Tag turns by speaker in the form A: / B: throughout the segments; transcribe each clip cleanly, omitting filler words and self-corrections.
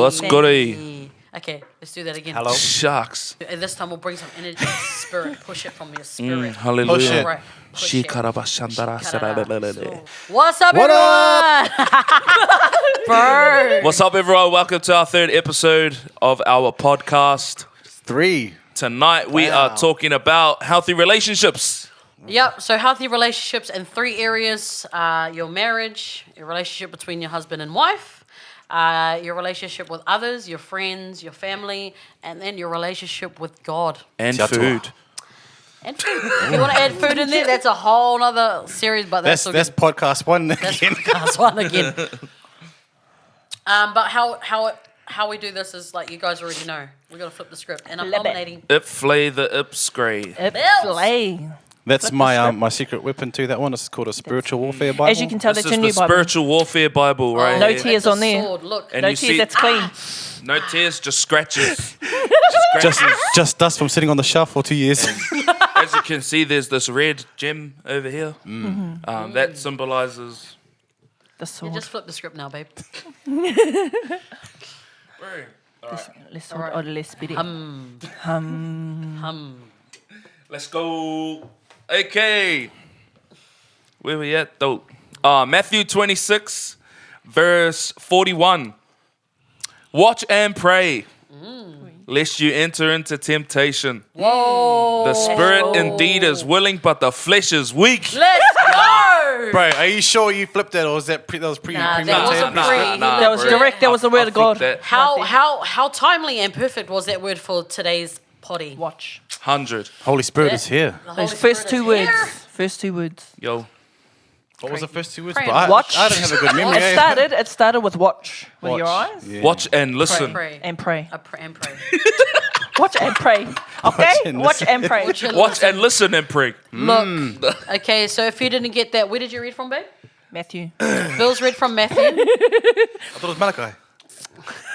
A: What's goody?
B: Okay, let's do that again.
C: Hello.
A: Shucks.
B: And this time we'll bring some energy, spirit. Push it from your spirit.
A: Hallelujah.
C: Push it.
B: Right. Push it.
A: Shikarabashandarasaralele.
B: What's up,
C: What
B: everyone? Bird.
A: What's up, everyone? Welcome to our third episode of our podcast.
C: 3.
A: Tonight we are talking about healthy relationships.
B: Yep, so healthy relationships in 3 areas. Your marriage, your relationship between your husband and wife, your relationship with others, your friends, your family, and then your relationship with God.
A: And
C: Tiatua.
A: food.
B: And food. If you want to add food in there, that's a whole nother series, but that's
C: podcast 1
B: That's
C: again.
B: podcast 1 again. But how we do this is like you guys already know. We're gonna flip the script, and I'm
D: Flip it.
B: nominating.
A: Ip flay the ip scray.
D: Flay.
C: That's my secret weapon too. That one is called a spiritual warfare Bible.
D: As you can tell,
A: This
D: that's
A: is
D: your
A: the
D: new Bible.
A: spiritual warfare Bible, right?
D: No
A: here.
D: tears
B: That's
D: on
B: a
D: there.
B: sword, look.
A: And
D: No
A: you
D: tears,
A: see-
D: that's clean.
A: No tears, just scratches.
C: just dust from sitting on the shelf for 2 years.
A: As you can see, there's this red gem over here. That symbolizes.
D: The
B: Yeah,
D: sword.
B: just flip the script now, babe.
D: Let's
B: Alright.
D: or let's spit it.
A: Let's go. Okay. Where we at though? Matthew 26, verse 41. Watch and pray, lest you enter into temptation.
B: Whoa.
A: The spirit
D: go.
A: indeed is willing, but the flesh is weak.
B: Let's go.
C: Bro, are you sure you flipped that, or was that that was
B: Nah, that
C: premeditated?
B: wasn't
A: Nah,
B: pre.
A: nah,
B: He
A: nah,
D: That was
B: looked
A: bro.
B: at-
D: direct. That was the word of God.
A: That
B: How timely and perfect was that word for today's potty?
D: Watch.
A: 100.
C: Holy Spirit is here.
B: The Holy
D: Those first
B: Spirit
D: 2
B: is
D: words.
B: here.
D: First 2 words.
A: Yo.
C: What was the first 2 words?
B: Pray
C: Bro,
B: and
D: watch.
C: I don't have a good memory.
D: It started with watch with your eyes
C: Yeah.
A: Watch and listen.
B: Pray.
D: and pray.
B: And pray.
D: Watch and pray. Okay?
C: and
D: Watch
C: listen.
D: and pray.
A: Watch and listen and pray.
B: Look. Okay, so if you didn't get that, where did you read from, babe?
D: Matthew.
B: Bill's read from Matthew.
C: I thought it was Malachi.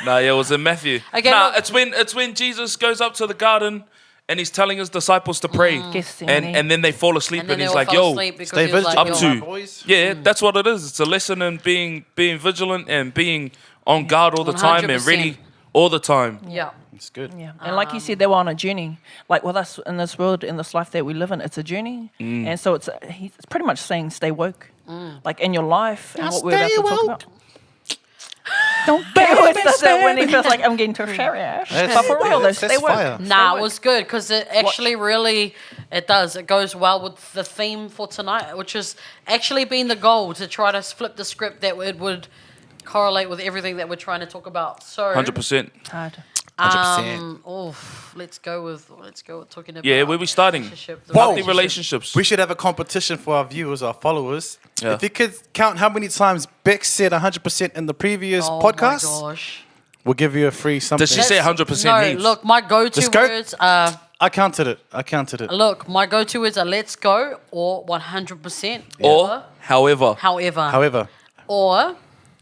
A: Nah, yeah, it was in Matthew.
B: Okay,
A: nah,
B: look.
A: it's when Jesus goes up to the garden and he's telling his disciples to pray. And then they fall asleep
B: And
A: and,
B: then they
A: he's
B: all
A: like,
B: fell
A: yo,
B: asleep because
C: Stay
B: he was like,
C: vigilant,
A: up
B: yo,
A: to-
C: boys.
A: yeah, that's what it is. It's a lesson in being vigilant and being on guard all the time and
B: 100%.
A: ready all the time.
B: Yeah.
C: It's good.
D: Yeah. And like you said, they were on a journey. Like with us in this world, in this life that we live in, it's a journey. And so it's pretty much saying stay woke. Like in your life and what we're about to talk about. Don't always does that when he feels like I'm getting tertiary. But for real, though, stay woke.
C: fire.
B: Nah, it was good because it actually it does. It goes well with the theme for tonight, which is actually been the goal to try to flip the script that it would correlate with everything that we're trying to talk about. So
A: 100%.
D: Hard.
C: 100%.
B: let's go with talking about
A: Yeah, where we starting?
B: relationship, the
A: Healthy relationships.
C: We should have a competition for our viewers, our followers.
A: Yeah.
C: If you could count how many times Bex said 100% in the previous podcast,
B: Oh my gosh.
C: we'll give you a free something.
A: Does she say 100%
B: No,
A: heaps?
B: look, my go-to
C: Let's go.
B: words are
C: I counted it.
B: look, my go-to words are let's go or 100%
A: Or, however.
B: however. Or,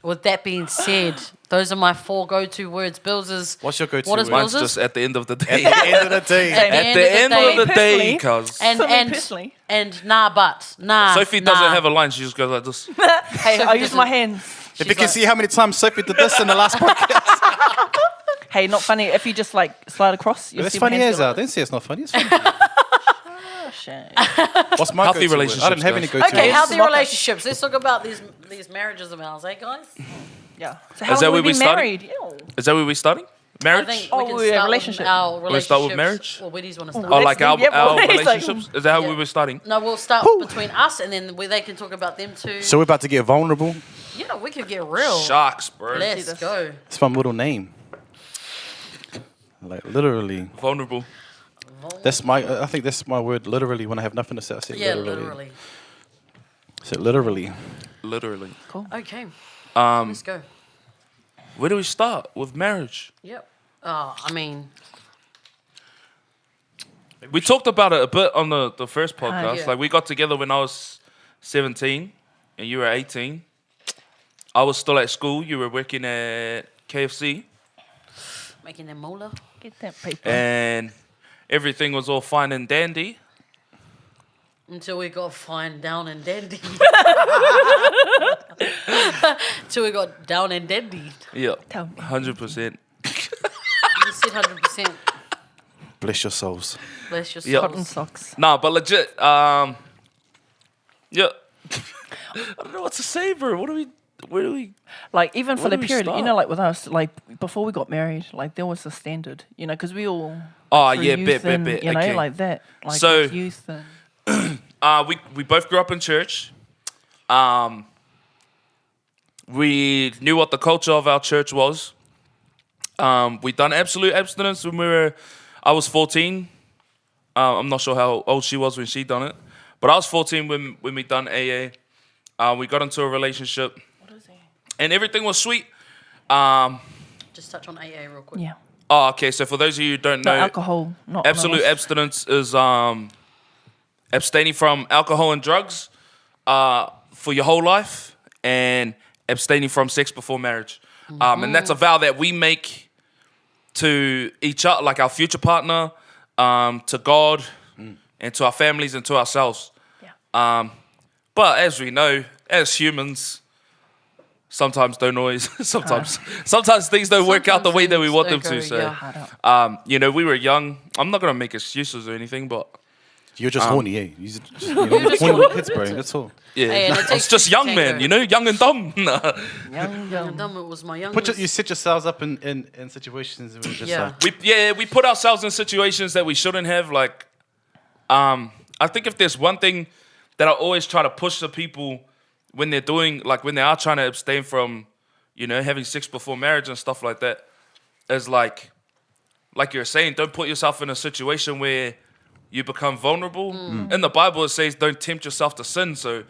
B: with that being said, those are my 4 go-to words. Bill's is...
C: What's your go-to
B: What is
C: word?
A: Mine's
B: Bill's?
A: just at the end of the
C: At
A: day.
C: the end of the day.
A: At the end of the day, cuz.
D: For me personally.
B: And nah.
A: Sophie doesn't have a line. She just goes like this.
D: Hey, I use my hands.
C: If you can see how many times Sophie did this in the last podcast.
D: Hey, not funny. If you just like slide across, you'll
C: That's
D: see my
C: funny
D: hands
C: as
D: go
C: I
D: like
C: didn't say it's not funny. It's funny.
D: Oh, shit.
C: What's my
A: Healthy
C: go-to word?
A: relationships,
C: I didn't have any
A: guys.
C: go-to
B: Okay,
C: words.
B: healthy
D: Lock it.
B: relationships. Let's talk about these marriages of ours, eh, guys?
D: Yeah. So how
A: Is that
D: long
A: where
D: have we
A: we
D: been
A: started?
D: married? Ew.
A: Is that where we're starting?
B: I
A: Marriage?
B: think
D: Oh,
B: we can
D: yeah,
B: start
D: relationship.
B: with our
A: We
B: relationships.
A: start with marriage?
B: Or where do you want to start?
A: Oh, like our,
D: Yep.
A: our
D: He's like,
A: relationships? Is that how
B: Yeah.
A: we were starting?
B: No, we'll start between us and then they can talk about them too.
C: So we're about to get vulnerable.
B: Yeah, we could get real.
A: Sharks, bro.
B: Let's go.
C: It's my middle name. Like literally.
A: Vulnerable.
C: I think that's my word literally when I have nothing to say. I say
B: Yeah,
C: literally.
B: literally.
C: I say literally.
A: Literally.
B: Okay.
A: Um,
B: Let's go.
A: Where do we start? With marriage.
B: Yep. I mean,
A: We talked about it a bit on the first podcast.
B: yeah.
A: Like, we got together when I was 17 and you were 18. I was still at school. You were working at KFC.
B: making them molar.
D: Get that paper.
A: And everything was all fine and dandy
B: Until we got fine down and dandy. Until we got down and dandy.
A: Yeah,
D: Tell me.
A: 100%.
B: You said 100%.
C: Bless your souls.
B: Bless your
A: Yeah.
B: souls.
D: Cotton socks.
A: Nah, but legit. Yeah. I don't know what to say, bro. Where do we?
D: Like, even for
A: Where
D: the
A: do we
D: period,
A: start?
D: like with us, like before we got married, like there was a standard, because we all.
A: Oh,
D: through
A: yeah,
D: youth
A: bet,
D: and,
A: bet. Okay.
D: like that. Like
A: So-
D: with youth and.
A: We both grew up in church. We knew what the culture of our church was. We done absolute abstinence when I was 14. I'm not sure how old she was when she done it, but I was 14 when we done AA. We got into a relationship,
D: What is he?
A: and everything was sweet.
B: Just touch on AA real quick.
D: Yeah.
A: Oh, okay. So for those of you who don't
D: No
A: know,
D: alcohol, not
A: absolute
D: anonymous.
A: abstinence is abstaining from alcohol and drugs for your whole life, and abstaining from sex before marriage. And that's a vow that we make to each other, like our future partner, to God, and to our families and to ourselves.
D: Yeah.
A: But as we know, as humans, sometimes don't always. Sometimes things don't work out the way that we want them
B: Sometimes
A: to.
B: things
A: So,
B: don't go,
D: Hard out.
A: we were young. I'm not gonna make excuses or anything, but
C: You're just horny, eh? You're just
B: just
C: horny with
B: horny.
C: kids, bro. That's all.
A: yeah,
B: Hey, and it
A: it's
B: takes
A: just
B: two
A: young
B: to
A: man,
B: tango.
A: young and dumb.
D: Young.
B: Dumb, it was my youngest.
C: You set yourselves up in situations where it's just
B: Yeah.
C: like,
A: we put ourselves in situations that we shouldn't have. Like, I think if there's one thing that I always try to push to people when they're doing, like when they are trying to abstain from, having sex before marriage and stuff like that, is like you're saying, don't put yourself in a situation where you become vulnerable. In the Bible, it says, don't tempt yourself to sin. So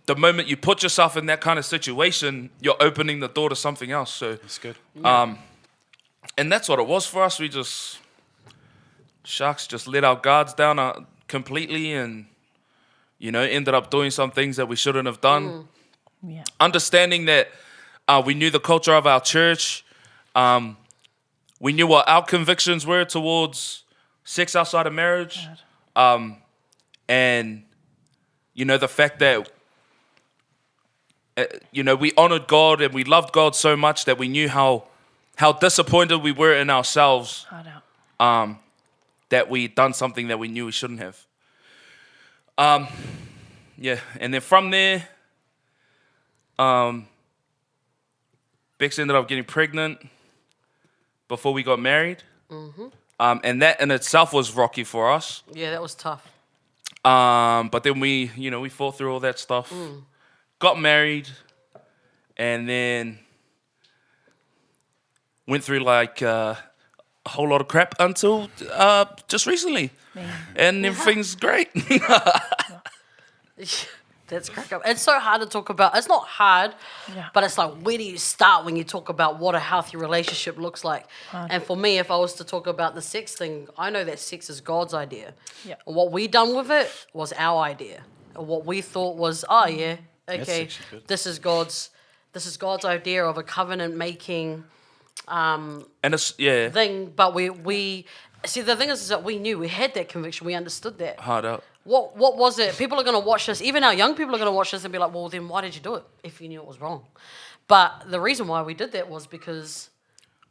A: the moment you put yourself in that kind of situation, you're opening the door to something else. So,
C: it's good.
A: and that's what it was for us. Sharks just let our guards down completely, and ended up doing some things that we shouldn't have done.
D: Yeah.
A: Understanding that we knew the culture of our church, we knew what our convictions were towards sex outside of marriage, and the fact that we honored God and we loved God so much that we knew how disappointed we were in ourselves
D: Hard out.
A: that we'd done something that we knew we shouldn't have. And then from there, Bex ended up getting pregnant before we got married. And that in itself was rocky for us.
B: Yeah, that was tough.
A: But then we fought through all that stuff, got married, and then went through like a whole lot of crap until just recently. And everything's great.
B: That's crack up. It's so hard to talk about. It's not hard,
D: Yeah.
B: but it's like, where do you start when you talk about what a healthy relationship looks like? And for me, if I was to talk about the sex thing, I know that sex is God's idea.
D: Yeah.
B: And what we done with it was our idea. And what we thought was, oh yeah, okay,
C: actually good.
B: this is God's idea of a covenant making
A: And it's, yeah,
B: thing. But we see, the thing is that we knew, we had that conviction, we understood that.
A: hard out.
B: What was it? People are going to watch this. Even our young people are going to watch this and be like, well, then why did you do it if you knew it was wrong? But the reason why we did that was because,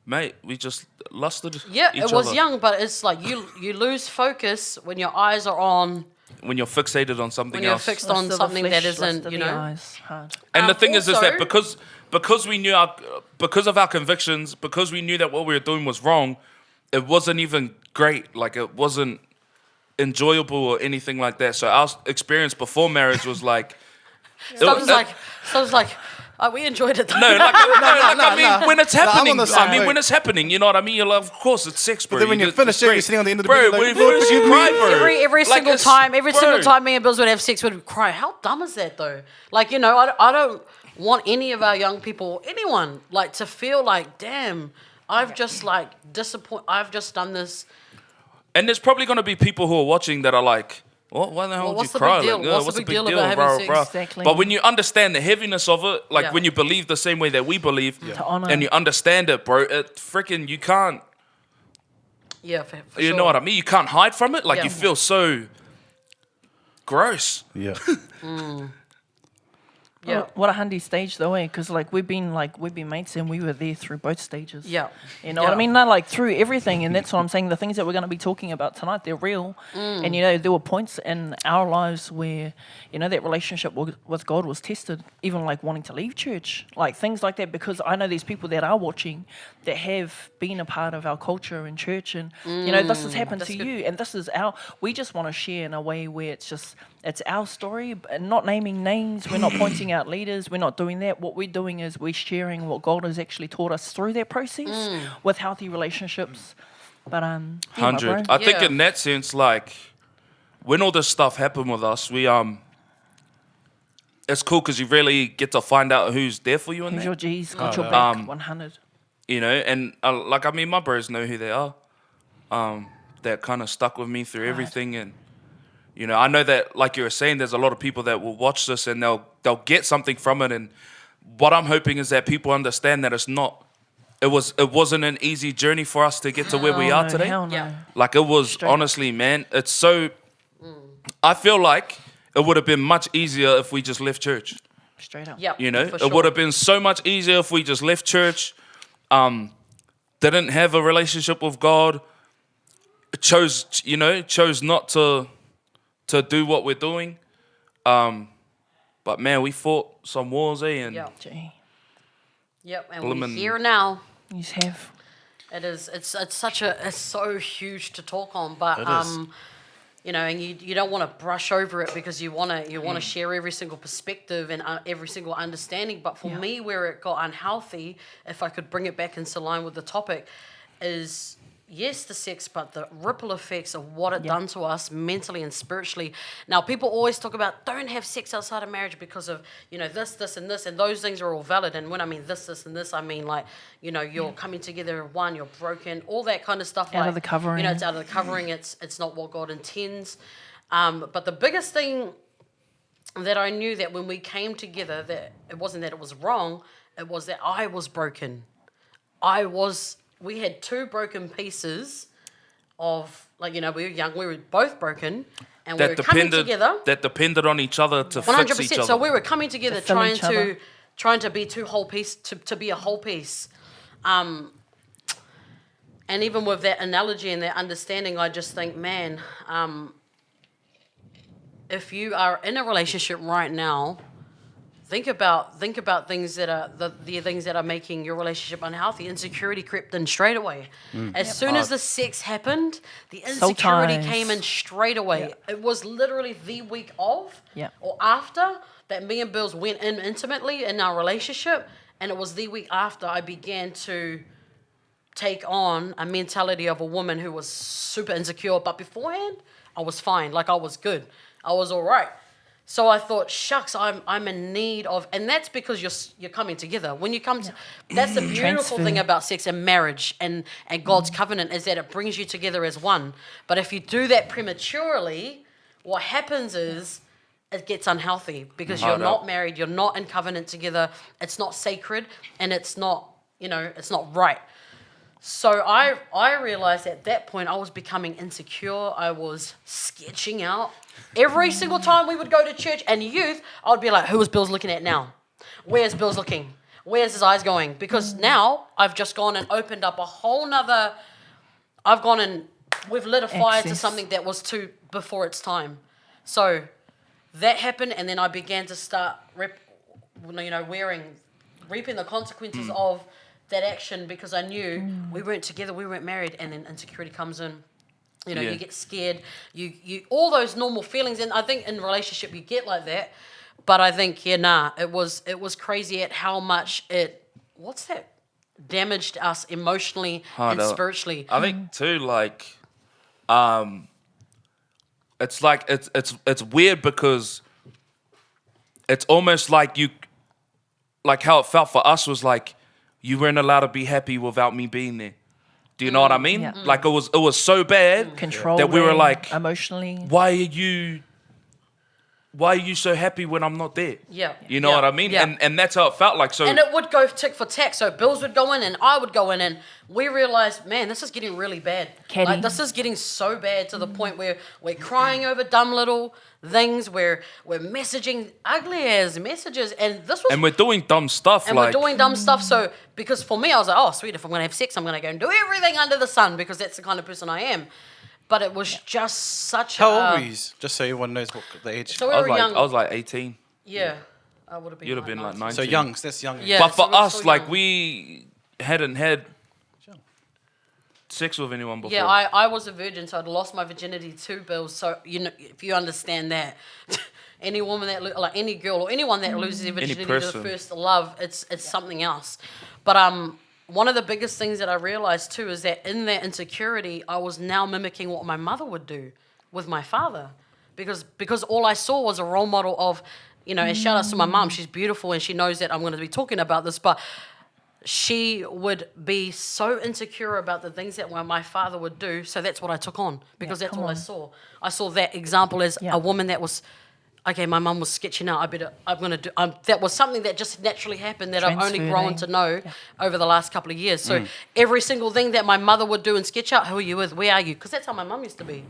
A: Mate, we just lusted
B: yeah,
A: each
B: it was
A: other.
B: young, but it's like you lose focus when your eyes are on,
A: When you're fixated on something
B: when you're
A: else.
B: fixed on
D: Lust of the
B: something that
D: flesh, lust
B: isn't,
D: of
B: you
D: the
B: know.
D: eyes. Hard.
A: And the thing is
B: Also-
A: that because we knew because of our convictions, because we knew that what we were doing was wrong, it wasn't even great. Like, it wasn't enjoyable or anything like that. So our experience before marriage was like,
B: Stubbs like, oh, we enjoyed it. Though.
A: no, like, I mean, when it's
C: I'm on
A: happening,
C: the same
A: when
C: boat.
A: it's happening, you know what I mean? You're like, of course, it's sex, bro.
C: then when
A: You
C: you're
A: get-
C: finished,
A: it's great.
C: you're sitting on the end of the
A: bro,
C: bed, like,
A: when
C: Lord,
A: you
C: forgive me.
A: cry, bro.
B: Every
A: Like,
B: single
A: it's-
B: time, every
A: bro.
B: single time me and Bills would have sex, we'd cry. How dumb is that, though? Like, you know, I don't want any of our young people, anyone, like, to feel like, damn, I've just like I've just done this.
A: And there's probably going to be people who are watching that are like, what? Why the hell
B: Well,
A: would
B: what's
A: you
B: the big
A: cry?
B: deal?
A: Like,
B: What's the big deal about having
A: bro,
B: sex?
A: bro.
D: Exactly.
A: But when you understand the heaviness of it, like
B: Yeah.
A: when you believe the same way that we believe,
D: To honor.
A: and you understand it, bro, it freaking, you can't,
B: Yeah, for
A: you
B: sure.
A: know what I mean? You can't hide from it. Like,
B: Yeah.
A: you feel so gross.
C: Yeah.
B: Yeah.
D: What a handy stage though, eh? Because we've been mates and we were there through both stages.
B: Yeah.
D: You know what I mean? No, through everything, and that's what I'm saying. The things that we're going to be talking about tonight, they're real. And there were points in our lives where that relationship with God was tested, even wanting to leave church, things like that. Because I know there's people that are watching that have been a part of our culture and church, and this has happened to you, and this is we just want to share in a way where it's our story, and not naming names. We're not pointing out leaders. We're not doing that. What we're doing is we're sharing what God has actually taught us through that process with healthy relationships. But
A: 100. I think in that sense, when all this stuff happened with us, we it's cool because you really get to find out who's there for you in
D: who's
A: that.
D: your G's got your back 100.
A: And my bros know who they are. That kind of stuck with me through everything, and I know that, like you were saying, there's a lot of people that will watch this and they'll get something from it. And what I'm hoping is that people understand that it wasn't an easy journey for us to get to where we are today.
D: Hell no.
B: Yeah.
A: It was honestly, man. It's so. I feel like it would have been much easier if we just left church.
D: Straight up.
B: Yeah.
A: It would have been so much easier if we just left church, didn't have a relationship with God, chose not to do what we're doing. But man, we fought some wars, And
D: Gee.
B: Yep, and we're here now.
D: You have.
B: It is. It's so huge to talk on, but and you don't want to brush over it because you want to share every single perspective and every single understanding. But for me, where it got unhealthy, if I could bring it back into line with the topic, is yes, the sex, but the ripple effects of what it done to us mentally and spiritually. Now, people always talk about don't have sex outside of marriage because of, this, and this, and those things are all valid. And when I mean this, and this, I mean you're coming together one, you're broken, all that kind of stuff.
D: Out of the covering.
B: It's out of the covering. It's not what God intends. But the biggest thing that I knew that when we came together, that it wasn't that it was wrong, it was that I was broken. We had two broken pieces of, we were young, we were both broken, and we were coming together.
A: That depended on each other to
B: 100%.
A: fix each other.
B: So we were coming together
D: To
B: trying to be to be a whole piece. And even with that analogy and that understanding, I just think, man, if you are in a relationship right now, Think about things that are the things that are making your relationship unhealthy. Insecurity crept in straight away. As soon as the sex happened, the insecurity came in straight away. Yeah. It was literally the week of or after that me and Bills went in intimately in our relationship, and it was the week after I began to take on a mentality of a woman who was super insecure. But beforehand, I was fine. I was good. I was all right. So I thought, shucks, I'm in need of, and that's because you're coming together. When you come to, that's the beautiful thing about sex and marriage and God's covenant is that it brings you together as one. But if you do that prematurely, what happens is it gets unhealthy because you're not married, you're not in covenant together, it's not sacred, and it's not, it's not right. So I realized at that point I was becoming insecure. I was sketching out. Every single time we would go to church and youth, I would be like, who is Bill's looking at now? Where's Bill's looking? Where's his eyes going? Because now I've just gone and opened up a whole nother, we've lit a fire to something that was too before its time. So that happened, and then I began to start reaping the consequences of that action because I knew we weren't together, we weren't married, and then insecurity comes in. You get scared, you all those normal feelings, and I think in relationship you get like that. But I think it was crazy at how much damaged us emotionally and spiritually.
A: I think too, it's weird because it's almost like how it felt for us was like you weren't allowed to be happy without me being there. Do you know what I mean? Yeah. It was so bad
D: control
A: that we were like
D: emotionally.
A: Why are you why are you so happy when I'm not there?
B: Yeah.
A: You know
B: Yeah.
A: what I mean?
B: Yeah.
A: And that's how it felt like. So
B: And it would go tick for tack. So bills would go in and I would go in and we realized, man, this is getting really bad.
D: Caddy.
B: Like, this is getting so bad to the point where we're crying over dumb little things, where we're messaging ugly as messages. And this was
A: and we're doing dumb stuff.
B: and
A: like
B: we're doing dumb stuff. So because for me, I was like, oh sweet, if I'm gonna have sex, I'm gonna go and do everything under the sun because that's the kind of person I am. But it was just such
C: How
B: a
C: old were you? Just so everyone knows what the age.
B: So we
A: I was
B: were
A: like
B: young.
A: I was like 18.
B: Yeah. I would have been
A: You'd have been like 19.
C: So young, that's young.
B: Yeah.
A: But
B: so
A: for
B: we're
A: us,
B: still
A: like
B: young.
A: we hadn't had sex with anyone before.
B: Yeah, I was a virgin, so I'd lost my virginity to Bill. So you know, if you understand that, any woman that like any girl or anyone that loses their virginity to the
A: person.
B: first love, it's something else. But one of the biggest things that I realized too is that in that insecurity, I was now mimicking what my mother would do with my father, because all I saw was a role model of, you know, and shout outs to my mom, she's beautiful and she knows that I'm going to be talking about this, but she would be so insecure about the things that my father would do, so that's what I took on, because that's all I saw. I saw that example as a woman that was, okay, my mum was sketching out, that was something that just naturally happened that I've only grown to know over the last couple of years. So every single thing that my mother would do and sketch out, who are you with, where are you? Because that's how my mum used to be.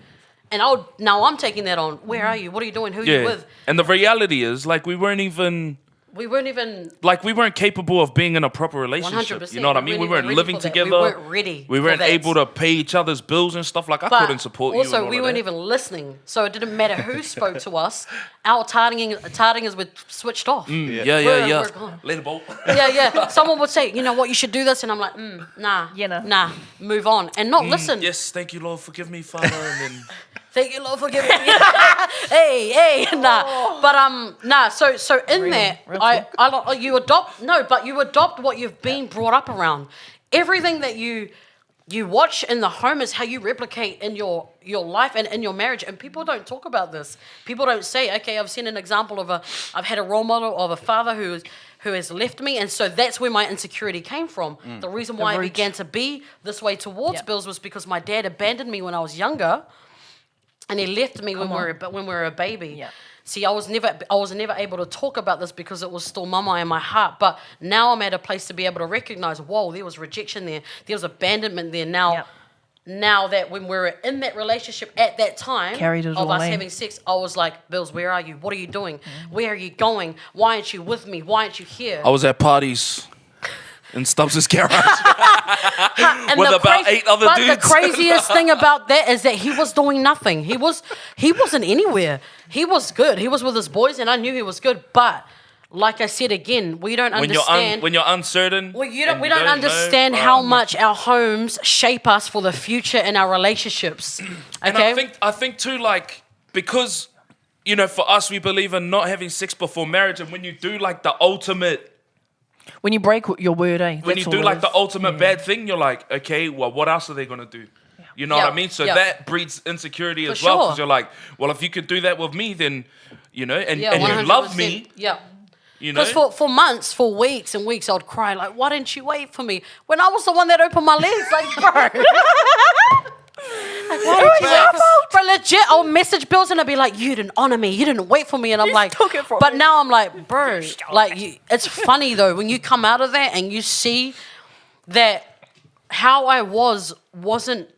B: And now I'm taking that on. Where are you? What are you doing? Who are you with?
A: And the reality is, like, we weren't even capable of being in a proper relationship.
B: 100%.
A: You know what I mean? We weren't living
B: for that.
A: together.
B: We weren't ready.
A: We weren't
B: for that.
A: able to pay each other's bills and stuff. Like, I
B: But
A: couldn't support you.
B: also,
A: and
B: we
A: all
B: weren't
A: of that.
B: even listening, so it didn't matter who spoke to us. Our tardingers were switched off.
A: Yeah.
B: We're gone.
A: Let it bolt.
B: Yeah. Someone would say, you know what, you should do this, and I'm like, nah,
D: Yeah, no.
B: nah, move on, and not listen.
A: Yes, thank you, Lord. Forgive me, Father. And then
B: Thank you, Lord, forgive me. hey, nah. But nah. So in
D: Real,
B: that,
D: real
B: you adopt what you've been brought up around. Everything that you watch in the home is how you replicate in your life and in your marriage. And people don't talk about this. People don't say, okay, I've seen an example I've had a role model of a father who has left me, and so that's where my insecurity came from. The reason why I
D: root.
B: began to be this way towards Bills was because my dad abandoned me when I was younger. And he left me when we were a baby.
D: Yeah.
B: See, I was never able to talk about this because it was still mama in my heart. But now I'm at a place to be able to recognize, whoa, there was rejection there. There was abandonment there. Now that when we were in that relationship at that time
D: Carried it
B: of
D: all
B: us
D: in.
B: having sex, I was like, Bills, where are you? What are you doing? Where are you going? Why aren't you with me? Why aren't you here?
A: I was at parties in Stubbs' garage.
B: And
A: with
B: the
A: about 8 other
B: but
A: dudes.
B: the craziest thing about that is that he was doing nothing. He wasn't anywhere. He was good. He was with his boys, and I knew he was good. But like I said again, we don't understand.
A: When you're uncertain.
B: Well, we
A: and
B: don't
A: know,
B: understand how much our homes shape us for the future in our relationships. Okay.
A: And I think too, like, because, you know, for us, we believe in not having sex before marriage, and when you do like the ultimate.
D: When you break your word,
A: When
D: that's
A: you
D: all
A: do
D: it
A: like
D: is.
A: the ultimate bad thing, you're like, okay, well, what else are they gonna do? You know what I mean? So that breeds insecurity as well, because
B: sure.
A: you're like, well, if you could do that with me, then, you know, and you
B: 100%.
A: love me,
B: Yeah.
A: you know.
B: Because for months, for weeks and weeks, I'd cry like, "Why didn't you wait for me?" When I was the one that opened my legs, like, bro. Like, why did you wait for? Bro, legit, I'll message Bills and I'll be like, "You didn't honor me. You didn't wait for me." And I'm like,
D: took it from
B: but
D: me.
B: now I'm like, bro, like, it's funny though when you come out of that and you see that how I wasn't.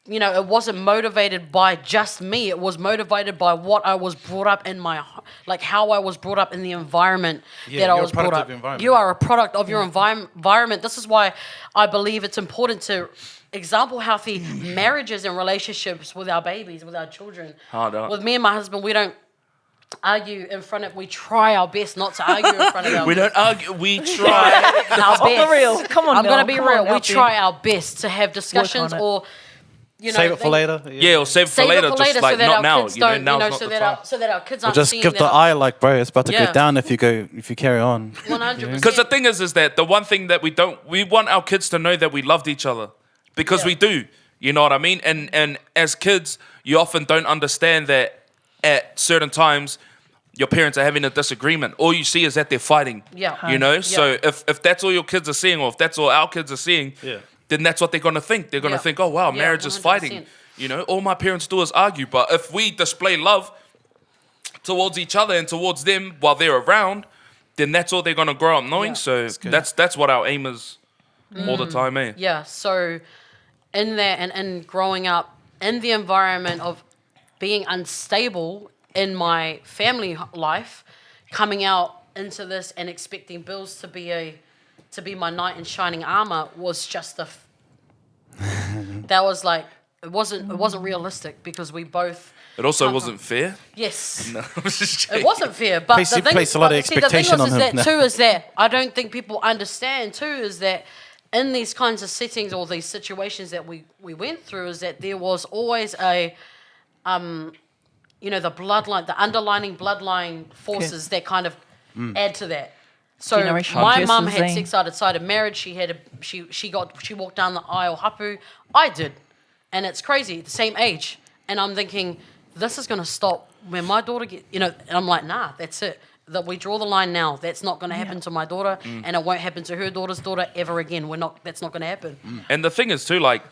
B: You know, it wasn't motivated by just me. It was motivated by what I was brought up in like how I was brought up in the environment that I
C: you're
B: was
C: a product
B: brought
C: of
B: up.
C: your environment.
B: You are a product of your environment. This is why I believe it's important to example healthy marriages and relationships with our babies, with our children.
A: Hard up.
B: With me and my husband, we don't argue in front of. We try our best not to argue in front of our.
A: We don't argue. We try.
B: Our
D: On the
B: best.
D: real. Come on,
B: I'm
D: Mel.
B: gonna be
D: Come
B: real.
D: on,
B: We
D: Alfie.
B: try our best to have discussions
D: it.
B: or. You know,
C: Save it for later.
A: Yeah, or save it for
B: Save
A: later.
B: it for
A: Just
B: later
A: like
B: so that
A: not
B: our
A: now.
B: kids
A: You know,
B: don't,
A: now's not
B: so
A: the
B: that
A: time.
B: so that our kids
C: Or
B: aren't
C: just
B: seeing
C: give the
B: that
C: eye, like, bro, it's about to
B: Yeah.
C: go down if you carry on.
B: 100%.
A: Because the thing is that the one thing that we want our kids to know that we loved each other, because
B: Yeah.
A: we do. You know what I mean? And as kids, you often don't understand that at certain times your parents are having a disagreement. All you see is that they're fighting.
B: Yeah.
A: You know?
B: Yeah.
A: So if that's all your kids are seeing, or if that's all our kids are seeing, then that's what they're gonna think. They're gonna
B: Yeah.
A: think, oh wow,
B: Yeah,
A: marriage is
B: 100%.
A: fighting. You know, all my parents do is argue. But if we display love towards each other and towards them while they're around, then that's all they're gonna grow up knowing.
B: Yeah.
A: So that's what our aim is all the time, eh?
B: Yeah. So in there and growing up in the environment of being unstable in my family life, coming out into this and expecting bills to be my knight in shining armor was just that was like it wasn't realistic because we both.
A: It also wasn't fair.
B: Yes.
A: No, I was just joking.
B: It wasn't fair, but
C: Placed- placed a lot of expectation on him.
B: That too is that I don't think people understand too is that in these kinds of settings or these situations that we went through is that there was always a the bloodline, the underlining bloodline forces that kind of add to that. So
D: Generational
B: my mum
D: curses,
B: had
D: eh?
B: six-sided marriage. She walked down the aisle hapu. I did, and it's crazy. The same age, and I'm thinking this is going to stop when my daughter and I'm like, nah, that's it. That we draw the line now. That's not going to happen to my daughter, and it won't happen to her daughter's daughter ever again. That's not going to happen.
A: And the thing is too, like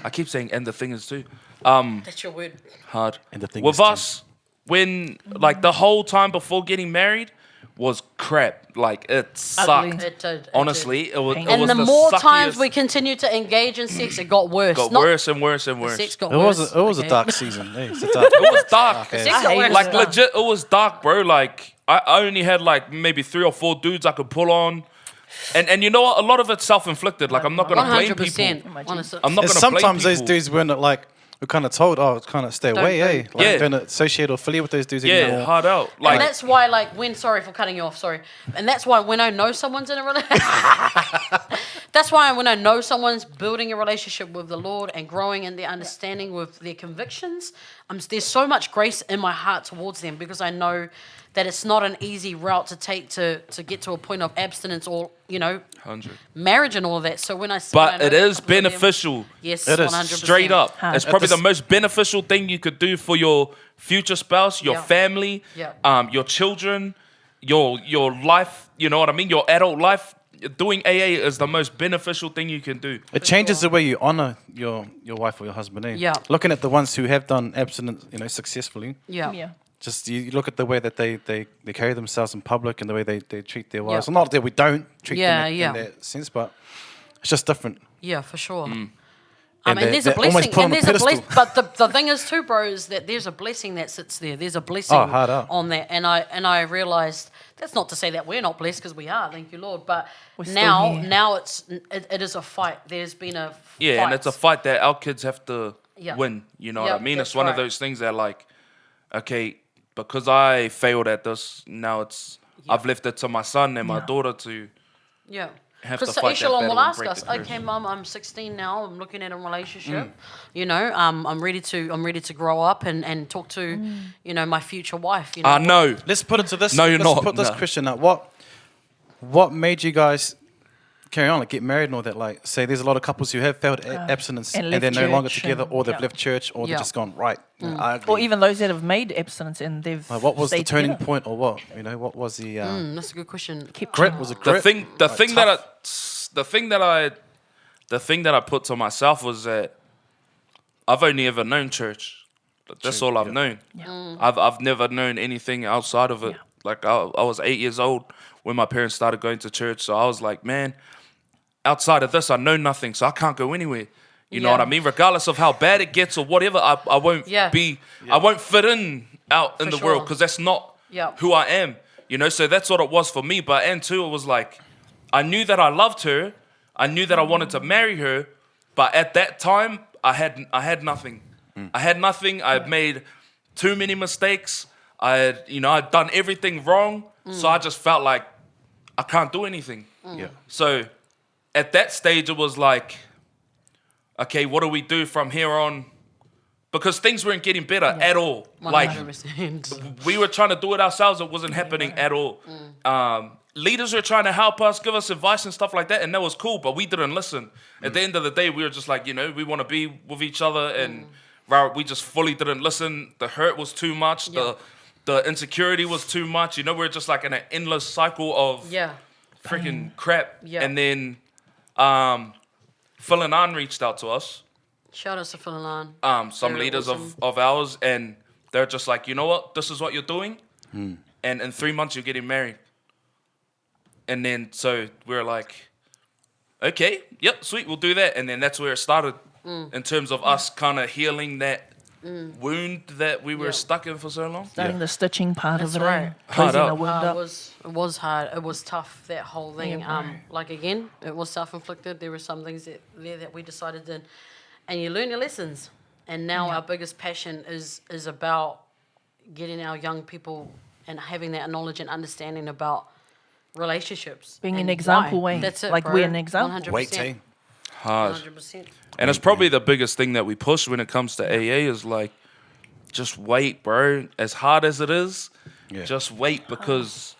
A: I keep saying, and the thing is too,
B: That's your word.
A: hard.
C: And the thing
A: with
C: is too.
A: us, when like the whole time before getting married was crap. Like it sucked.
D: Ugly.
B: It did.
A: Honestly, it was. It
B: And
A: was
B: the
A: the
B: more
A: suckiest,
B: times we continued to engage in sex, it got worse.
A: got
B: Not-
A: worse and worse and
B: the
A: worse.
B: sex got
C: It
B: worse.
C: was a
B: okay?
C: dark season. Eh? It's a dark.
A: It was dark.
B: Sex
D: I
B: got
D: hate
B: worse.
D: it.
A: Like legit, it was dark, bro. Like I only had like maybe 3 or 4 dudes I could pull on, and you know what? A lot of it's self-inflicted. Like I'm not gonna blame
B: 100%.
A: people.
B: Honestly.
A: I'm not
C: And
A: gonna blame
C: sometimes those
A: people.
C: dudes weren't like we're kind of told, oh, kind of stay away,
B: don't-
C: eh? Like
A: Yeah.
C: don't associate or affiliate with those dudes
A: Yeah,
C: anymore.
A: hard out.
B: And
A: Like
B: that's why, sorry for cutting you off, sorry. And that's why when I know someone's in a relationship, that's why when I know someone's building a relationship with the Lord and growing in their understanding with their convictions, there's so much grace in my heart towards them because I know that it's not an easy route to take to get to a point of abstinence or,
A: 100.
B: marriage and all of that. So when I see when I
A: But
B: know
A: it
B: a
A: is
B: couple of them-
A: beneficial.
B: Yes,
C: It is.
B: 100%.
A: Straight up. It's probably
C: At
A: the
C: this-
A: most beneficial thing you could do for your future spouse, your
B: Yeah.
A: family,
B: Yeah.
A: your children, your life, you know what I mean? Your adult life. Doing AA is the most beneficial thing you can do.
C: It changes the way you honor your wife or your husband. Eh?
B: Yeah.
C: Looking at the ones who have done abstinence, successfully.
B: Yeah.
D: Yeah.
C: Just you look at the way that they carry themselves in public and the way they treat their wives.
B: Yeah.
C: Well, not that we don't treat
B: Yeah,
C: them
B: yeah.
C: in that sense, but it's just different.
B: Yeah, for sure.
C: And
B: And there's a
C: they almost
B: blessing,
C: put
B: and
C: on a
B: there's a blessing.
C: pedestal.
B: But the thing is too, bro, is that there's a blessing that sits there. There's a blessing
C: Oh, hard out.
B: on that, and I realized that's not to say that we're not blessed because we are. Thank you, Lord. But
D: We're still
B: now
D: here.
B: it is a fight. There's been a
A: Yeah,
B: fight.
A: and it's a fight that our kids have to
B: Yeah.
A: win. You know
B: Yeah,
A: what I mean?
B: that's
A: It's one of
B: right.
A: those things that like, okay, because I failed at this, now I've left it to my son and my daughter to
B: Yeah.
A: have to
B: Because
A: fight that
B: Eshelon
A: battle
B: will
A: and
B: ask
A: break
B: us,
A: the curse.
B: okay, Mum, I'm 16 now. I'm looking at a relationship.
A: Mm.
B: I'm ready to grow up and talk to, my future wife.
A: No.
C: Let's put it to this.
A: No, you're
C: let's
A: not.
C: Put this
A: No.
C: question out. What made you guys carry on, like get married and all that? Like, say, there's a lot of couples who have failed abstinence
D: and
C: and they're
D: left
C: no longer
D: church
C: together,
D: and-
C: or they've
D: yeah.
C: left church, or
B: Yeah.
C: they've just gone right. I agree.
D: Or even those that have made abstinence and they've
C: Like, what was the
D: stayed
C: turning
D: together.
C: point, or what? What was the
B: That's a good question.
C: grit? Was it
A: The
C: grit?
A: thing
C: Like, tough?
A: the thing that I put to myself was that I've only ever known church. That's all I've known. I've never known anything outside of it.
D: Yeah.
A: Like I was 8 years old when my parents started going to church, so I was like, man, outside of this, I know nothing, so I can't go anywhere. You know
B: Yeah.
A: what I mean? Regardless of how bad it gets or whatever, I won't
B: Yeah.
A: I won't fit in out in
B: For
A: the world
B: sure.
A: because that's not
B: Yeah.
A: who I am. You know, so that's what it was for me. But and too, it was like I knew that I loved her. I knew that I wanted to marry her, but at that time, I had nothing. I had nothing. I had made too many mistakes. I'd done everything wrong. So I just felt like I can't do anything.
C: Yeah.
A: So at that stage, it was like, okay, what do we do from here on? Because things weren't getting better at all. Like
B: 100%.
A: we were trying to do it ourselves. It wasn't happening at all. Leaders were trying to help us, give us advice and stuff like that, and that was cool, but we didn't listen. At the end of the day, we were just like, we want to be with each other, and we just fully didn't listen. The hurt was too much.
B: Yeah.
A: The insecurity was too much. We're just like in an endless cycle of
B: Yeah.
A: freaking crap.
B: Yeah.
A: And then Phil and Ann reached out to us,
B: Shout out to Phil and Lon.
A: some
B: Very
A: leaders
B: awesome.
A: of ours, and they're just like, you know what? This is what you're doing. and in 3 months you're getting married. And then so we're like, okay, yep, sweet, we'll do that. And then that's where it started in terms of us kind of healing that wound that we were stuck in for so long.
D: Starting the stitching part
B: That's
D: of it,
B: right.
D: closing
A: Hard
D: the
A: up.
D: wound
B: It
D: up.
B: was hard. It was tough, that whole thing.
D: Yeah, bro.
B: Like, again, it was self-inflicted. There were some things that we decided to, and you learn your lessons. And now our biggest passion is about getting our young people and having that knowledge and understanding about relationships.
D: Being
B: and
D: an example
B: why.
D: way.
B: That's it,
D: Like,
B: bro.
D: we're an example.
B: 100%.
C: Wait, team.
A: Hard.
B: 100%.
A: And it's probably the biggest thing that we push when it comes to AA is like, just wait, bro. As hard as it is, just wait, because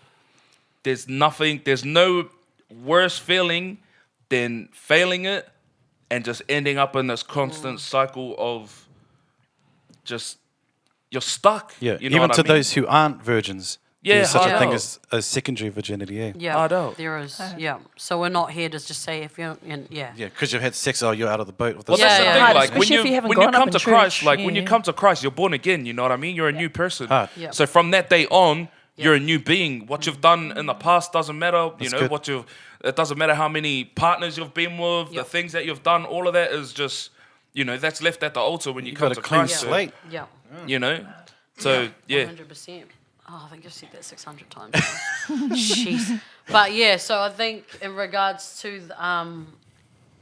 A: there's no worse feeling than failing it and just ending up in this constant cycle of just, you're stuck.
C: Yeah,
A: You know
C: even
A: what
C: to
A: I mean?
C: those who aren't virgins,
A: Yeah,
C: there's such
A: hard
C: a thing
A: out.
C: as secondary virginity, eh?
B: Yeah,
A: Hard out.
B: there is. Yeah. So we're not here to just say if you're,
C: Yeah, because you've had sex, you're out of the boat with
A: Well,
C: this.
A: that's
B: Yeah,
A: the
B: yeah.
A: thing.
D: Hard,
A: Like when
D: especially if you haven't
A: when you
D: grown up
A: come
D: in
A: to Christ,
D: church,
A: like when you
D: yeah.
A: come to Christ, you're born again. You know what I mean? You're a new person.
C: Hard.
B: Yeah.
A: So from that day on, you're a new being. What you've done in the past doesn't matter.
C: That's
A: You know
C: good.
A: It doesn't matter how many partners you've been with. The
B: Yep.
A: things that you've done. All of that is just, that's left at the altar when you
C: You've
A: come
C: got
A: to
C: a clean
A: Christ. So,
C: slate.
B: Yeah.
A: So yeah.
B: 100%. Oh, I think you've said that 600 times. Jeez. But yeah, so I think in regards to,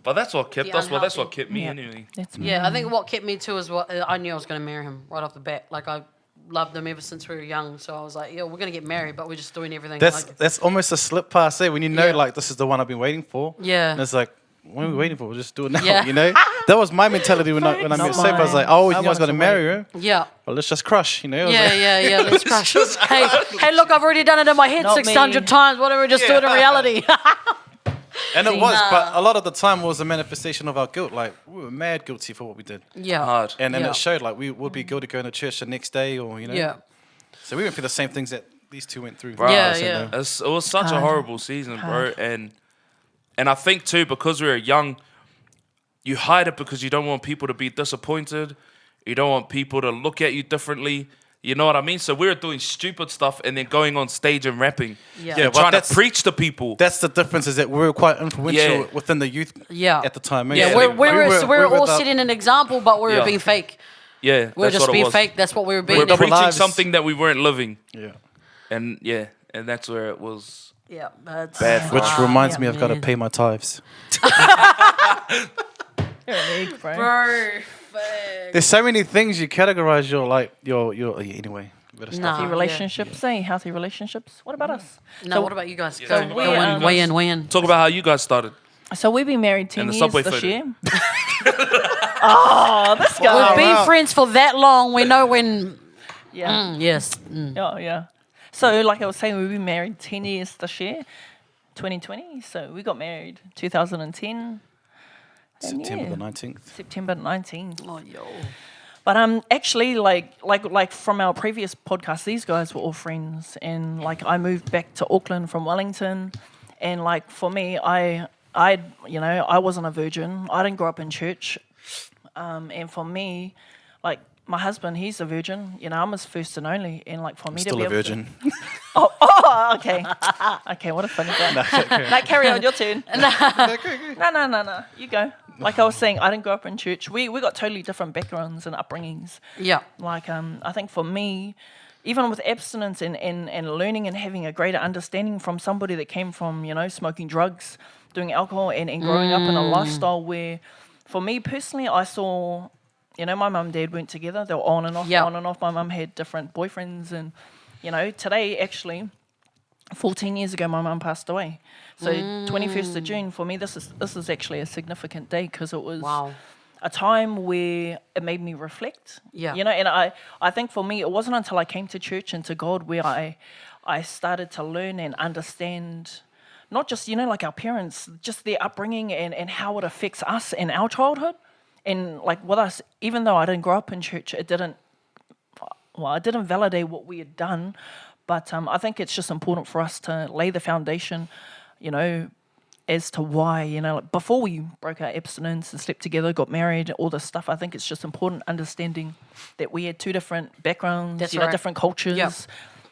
A: But that's what kept
B: The
A: us. Well, that's what
B: unhealthy-
A: kept me
D: Yeah.
A: anyway.
D: That's
B: yeah, I think what kept me too is what I knew I was going to marry him right off the bat. Like, I loved him ever since we were young. So I was like, yeah, we're going to get married, but we're just doing everything.
C: That's almost a slip pass, eh? When you know,
B: Yeah.
C: like, this is the one I've been waiting for.
B: Yeah.
C: And it's like, what are we waiting for? We'll just do it now,
B: Yeah.
C: you know? That was my mentality when I
D: Not
C: met Safe. I was like,
D: mine.
C: oh, you
D: I
C: guys got to
D: wanted to
C: marry her?
B: Yeah.
C: Well, let's just crush, you know? I was
B: Yeah,
C: like,
B: yeah, let's crush. hey, look, I've already done it in my head
D: Not
B: 600
D: me.
B: times. Why don't we just do it in reality?
C: And it was,
B: Nah.
C: but a lot of the time it was a manifestation of our guilt. Like, we were mad guilty for what we did.
B: yeah.
A: Hard.
C: And
B: Yeah.
C: it showed, like, we would be guilty going to church the next day or, you know?
B: Yeah.
C: So we went through the same things that these two went through.
A: Bro,
B: Yeah,
C: So,
B: yeah.
C: no.
A: It was such a
D: Hard.
A: horrible season, bro.
D: Hard.
A: And I think too, because we were young, you hide it because you don't want people to be disappointed. You don't want people to look at you differently. You know what I mean? So we were doing stupid stuff and then going on stage and rapping.
B: Yeah.
C: Yeah,
A: And
C: but
A: trying to
C: that's-
A: preach to people.
C: That's the difference, is that we were quite influential
A: Yeah.
C: within the youth
B: Yeah.
C: at the time. eh?
B: Yeah,
A: Yeah,
B: we
A: like,
B: were all
C: with our-
B: setting an example, but we were
A: Yeah.
B: being fake.
A: Yeah,
B: We were
A: that's
B: just
A: what it
B: being
A: was.
B: fake. That's what we were
A: We
B: being.
A: were
C: double
A: preaching
C: lives.
A: something that we weren't living.
C: Yeah.
A: And and that's where it was.
B: Yeah, that's
A: Bad for
C: Which
A: us.
C: reminds
B: yeah,
C: me, I've got to
B: man.
C: pay my tithes.
D: You're an egg, bro.
B: Bro, fake.
C: There's so many things you categorize anyway. Better
B: Nah.
C: stuff.
D: Healthy relationships, healthy relationships. What about us?
B: No,
D: So-
B: what about you guys?
A: Yeah,
B: Go,
A: talk
B: go
A: about
D: we,
B: in,
D: um,
B: weigh in.
A: Talk about how you guys started.
D: So we've been married 10
A: And the
D: years
A: Subway
D: this
A: photo.
D: year. Oh, this
B: We've
D: guy.
B: been
C: wow.
B: friends for that long. We know when.
D: Yeah.
B: Yes.
D: Oh, yeah. So, like I was saying, we've been married 10 years this year, 2020. So we got married 2010. and
C: September
D: yeah,
C: the 19th.
D: September 19th.
B: Oh, yo.
D: But actually, like from our previous podcast, these guys were all friends, and like I moved back to Auckland from Wellington, and like for me, I wasn't a virgin. I didn't grow up in church, and for me, like my husband, he's a virgin. You know, I'm his first and only, and like for me to
C: Still
D: be
C: a
D: able to-
C: virgin.
D: Oh, okay, okay. What a funny guy. No, carry on. Your turn. No. You go. Like I was saying, I didn't grow up in church. We got totally different backgrounds and upbringings.
B: Yeah.
D: Like I think for me, even with abstinence and learning and having a greater understanding from somebody that came from, smoking drugs, doing alcohol and growing up in a lifestyle where, for me personally, I saw, my mum and dad weren't together. They were on and off,
B: Yeah.
D: on and off. My mum had different boyfriends and, today actually, 14 years ago, my mum passed away. So 21st of June, for me, this is actually a significant day because it was
B: Wow.
D: a time where it made me reflect.
B: Yeah.
D: And I think for me, it wasn't until I came to church and to God where I started to learn and understand not just, like our parents, just their upbringing and how it affects us in our childhood. And like with us, even though I didn't grow up in church, it didn't validate what we had done. But I think it's just important for us to lay the foundation, as to why, like before we broke our abstinence and slept together, got married, all this stuff. I think it's just important understanding that we had two different backgrounds,
B: That's right.
D: different cultures.
B: Yep.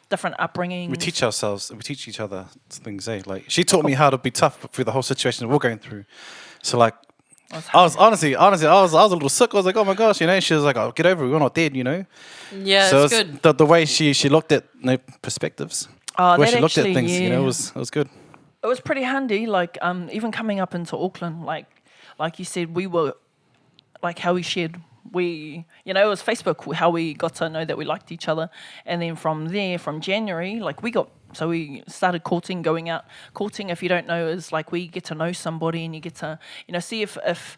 D: different upbringings.
C: We teach ourselves, we teach each other things, eh? Like, she taught me how to be tough through the whole situation we're going through. So, like, I was honestly, I was a little sick. I was like, oh my gosh, you know. She was like, oh, get over it, we're not dead, you know.
B: Yeah,
C: So
B: it's good.
C: the way she looked at perspectives,
D: Oh,
C: the way
D: that
C: she looked at
D: actually,
C: things, you know,
D: yeah.
C: it was good.
D: It was pretty handy. Like even coming up into Auckland, like you said, we were like how we shared. It was Facebook how we got to know that we liked each other, and then from there, from January, like we started courting, going out courting. If you don't know, is like we get to know somebody and you get to see if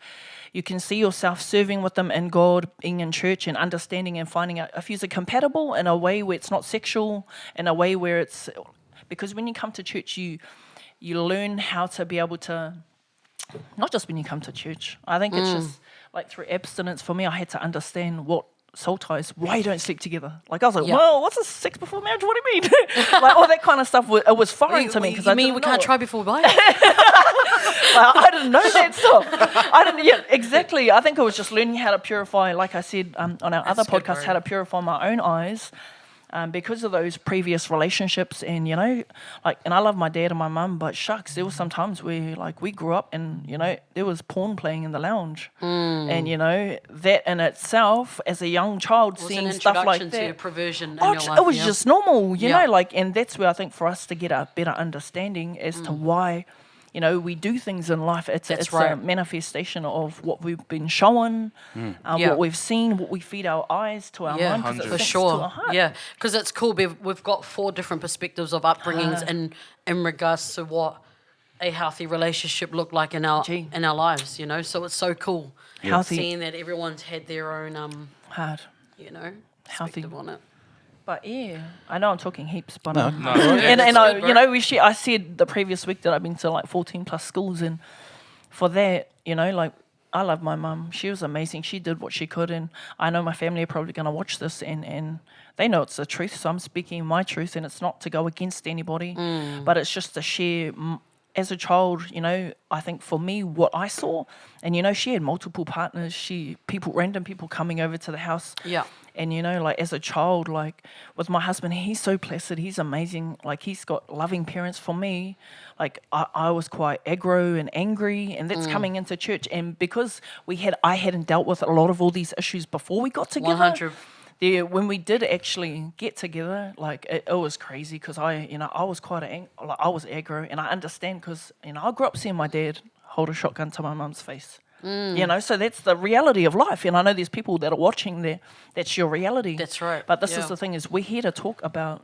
D: you can see yourself serving with them in God, being in church, and understanding and finding out if you're compatible in a way where it's not sexual, in a way where it's because when you come to church, you learn how to be able to. Not just when you come to church. I think it's just like through abstinence for me, I had to understand what soul ties, why you don't sleep together. Like I was like, well, what's this sex before marriage? What do you mean? Like all that kind of stuff, it was foreign to me. Because I
B: mean we can't try before we buy it?
D: I didn't know that stuff. Exactly. I think I was just learning how to purify, like I said on our other
B: good,
D: podcast,
B: bro.
D: how to purify my own eyes. Because of those previous relationships, and and I love my dad and my mum, but shucks, there was some times where like we grew up and there was porn playing in the lounge, and that in itself, as a young child,
B: It was
D: seeing
B: an
D: stuff like
B: introduction
D: that,
B: to perversion in
D: oh,
B: your life.
D: it was just normal, you
B: Yeah.
D: know, like, and that's where I think for us to get a better understanding as to why. We do things in life. It's
B: right.
D: a manifestation of what we've been shown,
B: Yeah.
D: what we've seen, what we feed our eyes to our
B: Yeah,
D: mind, 'cause it
B: for
D: sinks to
B: sure.
D: our heart.
B: Yeah, because it's cool. We've got 4 different perspectives of upbringings in regards to what a healthy relationship looked like in our
D: Gee.
B: lives. So it's so cool
D: Healthy.
B: seeing that everyone's had their own
D: Hard.
B: perspective on it.
D: But yeah, I know I'm talking heaps, but
C: No.
A: No,
D: and
B: that's
D: I,
B: good, bro.
D: I said the previous week that I've been to like 14 plus schools, and for that, like I love my mum. She was amazing. She did what she could, and I know my family are probably going to watch this, and they know it's the truth. So I'm speaking my truth, and it's not to go against anybody, but it's just to share. As a child, I think for me, what I saw, and she had multiple partners. Random people coming over to the house.
B: Yeah.
D: And like as a child, like with my husband, he's so placid, he's amazing. Like he's got loving parents. For me, like I was quite aggro and angry, and that's coming into church. And because I hadn't dealt with a lot of all these issues before we got together.
B: 100.
D: When we did actually get together, like it was crazy because I was quite I was aggro, and I understand because I grew up seeing my dad hold a shotgun to my mum's face. So that's the reality of life. And I know there's people that are watching there. That's your reality.
B: That's right,
D: But this
B: yeah.
D: is the thing: is we're here to talk about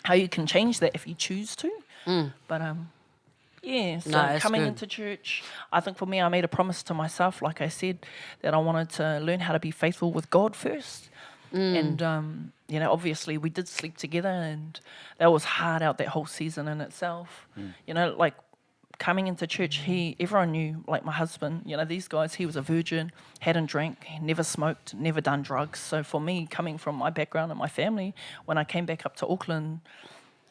D: how you can change that if you choose to. But yeah. So
B: No, it's
D: coming
B: good.
D: into church, I think for me, I made a promise to myself, like I said, that I wanted to learn how to be faithful with God first. And obviously we did sleep together, and that was hard out that whole season in itself. Like coming into church, everyone knew, like my husband, these guys, he was a virgin, hadn't drank, never smoked, never done drugs. So for me, coming from my background and my family, when I came back up to Auckland,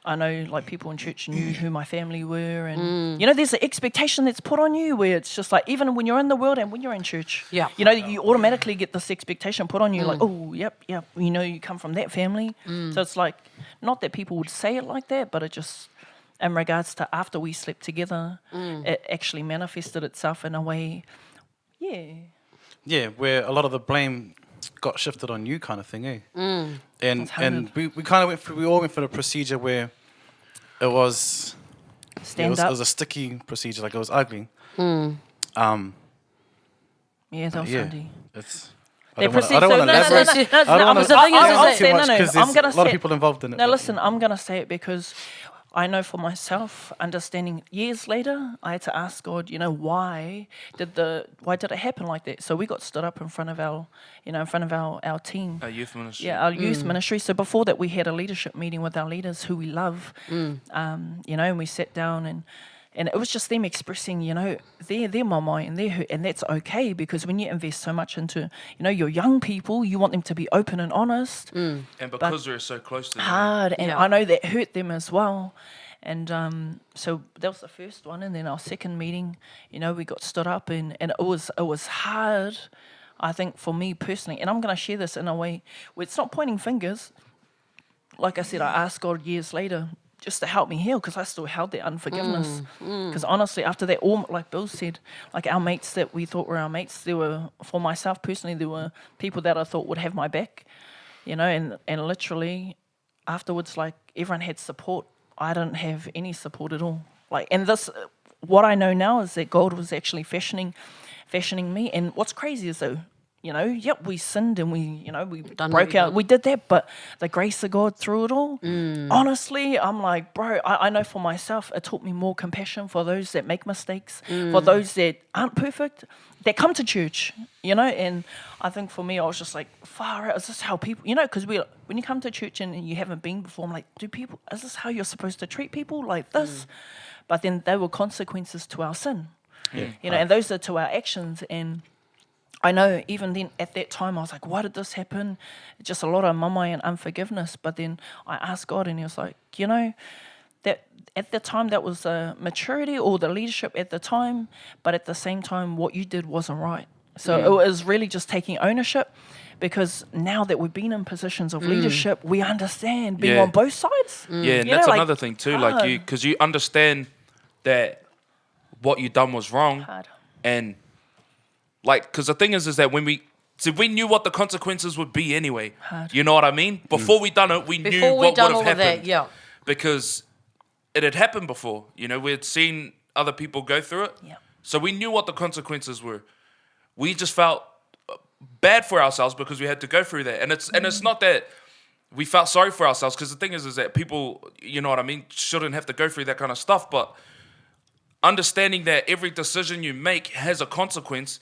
D: I know like people in church knew who my family were, and there's an expectation that's put on you where it's just like, even when you're in the world and when you're in church,
B: Yeah.
D: you automatically get this expectation put on you, like, oh, yep, you come from that family. So it's like, not that people would say it like that, but it just, in regards to after we slept together, it actually manifested itself in a way,
C: Yeah, where a lot of the blame got shifted on you, kind of thing, eh? And
D: hard.
C: we kind of we all went through the procedure where it was
D: stand
C: it
D: up.
C: was a sticky procedure, like it was ugly.
D: Yeah, that was
C: Yeah,
D: handy.
C: it's.
D: They
C: I don't want
D: proceed-
C: to
D: so-
C: elaborate.
B: no,
C: I don't want
B: the
C: to
B: thing is
C: say
B: that-
C: too much
D: no,
C: because
D: I'm
C: there's
D: gonna
C: a lot of
D: say-
C: people involved in it.
D: No,
C: but-
D: listen, I'm going to say it because I know for myself, understanding years later, I had to ask God, why did it happen like that? So we got stood up in front of our team.
A: A youth ministry.
D: Yeah, our youth ministry. So before that, we had a leadership meeting with our leaders who we love, and we sat down and it was just them expressing, they're mama and they're hurt, and that's okay because when you invest so much into, your young people, you want them to be open and honest.
A: And because we're so close to them.
D: Hard, and
B: Yeah.
D: I know that hurt them as well. And so that was the first one, and then our second meeting, we got stood up, and it was hard, I think, for me personally. And I'm going to share this in a way where it's not pointing fingers, like I said, I asked God years later just to help me heal because I still held that unforgiveness. Because honestly, after that, all like Bill said, like our mates that we thought were our mates, there were, for myself personally, there were people that I thought would have my back, you know, and literally afterwards, like everyone had support. I didn't have any support at all. Like, and this, what I know now is that God was actually fashioning me. And what's crazy is though, you know, yep, we sinned and we broke out. We did that, but the grace of God through it all, honestly, I'm like, bro, I know for myself, it taught me more compassion for those that make mistakes, for those that aren't perfect, that come to church, you know. And I think for me, I was just like, far out, is this how people, you know, because when you come to church and you haven't been before, I'm like, is this how you're supposed to treat people like this? But then there were consequences to our sin, you know, and those are to our actions. And I know even then at that time I was like, why did this happen? Just a lot of mamai and unforgiveness. But then I asked God and he was like, you know, that at the time that was the maturity or the leadership at the time, but at the same time what you did wasn't right. So it was really just taking ownership, because now that we've been in positions of leadership, we understand being on both sides.
A: Yeah, and that's another thing too, like because you understand that what you done was wrong. And like, because the thing is that when we knew what the consequences would be anyway. You know what I mean? Before we done it, we knew what would have happened.
B: That,
A: because it had happened before. You know, we had seen other people go through it. So we knew what the consequences were. We just felt bad for ourselves because we had to go through that. And it's not that we felt sorry for ourselves, because the thing is that people, you know what I mean, shouldn't have to go through that kind of stuff. But understanding that every decision you make has a consequence.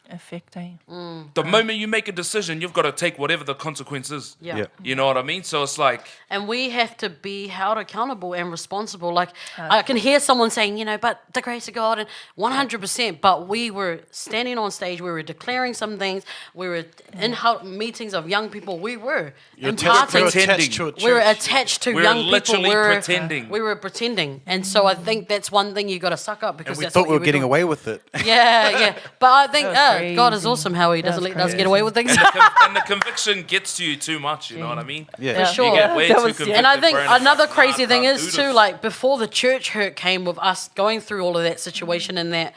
D: Affecting.
A: The moment you make a decision, you've got to take whatever the consequence is. You know what I mean? So it's like...
B: And we have to be held accountable and responsible. Like, I can hear someone saying, you know, but the grace of God, and 100%, but we were standing on stage, we were declaring some things, we were in meetings of young people, we were imparting. We were attached to young people.
A: Literally pretending.
B: We were pretending. And so I think that's one thing you got to suck up, because
C: And we
B: that's
C: thought
B: what
C: we were getting away with it.
B: Yeah. But I think God is
D: crazy.
B: awesome how he doesn't let us get away with things.
A: And the conviction gets to you too much, you know what I mean?
C: Yeah.
B: For sure.
A: You get way too convicted.
B: And I think
A: bro, and
B: another
A: it's
B: crazy
A: I
B: thing
A: can't
B: is
A: do
B: too,
A: this.
B: like before the church hurt came with us going through all of that situation, and that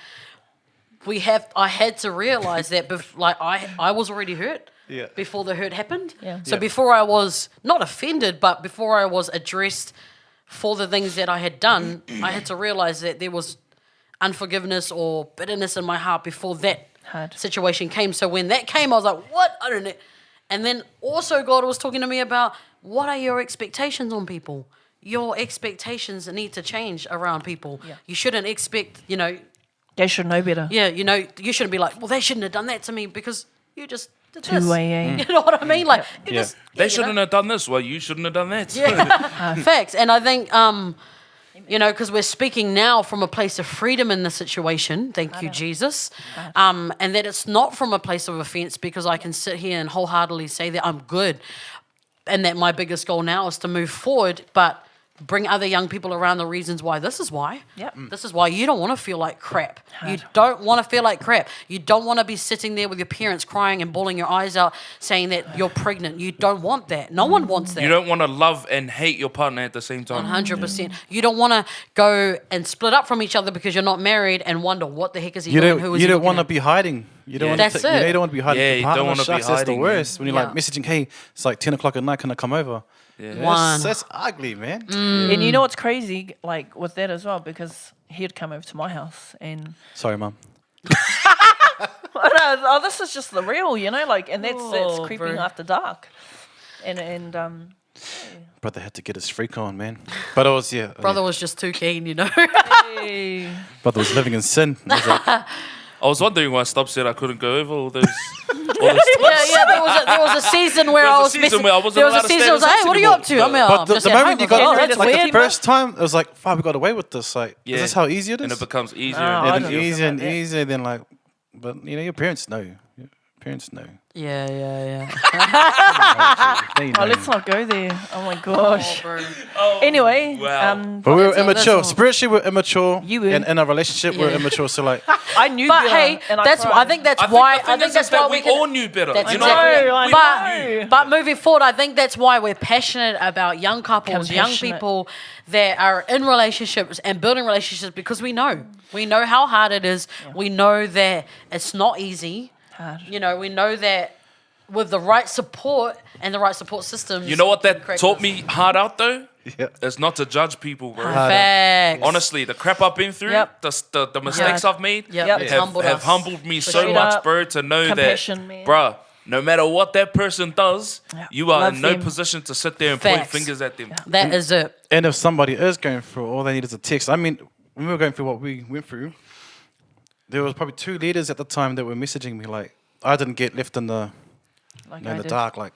B: I had to realize that I was already hurt before the hurt happened. So before I was not offended, but before I was addressed for the things that I had done, I had to realize that there was unforgiveness or bitterness in my heart before that situation came. So when that came, I was like, what? I don't know. And then also God was talking to me about, what are your expectations on people? Your expectations need to change around people. You shouldn't expect, you know...
D: They should know better.
B: Yeah, you know, you shouldn't be like, well, they shouldn't have done that to me because you just did this.
D: 2AA.
B: You know what I mean? Like,
A: They shouldn't have done this. Well, you shouldn't have done that.
B: Facts. And I think... you know, because we're speaking now from a place of freedom in the situation. Thank you, Jesus. And that it's not from a place of offense, because I can sit here and wholeheartedly say that I'm good, and that my biggest goal now is to move forward, but bring other young people around the reasons why. This is why. This is why you don't want to feel like crap. You don't want to feel like crap. You don't want to be sitting there with your parents crying and bawling your eyes out saying that you're pregnant. You don't want that. No one wants that.
A: You don't want to love and hate your partner at the same time.
B: 100%. You don't want to go and split up from each other because you're not married and wonder what the heck is he doing? Who is
C: You
B: he
C: don't want to
B: looking
C: be hiding. You don't want
B: That's
C: to.
B: it.
C: You don't want to be hiding.
A: Yeah,
C: from
A: you
C: partner.
A: don't want to be
C: Shucks, That's the
A: hiding,
C: worst. When you're like
B: Yeah.
C: messaging, hey, it's like 10 o'clock at night. Can I come over? That's ugly, man.
D: And you know what's crazy, like with that as well, because he'd come over to my house and
C: Sorry, mum.
D: this is just the real, you know, like, and that's creeping
B: bro.
D: after dark, and
C: Brother had to get his freak on, man. But it was
B: Brother was just too keen, you know.
C: Brother was living in sin. It was like,
A: I was wondering why Stubb said I couldn't go over all those.
B: Yeah, there was a season where I was
A: season where I wasn't
B: there was
A: allowed
B: a
A: to
B: season
A: stay
B: I was like, hey, what are you up to? I'm
C: but the
B: just
C: moment
B: at home.
C: you
B: I was like,
C: got
B: that's
C: like
B: weird,
C: the first time, it was like, fuck, we got away with this. Like, is this how easy it is?
A: And it becomes easier.
D: Oh, I
C: And
D: don't
C: then
D: feel
C: easier and
D: like that.
C: easier. Then like, but you know, your parents know. Parents know.
B: Yeah.
C: They know.
D: Oh, let's not go there. Oh my gosh.
B: Bro.
D: Anyway,
A: Wow.
C: But we were
B: So that's
C: immature.
B: all.
C: Spiritually, we're immature.
D: You were.
C: And in a relationship, we're
B: Yeah.
C: immature. So like,
D: I knew
B: But
D: better,
B: hey,
D: and
B: that's
D: cried.
B: I think that's
A: I think
B: why
A: the thing is
B: that's
A: that
B: why
A: we
B: can,
A: all knew better.
B: That's
A: You know
B: exactly.
A: what I mean?
D: I
A: We
D: know.
A: knew.
B: But moving forward, I think that's why we're passionate about young couples, young
D: Compassionate.
B: people that are in relationships and building relationships because we know how hard it is. We know that it's not easy.
D: Hard.
B: You know, we know that with the right support and the right support systems.
A: You know what
B: we can
A: that
B: crack
A: taught
B: this.
A: me hard out though?
C: yeah.
A: Is not to judge people, bro.
B: Facts.
A: Honestly, the crap I've been through,
D: Yep.
A: the mistakes
B: Yeah.
A: I've made,
B: Yep, it's
A: have
B: humbled
A: have
B: us.
A: humbled me so
D: Straight
A: much,
D: up.
A: bro, to know that,
D: Compassion, man.
A: bruh, no matter what that person does,
D: Yeah.
A: you are
D: Love
A: in no
D: them.
A: position to sit there and point
B: Facts.
A: fingers at them.
B: That is it.
C: And if somebody is going through, all they need is a text. I mean, when we were going through what we went through, there was probably 2 leaders at the time that were messaging me like, I didn't get left in the
D: Like
C: in
D: I
C: the
D: did.
C: dark. Like,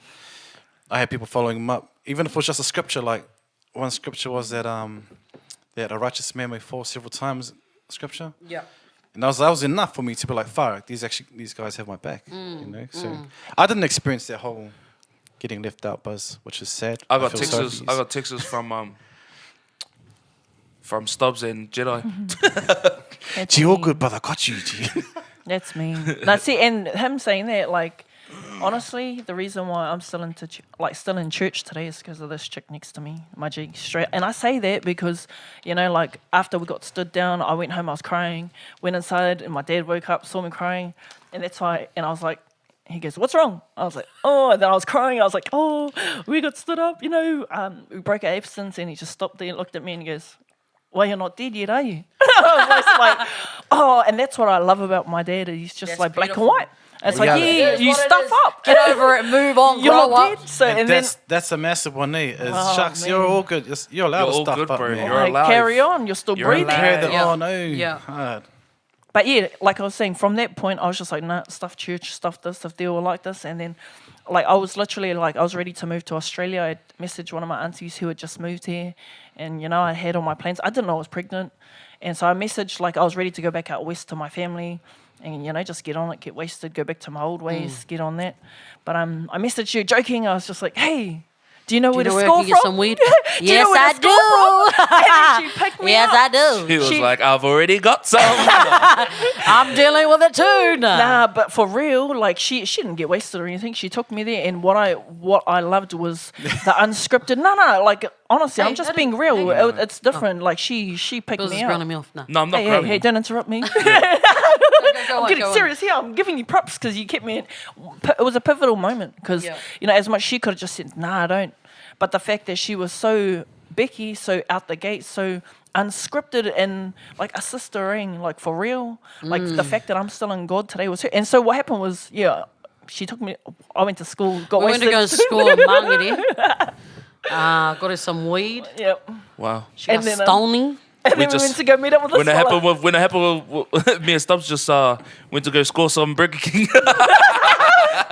C: I had people following them up, even if it was just a scripture. Like, one scripture was that a righteous man may fall several times. Scripture,
B: Yeah.
C: and that was enough for me to be like, "Fuck, these guys have my back." You know, so I didn't experience that whole getting left out buzz, which is sad.
A: I got
C: feel sorry
A: texts.
C: for
A: I
C: yous.
A: got texts from Stubbs and Jedi.
D: That's
C: Gee, all
D: me.
C: good, brother. Got you, G.
D: That's me. That's it. And him saying that, like, honestly, the reason why I'm still still in church today is because of this chick next to me, my G, straight. And I say that because, you know, like after we got stood down, I went home, I was crying, went inside, and my dad woke up, saw me crying, and that's why. And I was like, he goes, "What's wrong?" I was like, "Oh," and then I was crying. I was like, "Oh, we got stood up, you know, we broke our absence," and he just stopped there and looked at me and he goes, "Well, you're not dead yet, are you?" I was just like, oh, and that's what I love about my dad. He's just
B: That's
D: like black
B: beautiful.
D: and white. It's like,
C: Yeah.
D: yeah,
B: It is
D: you
B: what it
D: stuff
B: is.
D: up.
B: Get over it, move on,
D: You're
B: grow
D: not
B: up.
D: dead. So, and then
C: that's a massive one, eh? Is
D: Oh,
C: shucks,
D: man.
C: you're all good. You're allowed
A: You're
C: to
A: all
C: stuff
A: good,
C: up,
A: bro.
C: man.
A: You're
D: like,
A: alive.
D: carry on. You're still
A: You're
D: breathing.
A: alive.
C: That,
B: Yeah.
C: oh no,
B: Yeah.
C: hard.
D: But yeah, like I was saying, from that point, I was just like, nah, stuff church, stuff this, stuff deal like this. And then, like, I was literally like, I was ready to move to Australia. I messaged one of my aunties who had just moved here. And, you know, I had all my plans. I didn't know I was pregnant. And so I messaged, like, I was ready to go back out west to my family and, you know, just get on it, get wasted, go back to my old ways, get on that. But I messaged you joking. I was just like, hey, do you know where
B: Do
D: to
B: you know where I
D: score
B: can get
D: from?
B: some weed?
D: Do you
B: Yes,
D: know where
B: I
D: to score from? And then she picked me
B: Yes,
D: up.
B: I do.
A: He was
D: She-
A: like, I've already got some.
B: I'm dealing with it too now.
D: Nah, but for real, like she didn't get wasted or anything. She took me there, and what I loved was the unscripted. No, like honestly,
B: Hey,
D: I'm just
B: I
D: being
B: didn't-
D: real.
B: hey.
D: It's different. Like she picked
B: Bills is
D: me
B: grounding
D: up.
B: me off. No.
A: No, I'm not
D: Hey,
A: grabbing
D: hey,
A: you.
D: don't interrupt me.
B: Go on,
D: I'm getting
B: go on.
D: serious here. I'm giving you props because you kept me in. It was a pivotal moment because,
B: Yeah.
D: you know, as much she could have just said, nah, I don't. But the fact that she was so Becky, so out the gate, so unscripted and like a sistering, like for real. Like the fact that I'm still in God today was her. And so what happened was, yeah, she took me, I went to school, got
B: We went
D: wasted.
B: to go to school in Mangere. Got her some weed.
D: Yep.
A: Wow.
B: She got
D: And then,
B: stoning.
D: And then we
A: just-
D: went to go meet up with this
A: When it
D: fella.
A: happened with me and Stubbs just went to go score some Burger King.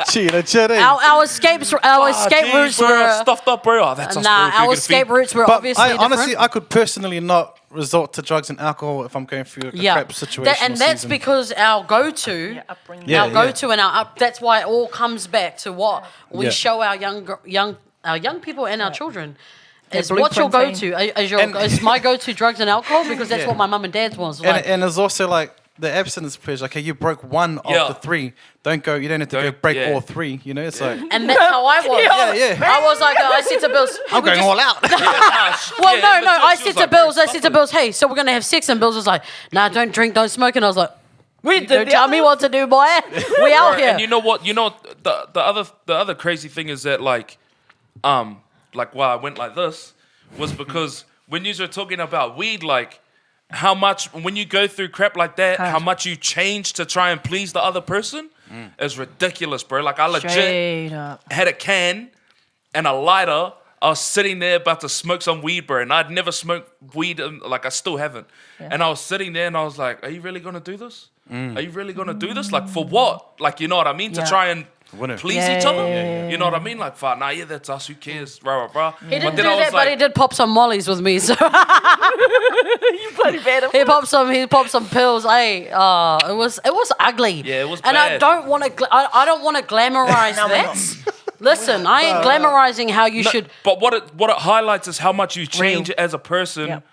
C: Chill, chill, eh?
B: Our escape routes were
A: stuffed up, bro. Oh, that's us,
B: nah.
A: bro.
B: Our escape routes were
C: But
B: obviously
C: I
B: different.
C: honestly, I could personally not resort to drugs and alcohol if I'm going through a crap situation.
B: And
C: or
B: that's
C: season.
B: because our go-to,
D: Yeah, upbringing.
C: Yeah,
B: our go-to, and our up. That's why it all comes back to what we
C: Yeah.
B: show our young people and our children. Is
D: That
B: what's your
D: blueprint
B: go-to? Is my go-to drugs and alcohol because that's
C: Yeah.
B: what my mum and dad's was.
C: and,
B: Like,
C: and there's also like the abstinence pledge. Okay, you broke one
A: Yeah.
C: of the three. Don't go. You don't have to go
A: Don't-
C: break
A: yeah.
C: all three. You know, it's like
B: and that's how I was.
C: yeah.
B: I was like, I said to Bills,
C: I'm going all out.
B: Well, no. I said to Bills, hey, so we're gonna have sex, and Bills was like, nah, don't drink, don't smoke, and I was like,
D: We
B: don't tell me what to do, boy. We out here.
A: And you know what? You know the other crazy thing is that like why I went like this was because when you were talking about weed, like how much when you go through crap like that,
D: Hard.
A: how much you change to try and please the other person is ridiculous, bro. Like I legit
D: Straight up.
A: had a can and a lighter. I was sitting there about to smoke some weed, bro, and I'd never smoked weed, like I still haven't. And I was sitting there and I was like, are you really gonna do this? Are you really gonna do this? Like for what? Like, you know what I mean? To
D: Yeah.
A: try and
C: Wouldn't.
A: please
D: Yeah,
A: each other.
D: yeah,
A: You know what I mean? Like, fuck, nah, yeah, that's us. Who cares? Rah, rah, rah.
B: He didn't
A: then
B: do
A: I was
B: that, but he did pop some mollies with me. So
D: You bloody bad.
B: he popped some pills. Hey, it was ugly.
A: Yeah, it was
B: And I
A: bad.
B: don't want to. I don't want to glamorize
D: No, we're
B: that. Listen, I ain't glamorizing how you should.
A: But what it highlights is how much you change
D: Real.
A: as a person
D: Yep.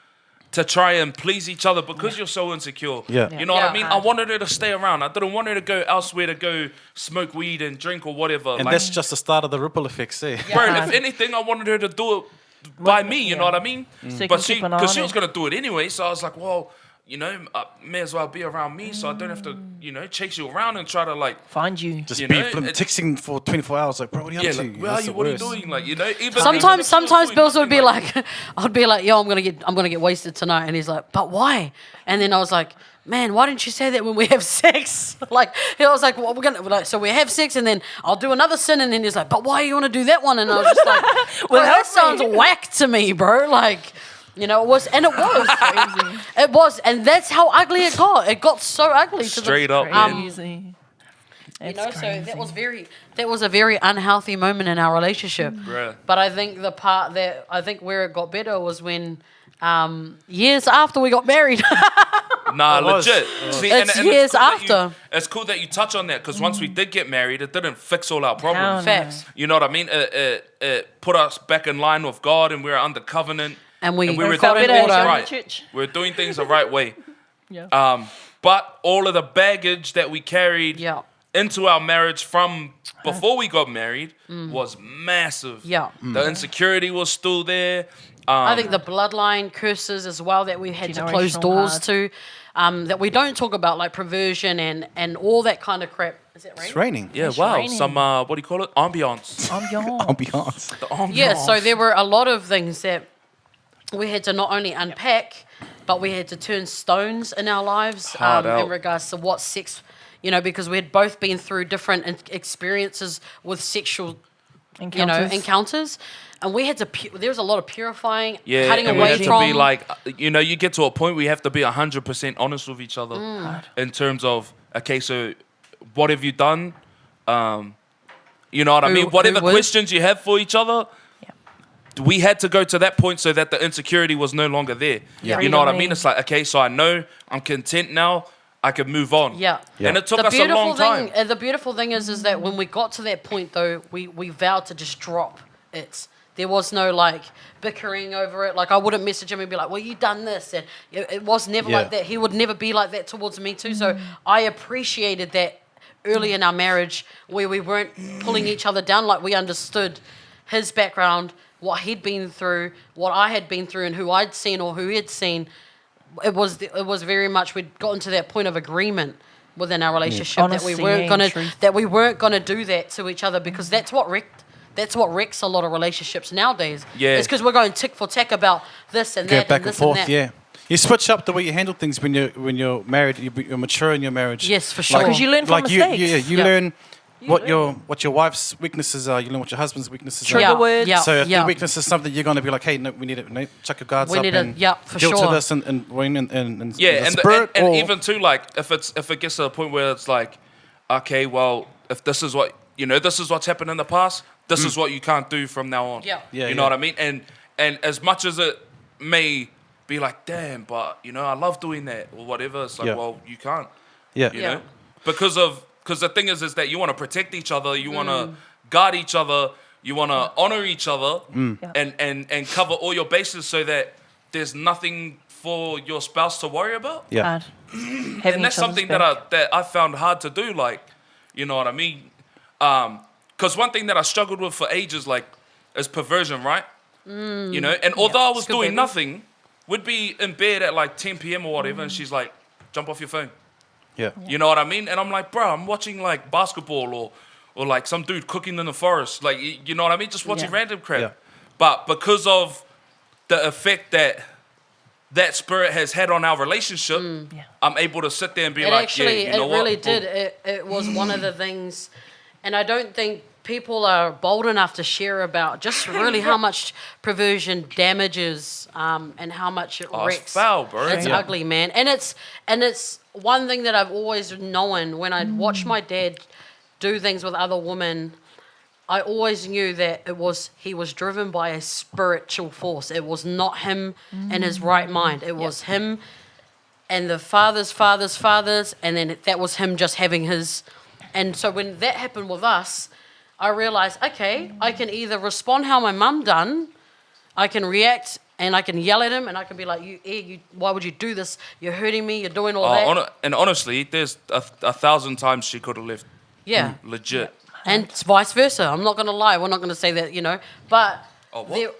A: to try and please each other because you're so insecure.
C: Yeah.
A: You know what I
B: Yeah.
A: mean? I wanted her to stay around. I didn't want her to go elsewhere to go smoke weed and drink or whatever.
C: And
A: like,
C: that's just the start of the ripple effects, eh?
A: bro,
D: Yeah.
A: if anything, I wanted her to do it by me. You know what I mean?
D: So you
A: But
D: can
A: she,
D: keep an eye
A: because
D: on
A: she
D: it.
A: was gonna do it anyway. So I was like, well, you know, may as well be around me, so I don't have to, you know, chase you around and try to like.
D: Find you.
C: Just
A: You
C: be
A: know,
C: texting for 24 hours, like, bro, what are you
A: Yeah,
C: up to?
A: like, where are
C: That's
A: you?
C: the
A: What are you
C: worst.
A: doing? Like, you know, even
B: Sometimes Bills would be
A: like,
B: like, I'd be like, yo, I'm gonna get wasted tonight, and he's like, but why? And then I was like, man, why didn't you say that when we have sex? Like, he was like, well, we're gonna like, so we have sex, and then I'll do another sin, and then he's like, but why you want to do that one? And I was just like, well, that sounds whack to me, bro. Like, you know, it was,
D: Crazy.
B: it was, and that's how ugly it got. It got so ugly.
A: Straight up,
B: Um,
A: man.
D: Crazy.
B: You
D: That's
B: know, so
D: crazy.
B: that was a very unhealthy moment in our relationship.
A: Bruh.
B: But I think the part that I think where it got better was when years after we got married.
A: Nah,
C: It was.
A: legit. See,
B: It's
A: and
B: years
A: cool that
B: after.
A: it's cool that you touch on that because once we did get married, it didn't fix all our problems.
D: Hell
B: Facts.
A: You know what I mean? It put us back in line with God, and we were under covenant,
B: And we
A: were
B: got
A: doing
B: in
A: things
B: order.
A: right.
D: Church.
A: We were doing things the right way.
D: Yeah.
A: But all of the baggage that we carried
B: Yeah.
A: into our marriage from before we got married was massive.
B: Yeah.
A: The insecurity was still there.
B: I think the bloodline curses as well that we had to close
D: Generational
B: doors
D: hard.
B: to, that we don't talk about, like perversion and all that kind of crap. Is that right?
C: It's raining.
A: Yeah,
D: It's
A: wow.
D: raining.
A: Some, what do you call it? Ambiance.
D: I'm young.
C: Ambiance.
A: The ambiance.
B: Yeah, so there were a lot of things that we had to not only unpack, but we had to turn stones in our lives
A: Hard out.
B: in regards to what sex, you know, because we had both been through different experiences with sexual, encounters. And we had to, there was a lot of purifying,
A: Yeah,
B: cutting
A: and we
B: away
A: had to
B: from.
A: be like, you know, you get to a point where you have to be 100% honest with each other in terms of, okay, so what have you done? You know what I
B: Who-
A: mean? Whatever
B: who was?
A: questions you have for each other,
D: Yeah.
A: we had to go to that point so that the insecurity was no longer there.
B: Yeah.
A: You know what I
D: Freedom,
A: mean?
D: man.
A: It's like, okay, so I know I'm content now. I can move on.
B: Yeah.
C: Yeah.
A: And it took
B: The
A: us a long time.
B: the beautiful thing is that when we got to that point, though, we vowed to just drop it. There was no like bickering over it. Like I wouldn't message him and be like, "Well, you done this," and it was never
C: Yeah.
B: like that. He would never be like that towards me too. So I appreciated that early in our marriage where we weren't pulling each other down. Like we understood his background, what he'd been through, what I had been through, and who I'd seen or who he'd seen. It was very much we'd gotten to that point of agreement within our relationship
D: Honesty
B: that we weren't
D: and
B: gonna
D: truth.
B: do that to each other because that's what wrecks a lot of relationships nowadays.
A: Yeah.
B: It's because we're going tick for tack about this and
C: Go
B: that
C: back
B: and
C: and
B: this
C: forth,
B: and that.
C: yeah. You switch up the way you handle things when you're married. You're mature in your marriage.
B: Yes, for sure.
D: Because you learn from mistakes.
C: You
B: Yeah.
C: learn what
D: learn.
C: your wife's weaknesses are. You learn what your husband's weaknesses
D: Trigger
C: are.
B: Yeah,
D: words.
B: yeah.
C: So if the weakness is something, you're going to be like, hey, no, we need to chuck your guards
B: We
C: up
B: need to-
C: and
B: yeah, for
C: deal
B: sure.
C: to this and
A: Yeah,
C: the
A: and,
C: spirit.
A: and
C: or-
A: even too, like if it gets to a point where it's like, okay, well, if this is what this is what's happened in the past, this is what you can't do from now on.
B: Yeah.
C: Yeah,
A: you know
C: yeah.
A: what I mean? And as much as it may be like, damn, but I love doing that or whatever, it's like,
C: Yeah.
A: well, you can't.
C: yeah,
A: You
B: Yeah.
A: know, because the thing is that you want to protect each other, you want to guard each other, you want to honor each other, and cover all your bases so that there's nothing for your spouse to worry about.
C: yeah.
D: Hard.
A: And that's something that I found hard to do. Like, you know what I mean? Because one thing that I struggled with for ages, like, is perversion, right? You know, and although I was
B: Good
A: doing
B: baby.
A: nothing, would be in bed at like 10 p.m. or whatever, and she's like, "Jump off your phone."
C: Yeah.
A: You know what I mean? And I'm like, bro, I'm watching like basketball or like some dude cooking in the forest. Like, you know what I mean? Just watching
B: Yeah.
A: random crap.
C: Yeah.
A: But because of the effect that spirit has had on our relationship,
D: Yeah.
A: I'm able to sit there and be
B: It
A: like,
B: actually,
A: yeah, you know
B: it
A: what?
B: really did. It was one of the things, and I don't think people are bold enough to share about just really how much perversion damages and how much it
A: Oh, it's
B: wrecks.
A: foul, bro.
B: It's
A: Yeah.
B: ugly, man. And it's one thing that I've always known when I watch my dad do things with other women, I always knew that he was driven by a spiritual force. It was not him in his right mind. It was him and the fathers, and then that was him just having his. And so when that happened with us, I realized, okay, I can either respond how my mum done, I can react and I can yell at him and I can be like, why would you do this? You're hurting me. You're doing all that.
A: And honestly, there's 1,000 times she could have left.
B: Yeah.
A: Legit.
B: And it's vice versa. I'm not going to lie. We're not going to say that, but...
A: Oh, what?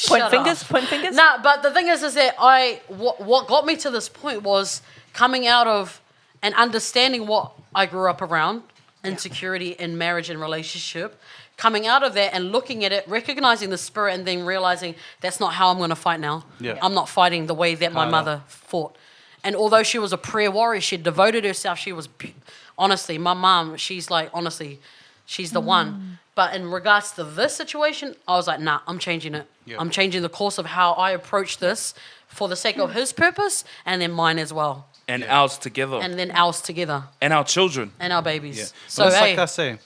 D: Point fingers.
B: Nah, but the thing is that what got me to this point was coming out of and understanding what I grew up around, insecurity in marriage and relationship, coming out of that and looking at it, recognizing the spirit and then realizing that's not how I'm going to fight now.
C: Yeah.
B: I'm not fighting the way that my mother fought. And although she was a prayer warrior, she devoted herself. She was, honestly, my mom, she's like, honestly, she's the one. But in regards to this situation, I was like, nah, I'm changing it.
C: Yeah.
B: I'm changing the course of how I approach this for the sake of his purpose and then mine as well.
A: And ours together.
B: And then ours together.
A: And our children.
B: And our babies.
C: Yeah.
B: So,
C: But it's
B: hey,
C: like I say,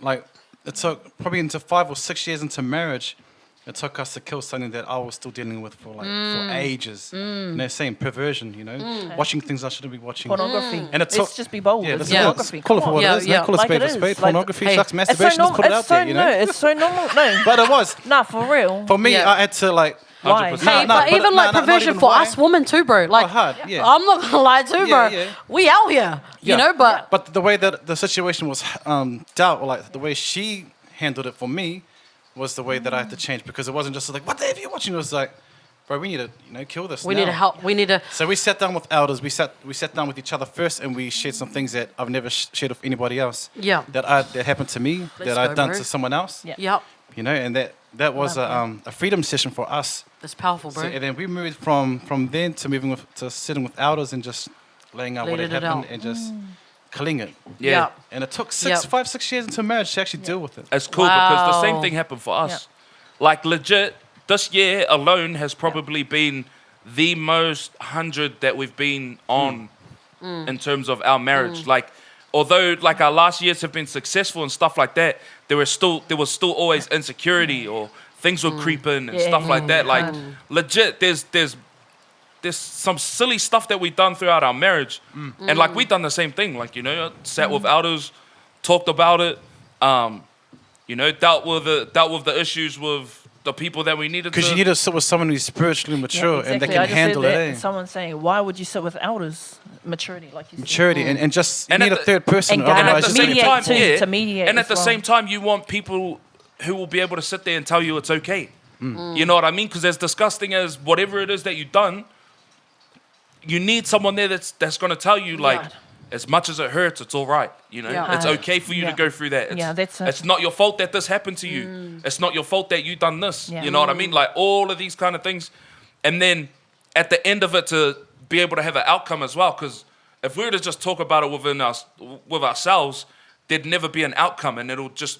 C: like it took probably into 5 or 6 years into marriage. It took us to kill something that I was still dealing with for for ages. You know, saying perversion. You know, watching things I shouldn't be watching.
D: Pornography.
C: And it took,
D: Let's just be bold.
C: Yeah,
D: it's
C: let's
D: pornography.
C: call it for
D: Come
C: what
D: on.
C: it is.
B: Yeah,
C: Call a
D: like
C: spade
D: it
C: a spade.
D: is. Like,
C: Pornography,
B: hey,
C: sucks,
D: It's so
C: masturbation. Let's put it out there. You know.
D: It's so normal. No.
C: But it was.
D: Nah, for real.
C: For me,
B: Yeah.
C: I had to like.
D: Why?
A: 100%.
B: hey,
C: Nah,
B: but even like
C: not
B: perversion
C: even
B: for
C: why.
B: us women too, bro. Like,
C: hard, yeah.
B: I'm not going to lie too, bro.
C: Yeah.
B: We out here, you know, but...
C: But the way that the situation was dealt, or like the way she handled it for me, was the way that I had to change, because it wasn't just like, what the hell are you watching? It was like, bro, we need to kill this.
B: We
C: now.
B: need to help. We need to...
C: So we sat down with elders. We sat down with each other first, and we shared some things that I've never shared with anybody else.
B: Yeah.
C: That happened to me,
B: Let's
C: that I'd
B: go,
C: done
B: bro.
C: to someone else.
D: Yeah.
B: Yep.
C: You know, and that was a freedom session for us.
B: That's powerful, bro.
C: So, and then we moved from then to to sitting with elders and just laying out what
B: Letting
C: had
B: it
C: happened
B: out.
C: and just killing it.
A: Yeah.
C: And it took
B: Yep.
C: 5, 6 years into marriage to actually deal with it.
A: It's cool because the same
B: Wow.
A: thing happened for us. Like, legit, this year alone has probably been the most 100 that we've been on in terms of our marriage. Like, although like our last years have been successful and stuff like that, there was still always insecurity or things would creep in and stuff like that. Like, legit, there's some silly stuff that we've done throughout our marriage, and like we done the same thing. Like, you know, sat with elders, talked about it, you know, dealt with the issues with the people that we needed.
C: Because you need to sit with someone who's spiritually mature and they can handle it. Eh?
D: Someone saying, why would you sit with elders? Maturity, like you said.
C: Maturity and just you
A: And
C: need
A: at
C: a third person.
D: and guide-
A: And at
C: Otherwise,
A: the
C: just
A: same
D: mediate
A: time,
D: too,
A: yeah.
D: to mediate
A: And
D: as
A: at the
D: well.
A: same time, you want people who will be able to sit there and tell you it's okay. You know what I mean? Because as disgusting as whatever it is that you've done, you need someone there that's going to tell you, like,
D: Right.
A: as much as it hurts, it's all right. You know,
B: Yeah.
A: it's okay for you to
D: Yeah.
A: go through that. It's,
D: Yeah, that's it.
A: it's not your fault that this happened to you. It's not your fault that you done this.
D: Yeah.
A: You know what I mean? Like, all of these kind of things. And then at the end of it, to be able to have an outcome as well. Because if we were to just talk about it with ourselves, there'd never be an outcome, and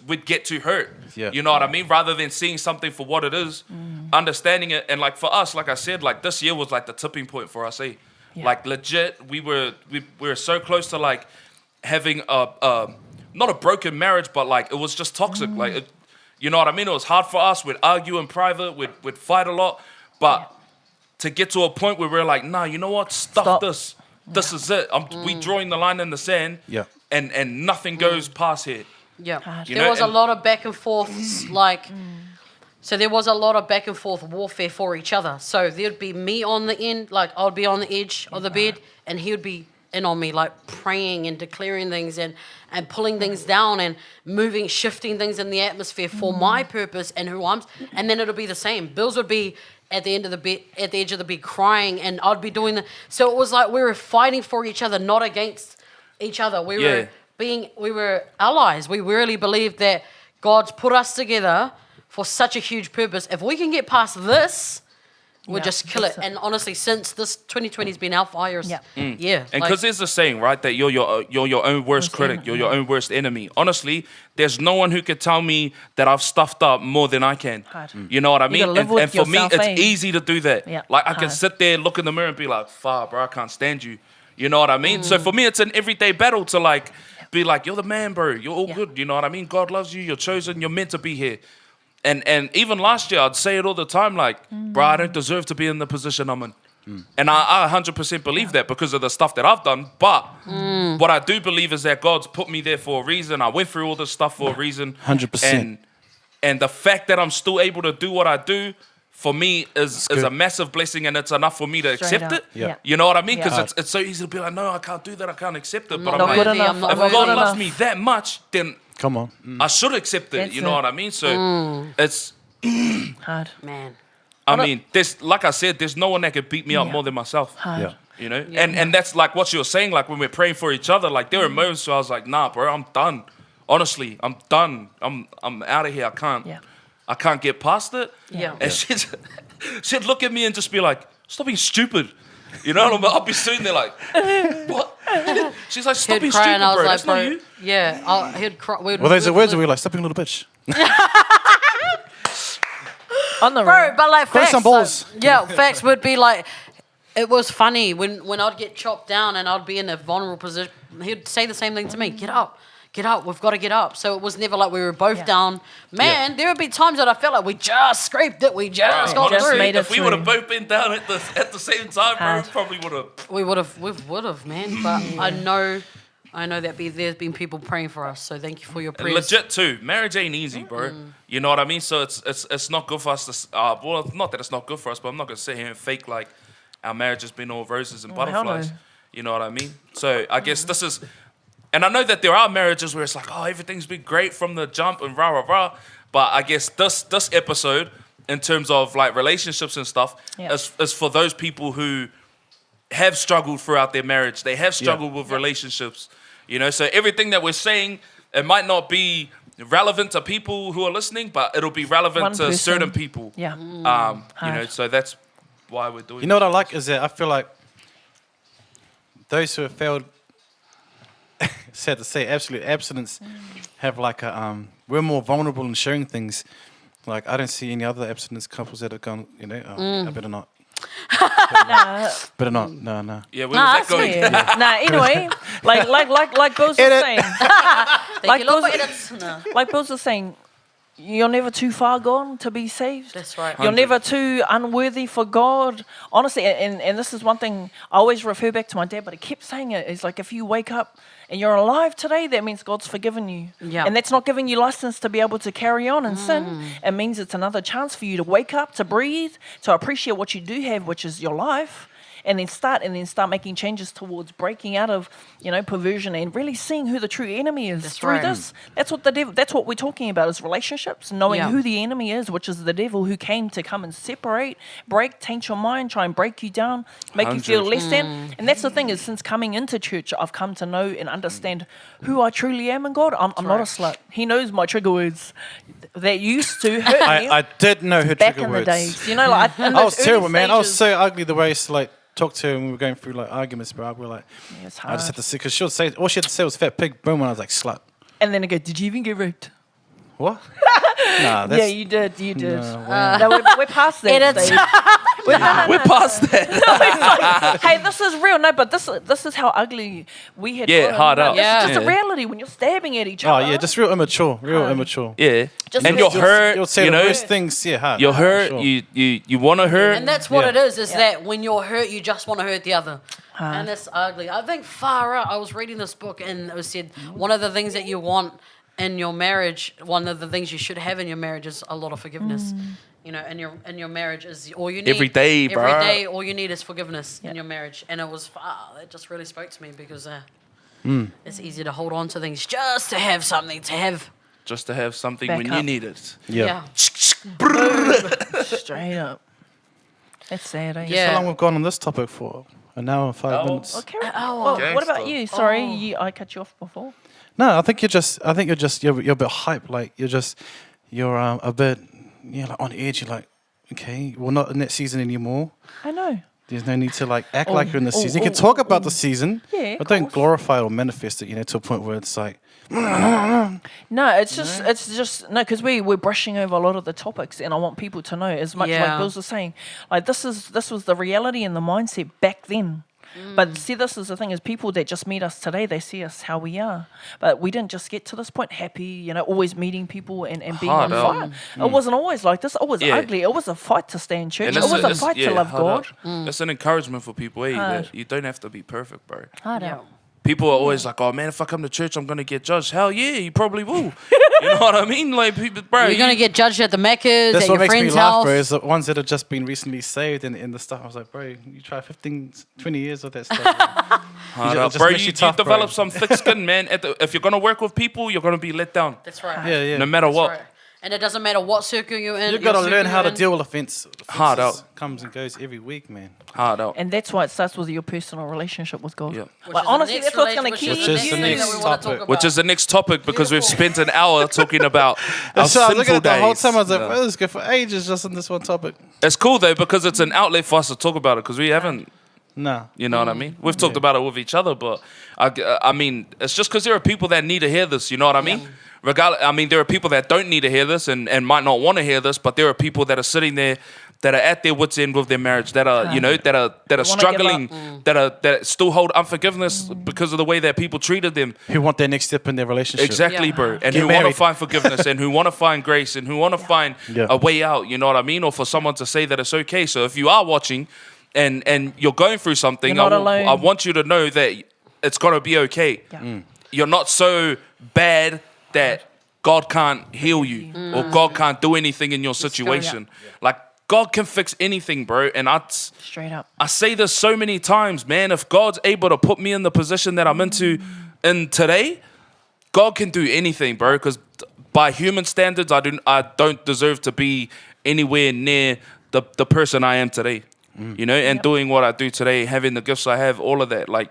A: we'd get too hurt.
C: Yeah.
A: You know what I mean? Rather than seeing something for what it is, understanding it. And like for us, like I said, like this year was like the tipping point for us, eh?
D: Yeah.
A: Like legit, we were so close to like having not a broken marriage, but like it was just toxic. Like, you know what I mean? It was hard for us. We'd argue in private. We'd fight a lot. But to get to a point where we're like, nah, you know what? Stuff
D: Stop.
A: this. This is it. We drawing the line in the sand.
C: Yeah.
A: And nothing goes past here.
B: Yeah.
A: You
B: There
A: know,
B: was a
A: and-
B: lot of back and forths, like... So there was a lot of back and forth warfare for each other. So there'd be me on the end, like I'd be on the edge of the bed, and he would be in on me, like praying and declaring things and pulling things down and moving, shifting things in the atmosphere for my purpose and and then it'll be the same. Bills would be at the end of the bed, at the edge of the bed, crying, and I'd be doing so it was like we were fighting for each other, not against each other. We were allies. We really believed that God's put us together for such a huge purpose. If we can get past this, we'll
D: Yeah,
B: just kill it.
D: that's it.
B: And honestly, since this 2020 has been our fire,
D: Yeah.
B: yeah.
A: And
B: like-
A: because there's a saying, right, that you're your own worst critic,
D: enemy.
A: you're your own worst enemy. Honestly, there's no one who could tell me that I've stuffed up more than I can.
D: Hard.
A: You know what I
D: You
A: mean?
D: gotta live with
A: And for me,
D: yourself,
A: it's
D: eh?
A: easy to do that.
D: Yeah,
A: Like I can
D: hard.
A: sit there, look in the mirror, and be like, "Fuck, bro, I can't stand you." You know what I mean? So for me, it's an everyday battle to like be like, you're the man, bro. You're all
B: Yeah.
A: good. You know what I mean? God loves you. You're chosen. You're meant to be here. And even last year, I'd say it all the time, like, bro, I don't deserve to be in the position I'm in. And I 100% believe that because of the stuff that I've done. But what I do believe is that God's put me there for a reason. I went through all this stuff for a reason.
C: 100%.
A: And the fact that I'm still able to do what I do, for me, is a massive blessing, and it's enough for me to
D: Straight
A: accept
D: up.
A: it.
C: Yeah.
A: You know what I mean?
D: Yeah.
A: Because it's so easy to be like, no, I can't do that. I can't accept it. But
B: Not
A: I'm
D: good
A: like,
D: enough.
B: I'm not
A: if
D: I'm not
A: God
D: good
A: loves
D: enough.
A: me that much, then
C: Come on.
A: I should accept it.
D: That's
A: You know
D: it.
A: what I mean? So it's,
D: Hard.
B: Man.
A: I mean, there's, like I said, there's no one that could beat me up
D: Yeah.
A: more than myself.
D: Hard.
C: Yeah.
A: You know, and that's like what you were saying. Like when we're praying for each other, like there are moments where I was like, nah, bro, I'm done. Honestly, I'm done. I'm out of here.
D: Yeah.
A: I can't get past it.
B: Yeah.
A: And she'd look at me and just be like, stop being stupid. You know, and I'll be sitting there like, what? She's like, stop
B: He'd
A: being
B: cry
A: stupid,
B: and I was
A: bro.
B: like,
A: That's not
B: bro.
A: you.
B: Yeah. He'd cry.
C: Well, those are words where we're like, stop being a little bitch.
D: On the
B: Bro, but like
C: Grow
B: facts.
C: some balls.
B: Like, yeah, facts would be like, it was funny when I'd get chopped down and I'd be in a vulnerable position. He'd say the same thing to me: "Get up, we've got to get up." So it was never like we were both
D: Yeah.
B: down. Man, there would be times that I felt like we just scraped it, we just got
D: Just
B: through.
D: made it
A: If we would have
D: through.
A: both been down at the same time, bro,
D: Hard.
A: we probably would have.
B: We would have, man. But I know that there's been people praying for us. So thank you for your prayers.
A: Legit too. Marriage ain't easy, bro. You know what I mean? So it's not good for us to. Well, not that it's not good for us, but I'm not gonna sit here and fake like our marriage has been all roses and
D: Oh, hell
A: butterflies.
D: no.
A: You know what I mean? So I guess this is, and I know that there are marriages where it's like, oh, everything's been great from the jump and rah rah rah. But I guess this episode, in terms of like relationships and stuff,
D: Yeah.
A: is for those people who have struggled throughout their marriage. They have struggled with relationships. You know, so everything that we're saying, it might not be relevant to people who are listening, but it'll be relevant
D: One
A: to
D: person.
A: certain people.
D: Yeah.
A: You know,
D: Hard.
A: so that's why we're doing.
C: You know what I like is that I feel like those who have failed, sad to say, absolute abstinence, have like a we're more vulnerable in sharing things. Like I don't see any other abstinence couples that have gone. You know, I better not.
D: Nah,
C: Better not. No.
A: Yeah, where
B: Nah,
A: was that going?
D: yeah. Nah, anyway, like Bills was saying,
B: Thank
D: like
B: you, Lord,
D: those-
B: for edits. No.
D: like Bills was saying, you're never too far gone to be saved.
B: That's right.
D: You're never too unworthy for God. Honestly, and this is one thing I always refer back to my dad, but he kept saying it. It's like if you wake up and you're alive today, that means God's forgiven you.
B: Yeah.
D: And that's not giving you license to be able to carry on and sin. It means it's another chance for you to wake up, to breathe, to appreciate what you do have, which is your life. And then start making changes towards breaking out of, perversion and really seeing who the true enemy is
B: That's
D: through
B: right.
D: this. That's what the devil. That's what we're talking about is relationships, knowing
B: Yeah.
D: who the enemy is, which is the devil who came to come and separate, break, taint your mind, try and break you down, make you feel
A: 100.
D: less than. And that's the thing is, since coming into church, I've come to know and understand who I truly am in God. I'm not a slut. He knows my trigger words that used to hurt me
C: I did know her
D: back
C: trigger
D: in
C: words.
D: the days. In
C: I was
D: those
C: terrible,
D: early
C: man. I was
D: stages.
C: so ugly the way I used to like talk to her when we were going through like arguments, bro. We were like,
D: Yeah, it's
C: I just
D: hard.
C: had to say because she would say all she had to say was fat pig. Boom, and I was like slut.
D: And then I go, did you even get raped?
C: What? Nah, that's
D: Yeah, you did. You did.
C: No, wow.
D: No, we're past that
B: Edits.
D: stage.
A: We're past that.
D: Hey, this is real. No, but this is how ugly we had.
A: Yeah,
D: grown.
A: hard
D: Like,
A: up.
D: This is just
A: Yeah.
D: a reality when you're stabbing at each
C: Oh
D: other.
C: yeah, just real immature, immature.
A: Yeah,
D: Just
A: and
D: because
A: you're hurt.
C: You'll say
A: You
C: the
A: know,
C: worst things. Yeah, hard.
A: you're hurt.
C: Sure.
A: You want to hurt.
B: And that's what
C: Yeah.
B: it is
D: Yeah.
B: that when you're hurt, you just want to hurt the other.
D: Hard.
B: And that's ugly. I think far out, I was reading this book and it was said one of the things that you want in your marriage, one of the things you should have in your marriage is a lot of forgiveness. In your marriage is all you need.
A: Every day,
B: Every
A: bruh.
B: day, all you need is forgiveness in your marriage. And it was, that just really spoke to me because it's easy to hold on to things just to have something to have.
A: just to have something
D: Back
A: when you
D: up.
A: need it.
C: Yeah.
D: Straight up. That's sad, eh?
B: Yeah.
C: How long we've gone on this topic for? An hour and 5
A: Oh.
C: minutes.
D: Okay.
B: Oh,
D: Well, what about
A: gangster.
D: you? Sorry, I cut you off before.
C: No, I think you're a bit hype. Like you're a bit like on edge. You're like, okay, we're not in that season anymore.
D: I know.
C: There's no need to like act
D: Oh,
C: like you're in the
D: oh,
C: season. You can
D: oh,
C: talk
D: oh,
C: about
D: oh.
C: the season,
D: Yeah,
C: but
D: of
C: don't
D: course.
C: glorify it or manifest it. To a point where it's like,
D: No, it's just no, because we're brushing over a lot of the topics, and I want people to know as much
B: Yeah.
D: like Bills was saying, like this was the reality and the mindset back then. But see, this is the thing: is people that just meet us today, they see us how we are. But we didn't just get to this point happy, always meeting people and being
A: Hard
D: on
A: out.
D: fire. It wasn't always like this. It was
A: Yeah.
D: ugly. It was a fight to stay in church.
A: And
D: It was a
A: it's-
D: fight to
A: yeah,
D: love
A: hard
D: God.
A: out. It's an encouragement for people,
D: Hard.
A: that you don't have to be perfect, bro.
D: Hard
B: Yeah.
D: out.
A: People are always like, oh man, if I come to church, I'm gonna get judged. Hell yeah, you probably will. You know what I mean? Like people, bro.
B: You're gonna get judged at the Macca's,
C: That's
B: at
C: what
B: your
C: makes me
B: friend's
C: laugh,
B: house.
C: bro. Is the ones that have just been recently saved in the stuff. I was like, bro, you try 15, 20 years of that stuff.
A: Hard
C: It
A: out.
C: just
A: Bro,
C: makes
A: you
C: you tough, bro.
A: develop some thick skin, man. If you're gonna work with people, you're gonna be let down.
B: That's right.
C: Yeah, yeah.
A: No matter
B: That's
A: what.
B: right. And it doesn't matter what circle you're in.
C: You got to
B: your
C: learn
B: circle
C: how to
B: you're in.
C: deal with offense.
A: Hard
C: Offenses
A: out.
C: comes and goes every week, man.
A: Hard out.
D: And that's why it starts with your personal relationship with God.
A: Yeah.
B: Which
D: Like,
B: is the
D: honestly,
B: next
D: that's what's going to
B: relation-
D: keep
B: which is the
C: you.
B: next thing that we wanna talk
C: Topic.
B: about.
A: Which is the next topic because we've spent an hour talking about our
C: So I was
A: sinful
C: looking at the whole
A: days.
C: time. I was like,
A: Yeah.
C: bro, let's go for ages just on this one topic.
A: It's cool though because it's an outlet for us to talk about it because we haven't.
C: Nah.
A: You know what I mean? We've talked about it with each other, but I mean, it's just because there are people that need to hear this. You know what I mean? Regardless, I mean, there are people that don't need to hear this and might not want to hear this, but there are people that are sitting there that are at their wits' end with their marriage, that are that are
D: wanna
A: struggling,
D: give
A: that still hold unforgiveness because of the way that people treated them.
C: Who want their next step in their relationship.
A: Exactly,
B: Yeah.
A: bro. And
C: Get
A: who want to
C: married.
A: find forgiveness and who want to find grace and who want to find
C: Yeah.
A: a way out, you know what I mean? Or for someone to say that it's okay. So if you are watching and you're going through something,
D: You're not alone.
A: I want you to know that it's going to be okay.
D: Yeah.
A: You're not so bad that God can't heal you or God can't do anything in your situation. Like, God can fix anything, bro. And
D: Straight up.
A: I say this so many times, man. If God's able to put me in the position that I'm in today, God can do anything, bro. Because by human standards, I don't deserve to be anywhere near the person I am today. You know, and doing what I do today, having the gifts I have, all of that, like,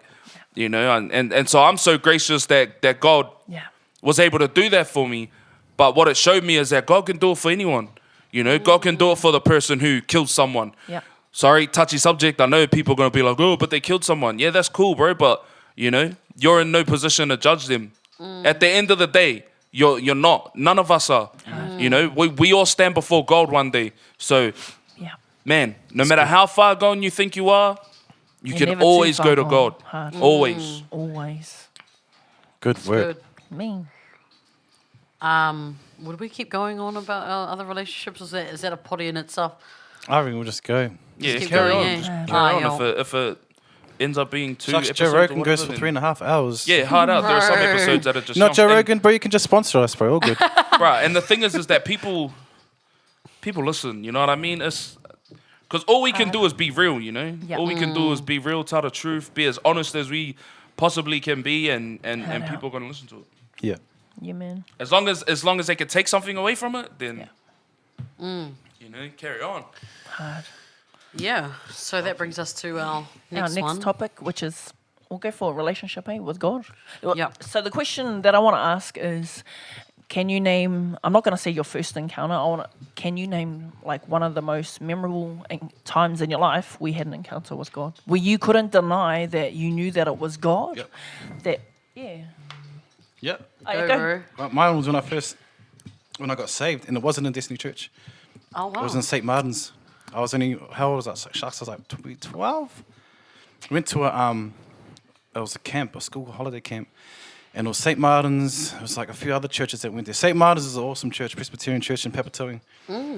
A: you know, and so I'm so gracious that God
D: Yeah.
A: was able to do that for me. But what it showed me is that God can do it for anyone. You know, God can do it for the person who killed someone.
D: Yeah.
A: Sorry, touchy subject. I know people are going to be like, oh, but they killed someone. Yeah, that's cool, bro. But, you know, you're in no position to judge them. At the end of the day, you're not. None of us are. You know, we all stand before God one day. So,
D: Yeah.
A: man, no matter how far gone you think you are, you
D: You're
A: can
D: never too
A: always
D: far
A: go to
D: gone.
A: God.
D: Hard.
A: Always.
D: Always.
C: Good work.
B: Good.
D: Me.
B: Would we keep going on about our other relationships? Is that a potty in itself?
C: I think we'll just go.
A: Yeah,
B: keep
A: carry
B: going,
A: on.
B: yeah.
A: Just
B: Ah,
A: carry on.
B: yeah.
A: If it ends up being two
C: Sucks,
A: episodes
C: Joe
A: or
C: Rogan goes
A: whatever,
C: for
A: then-
C: 3.5 hours.
A: Yeah, hard out. There are some
B: Right.
A: episodes that are just
C: Not Joe
A: and-
C: Rogan, bro. You can just sponsor us, bro. All good.
A: Right, and the thing is that people listen. You know what I mean? It's because all we can do is be real. You know,
D: Yeah.
A: all we can do is be real, tell the truth, be as honest as we possibly can be, and
D: Hard
A: people
D: out.
A: are gonna listen to it.
C: Yeah.
D: Yeah, man.
A: As long as they can take something away from it, then you know, carry on.
D: Hard.
B: Yeah. So that brings us to our next,
D: Our next
B: one.
D: topic, which is we'll go for a relationship, with God.
B: Yeah.
D: So the question that I want to ask is, can you name? I'm not going to say your first encounter. Can you name like one of the most memorable times in your life we had an encounter with God, where you couldn't deny that you knew that it was God?
C: Yep.
D: That yeah.
C: Yep.
D: Oh, yeah,
B: Go,
D: go.
B: bro.
C: Mine was when I got saved, and it wasn't in Destiny Church.
B: Oh, wow.
C: It was in St. Martin's. I was only, how old was I? Shucks, I was like 12. Went to it was a camp, a school holiday camp. And it was St. Martin's. It was like a few other churches that went there. St. Martin's is an awesome church, Presbyterian church in Papatoe.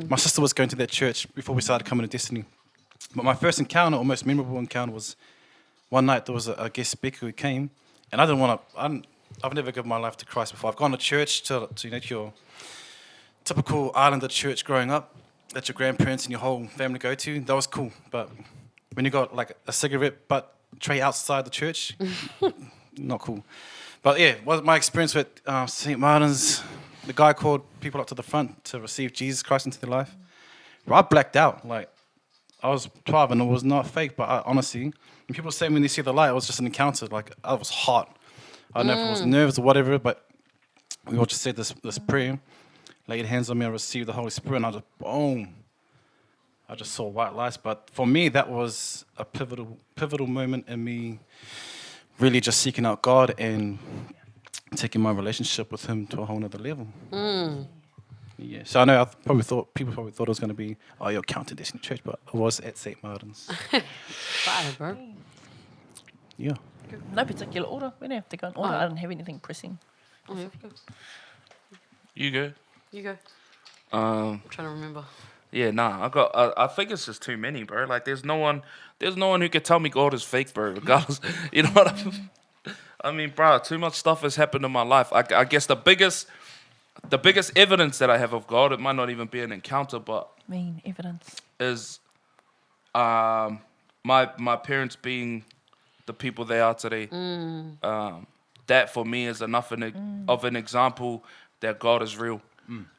C: My sister was going to that church before we started coming to Destiny. But my first encounter, or most memorable encounter, was one night there was a guest speaker who came. And I didn't want to, I've never given my life to Christ before. I've gone to church, to your typical Islander church growing up that your grandparents and your whole family go to. That was cool. But when you got like a cigarette butt tray outside the church, not cool. But yeah, was my experience with St. Martin's. The guy called people up to the front to receive Jesus Christ into their life. Bro, I blacked out. Like, I was 12 and it was not fake, but honestly, when people say when they see the light, it was just an encounter. Like, I was hot. I don't know if it was nerves or whatever, but we all just said this prayer. Laid hands on me, I received the Holy Spirit, and I just, boom. I just saw white lights. But for me, that was a pivotal moment in me really just seeking out God and taking my relationship with Him to a whole nother level. Yeah, so I know people probably thought it was going to be, oh, you're counting Destiny Church, but it was at St. Martin's.
B: Fire, bro.
C: Yeah.
D: No particular order. We don't have to go in order.
B: Oh.
D: I didn't have anything pressing.
B: Oh, yeah.
A: You go.
B: You go.
A: Um,
B: I'm trying to remember.
A: yeah, nah. I think it's just too many, bro. Like, there's no one who can tell me God is fake, bro. Regardless, you know what I mean? I mean, bro, too much stuff has happened in my life. I guess the biggest evidence that I have of God, it might not even be an encounter, but
D: Mean evidence.
A: is my parents being the people they are today. That for me is enough of an example that God is real.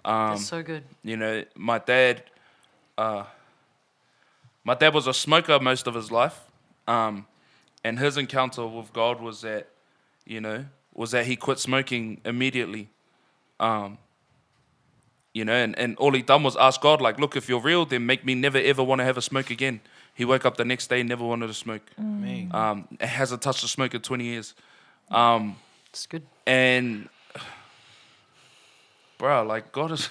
B: That's so good.
A: You know, my dad was a smoker most of his life, and his encounter with God was that he quit smoking immediately. You know, and all he done was ask God, like, look, if you're real, then make me never ever want to have a smoke again. He woke up the next day, never wanted to smoke. Hasn't touched a smoke in 20 years.
B: It's good.
A: And bro, like God is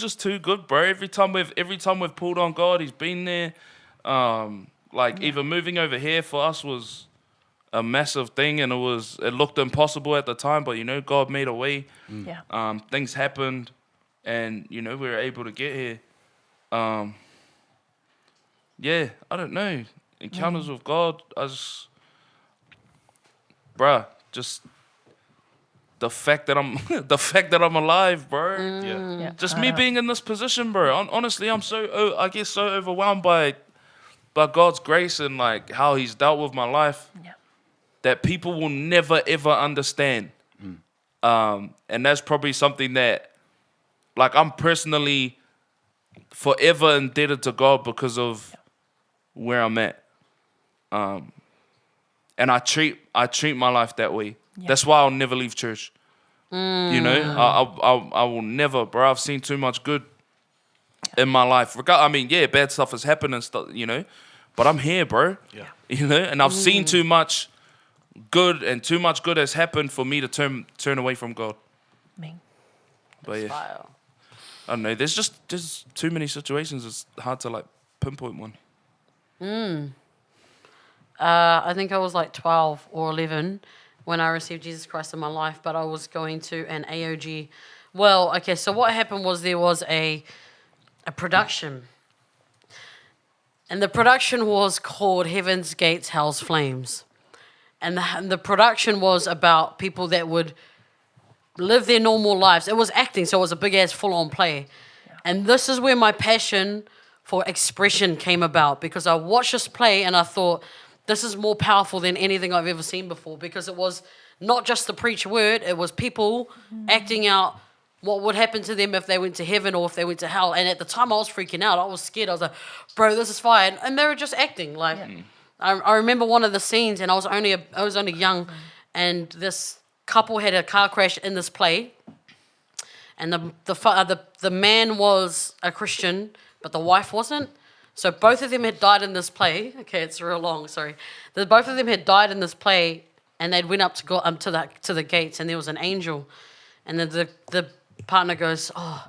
A: just too good, bro. Every time we've pulled on God, He's been there. Even moving over here for us was a massive thing, and it looked impossible at the time, but God made a way.
D: Yeah.
A: Things happened, and we were able to get here. Yeah, I don't know. Encounters with God, just the fact that I'm alive, bro.
D: Yeah.
A: Just me being in this position, bro. Honestly, I'm so overwhelmed by God's grace and like how He's dealt with my life
D: Yeah.
A: that people will never ever understand. And that's probably something that, like, I'm personally forever indebted to God because of where I'm at. And I treat my life that way.
D: Yeah.
A: That's why I'll never leave church. I will never, bro. I've seen too much good in my life. Bad stuff has happened and stuff, but I'm here, bro.
C: Yeah.
A: And I've seen too much good, and too much good has happened for me to turn away from God.
D: Mean.
A: But yeah,
B: Fire.
A: I don't know. There's too many situations. It's hard to like pinpoint one.
B: I think I was like 12 or 11 when I received Jesus Christ in my life, but I was going to an AOG. Well, okay, so what happened was there was a production. And the production was called Heaven's Gates, Hell's Flames. And the production was about people that would live their normal lives. It was acting, so it was a big-ass full-on play. Yeah. And this is where my passion for expression came about, because I watched this play and I thought, this is more powerful than anything I've ever seen before, because it was not just the preach word, it was people acting out what would happen to them if they went to heaven or if they went to hell. And at the time I was freaking out. I was scared. I was like, bro, this is fire. And they were just acting. Like, I remember one of the scenes, and I was only young, and this couple had a car crash in this play. And the man was a Christian, but the wife wasn't. So both of them had died in this play. Okay, it's real long. Sorry. Both of them had died in this play, and they'd went up to go to the gates, and there was an angel, and then the partner goes, "Oh,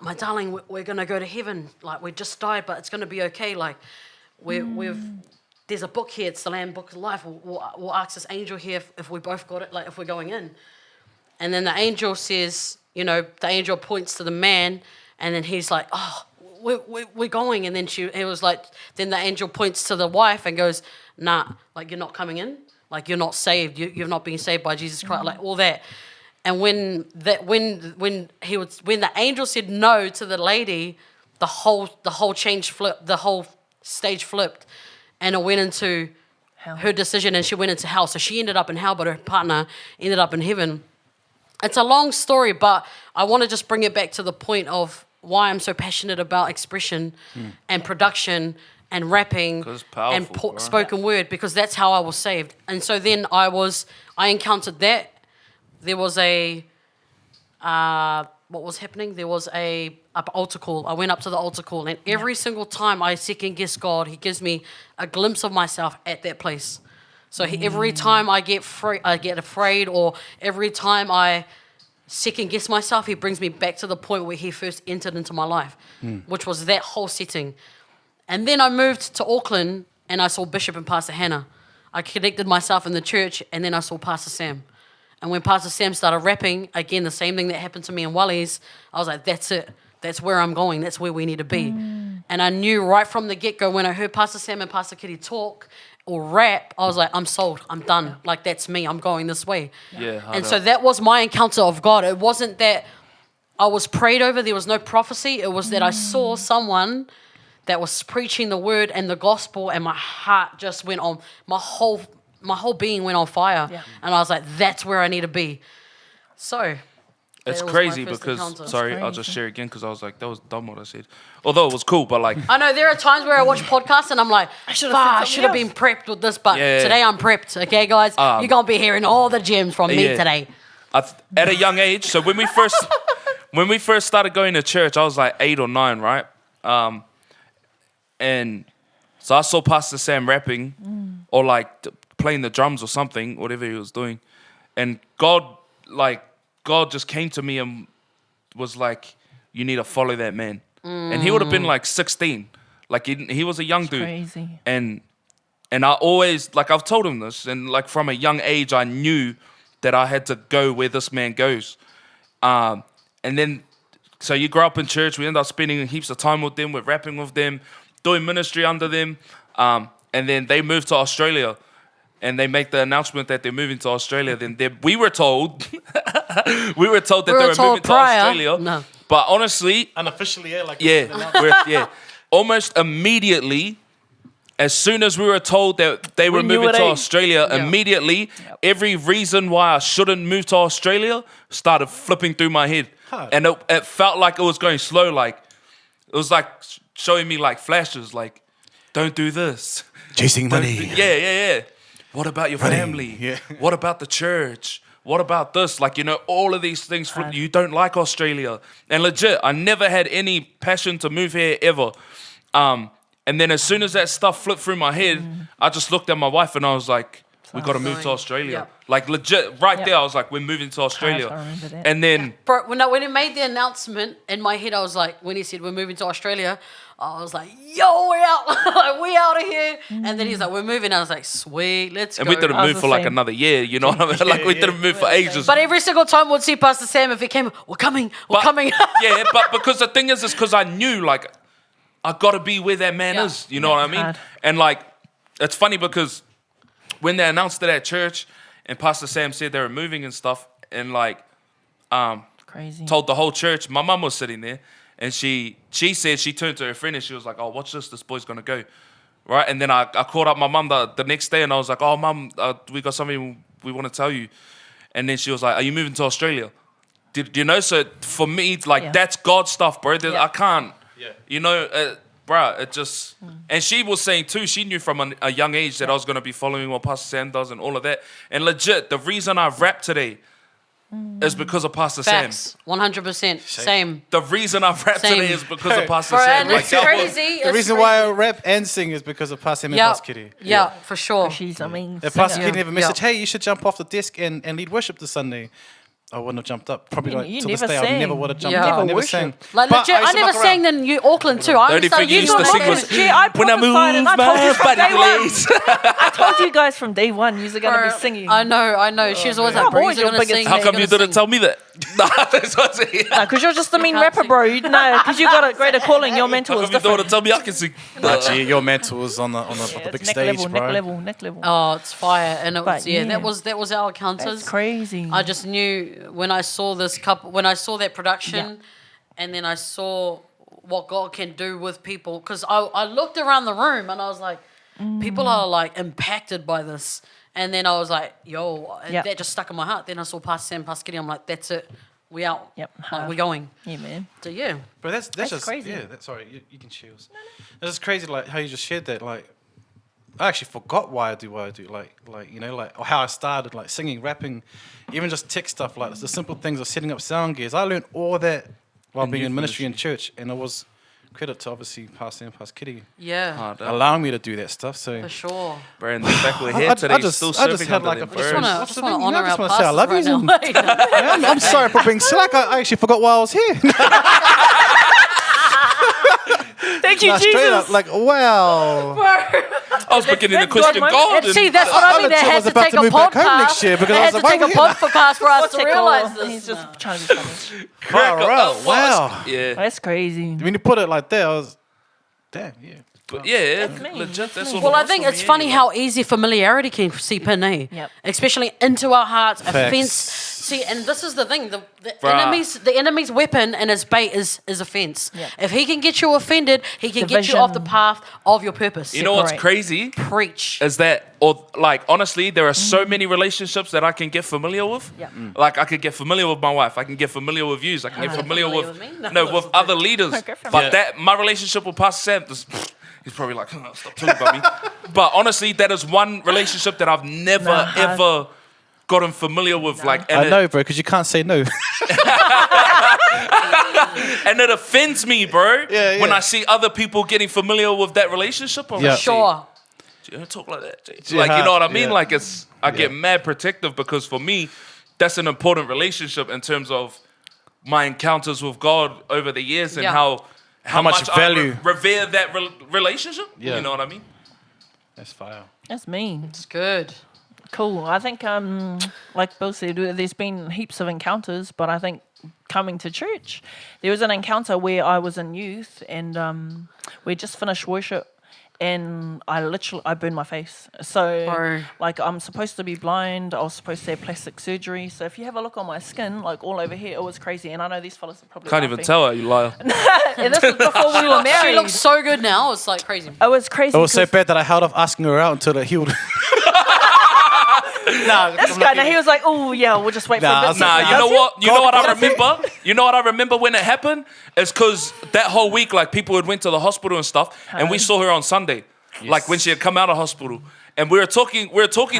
B: my darling, we're gonna go to heaven. Like, we just died, but it's gonna be okay. Like, there's a book here. It's the Lamb Book of Life. We'll ask this angel here if we both got it. Like, if we're going in." And then the angel says, the angel points to the man, and then he's like, "Oh, we're going." And then then the angel points to the wife and goes, "Nah, like, you're not coming in. Like, you're not saved. You've not been saved by Jesus Christ." Like, all that. And when the angel said no to the lady, the whole stage flipped, and it went into hell. Her decision, and she went into hell. So she ended up in hell, but her partner ended up in heaven. It's a long story, but I want to just bring it back to the point of why I'm so passionate about expression and production and rapping and spoken word, because that's how I was saved. And so then I encountered that. There was what was happening? There was a altar call. I went up to the altar call, and every single time I second guess God, He gives me a glimpse of myself at that place. So every time I get afraid, or every time I second guess myself, He brings me back to the point where He first entered into my life, which was that whole setting. And then I moved to Auckland, and I saw Bishop and Pastor Hannah. I connected myself in the church, and then I saw Pastor Sam. And when Pastor Sam started rapping, again, the same thing that happened to me in Wally's, I was like, that's it. That's where I'm going. That's where we need to be. And I knew right from the get-go when I heard Pastor Sam and Pastor Kitty talk or rap, I was like, I'm sold. I'm done. Like, that's me. I'm going this way.
A: Yeah.
B: And so that was my encounter of God. It wasn't that I was prayed over. There was no prophecy. It was that I saw someone that was preaching the word and the gospel, and my heart just went on. My whole being went on fire. Yeah. And I was like, that's where I need to be. So
A: it's
B: that was
A: crazy
B: my first
A: because,
B: encounter.
A: sorry, I'll just share again because I was like, that was dumb what I said. Although it was cool, but like,
B: I know there are times where I watch podcasts and I'm like, I should have been prepped with this, but today I'm prepped. Okay, guys? You're going to be hearing all the gems from me today.
A: At a young age, so when we first started going to church, I was like 8 or 9, right? And so I saw Pastor Sam rapping or like playing the drums or something, whatever he was doing. And God just came to me and was like, you need to follow that man. And he would have been like 16. Like he was a young dude.
D: Crazy.
A: And I always, like I've told him this, and like from a young age, I knew that I had to go where this man goes. And then, so you grow up in church, we end up spending heaps of time with them, we're rapping with them, doing ministry under them. And then they move to Australia. And they make the announcement that they're moving to Australia. Then we were told, that they were moving to Australia.
B: No.
A: But honestly,
C: Unofficially,
A: almost immediately, as soon as we were told that they were moving to Australia, immediately, every reason why I shouldn't move to Australia started flipping through my head. And it felt like it was going slow. Like, it was like showing me like flashes, like, don't do this.
C: Chasing money.
A: Yeah. What about your family?
C: Yeah.
A: What about the church? What about this? Like, all of these things. You don't like Australia. And legit, I never had any passion to move here ever. And then as soon as that stuff flipped through my head, I just looked at my wife and I was like, we got to move to Australia.
B: Yep.
A: Like legit, there, I was like, we're moving to Australia.
D: I remember that.
A: And then...
B: Bro, when he made the announcement, in my head I was like, when he said we're moving to Australia, I was like, yo, we're out. Like, we out of here. And then he's like, we're moving. I was like, sweet, let's go.
A: And we didn't move for like another year, you know what I mean? Like we didn't move for ages.
B: But every single time we'd see Pastor Sam, if he came, we're coming.
A: Yeah, but because the thing is because I knew, like, I got to be where that man is, you know what I mean?
D: Hard.
A: And like, it's funny because when they announced it at church and Pastor Sam said they were moving and stuff and like,
D: Crazy.
A: told the whole church, my mum was sitting there and she said, she turned to her friend and she was like, oh, watch this boy's going to go. Right? And then I called up my mum the next day and I was like, oh, mum, we got something we want to tell you. And then she was like, are you moving to Australia? Do you know? So for me, like, that's God stuff, bro. I can't, bruh, it just... And she was saying too, she knew from a young age that I was going to be following what Pastor Sam does and all of that. And legit, the reason I rap today is because of Pastor
B: Facts.
A: Sam.
B: 100%. Same.
A: The reason I rap today is because of Pastor
B: Bro,
A: Sam.
B: and it's crazy.
C: The reason why I rap and sing is because of Pastor Sam and Pastor Kitty.
B: Yeah, for sure.
D: She's, I mean,
C: If Pastor
D: singer.
C: Kitty never messaged, hey, you should jump off the desk and lead worship this Sunday, I wouldn't have jumped up. Probably
D: You
C: like to this
D: never
C: day, I
D: sang.
C: never would have jumped
B: Yeah.
C: up. I
D: Never
C: never sang.
D: worship.
B: Like
C: But
B: legit, I
C: used to
B: never
C: muck
B: sang
C: around.
B: in Auckland too. I
A: The only thing you used to sing was,
D: Gee, I
A: when I move
D: prophesied and I told you
A: my
D: from
A: body,
D: day one.
A: please.
D: I told you guys from day one you're going to be singing.
B: I know. She was always like,
D: I'm
B: bro,
D: always
B: you're
D: your
B: going to
D: biggest
B: sing.
A: How
B: you're
A: come
B: gonna
A: you didn't
B: sing.
A: tell me that? Nah, that's what I'm saying.
D: Because you're just the mean
B: can't
D: rapper,
B: sing.
D: bro. No, because you got a greater calling. Your mental
A: How
D: is
A: come you don't want
D: different.
A: to tell me I can sing?
C: Nah, gee, your mental was on the
D: Yeah,
C: big
D: it's
C: stage, bro.
D: neck level.
B: Oh, it's fire. And it was,
D: But, yeah.
B: that was our encounters.
D: That's crazy.
B: I just knew when I saw this couple, when I saw that production, and then I saw what God can do with people. Because I looked around the room and I was like, people are like impacted by this. And then I was like, yo, that just stuck in my heart. Then I saw Pastor Sam, Pastor Kitty. I'm like, that's it. We out.
D: Yep.
B: Like, we're going.
D: Yeah, man.
B: So yeah.
C: But that's just
D: crazy.
C: Yeah, sorry, you can choose. That's just crazy, like how you just shared that. Like, I actually forgot why I do what I do. Like or how I started, like singing, rapping, even just tech stuff, like the simple things of setting up sound gears. I learned all that while being in ministry and church, and it was credit to obviously Pastor and Pastor Kitty
B: Yeah.
C: allowing me to do that stuff. So
B: For sure.
A: Bro, the fact we're here today, still serving
C: had
A: under
C: like
A: them
C: a
B: I just
A: birds.
B: want to honor
C: I just
B: our
C: wanna say I love
B: pastors
C: you
B: right now.
C: I'm sorry for being slack. I actually forgot why I was here.
D: Thank you,
C: Nah, straight up,
D: Jesus.
C: like, wow.
A: I was beginning to
D: That's
A: question
D: God,
A: God.
B: And see, that's what I mean. They
C: legit
B: had
C: was
B: to
C: about
B: take
C: to
B: a
C: move back home
B: podcast.
C: next year because
B: They
C: I
B: had
C: was
B: to
C: like,
B: take a
C: why are we here
B: podcast for us to realize this.
D: He's just
B: No.
D: trying to be funny.
A: Crack
C: Far
A: up.
C: out, wow.
A: Yeah.
D: That's crazy.
C: When you put it like that, I was, damn, yeah.
A: But yeah,
D: That's me.
A: legit. That's
B: Well, I think it's funny how easy familiarity can seep in, eh?
D: Yep.
B: Especially into our hearts,
C: Facts.
B: offense. See, and this is the thing: the
A: Bruh.
B: enemy's weapon and his bait is offense.
D: Yep.
B: If he can get you offended, he can get you off the
D: Division.
B: path of your purpose.
A: You know what's
D: Separate.
A: crazy?
B: Preach.
A: Is that, or like, honestly, there are so many relationships that I can get familiar with.
D: Yep.
A: Like, I could get familiar with my wife. I can get familiar with yous. I can get familiar
B: familiar
A: with,
B: with me? No,
A: no,
B: that's
A: with
B: the
A: other
B: thing.
A: leaders.
D: Okay, fair
A: But
C: enough.
A: that, my relationship with Pastor Sam, he's probably like, oh, stop talking about me. But honestly, that is one relationship that I've never,
D: Nah.
A: ever gotten familiar with. Like, and
C: I know, bro, because you can't say no.
A: and it offends me, bro.
C: Yeah,
A: When
C: yeah.
A: I see other people getting familiar with that relationship. I'm
C: Yeah.
A: like,
B: Sure.
A: you don't talk like that, Jay.
C: Yeah,
A: Like, you know what I mean?
C: yeah.
A: Like, I get mad protective because for me, that's an important relationship in terms of my encounters with God over the years and
B: Yeah.
A: how
C: much
A: I
C: value.
A: revere that relationship.
C: Yeah.
A: You know what I mean?
C: That's fire.
D: That's me.
B: It's good.
D: Cool. I think, like Bill said, there's been heaps of encounters, but I think coming to church, there was an encounter where I was in youth and we just finished worship and I burned my face. So,
B: Bro.
D: like, I'm supposed to be blind. I was supposed to have plastic surgery. So if you have a look on my skin, like all over here, it was crazy. And I know these fellas are probably
A: Can't even
D: laughing.
A: tell her, you liar.
D: And this was before we were
B: She
D: married.
B: looks so good now. It's like crazy.
D: It was crazy.
C: It was so
D: 'cause
C: bad that I held off asking her out until it healed. Nah,
D: this guy, now he was like, "Oh yeah, we'll just wait
C: Nah,
D: for a bit."
A: Nah, you know what? You
C: God
A: know what I
C: bless it.
A: remember? You know what I remember when it happened? It's because that whole week, like, people had went to the hospital and stuff, and we saw her on Sunday, like when she had come out of hospital, and we were talking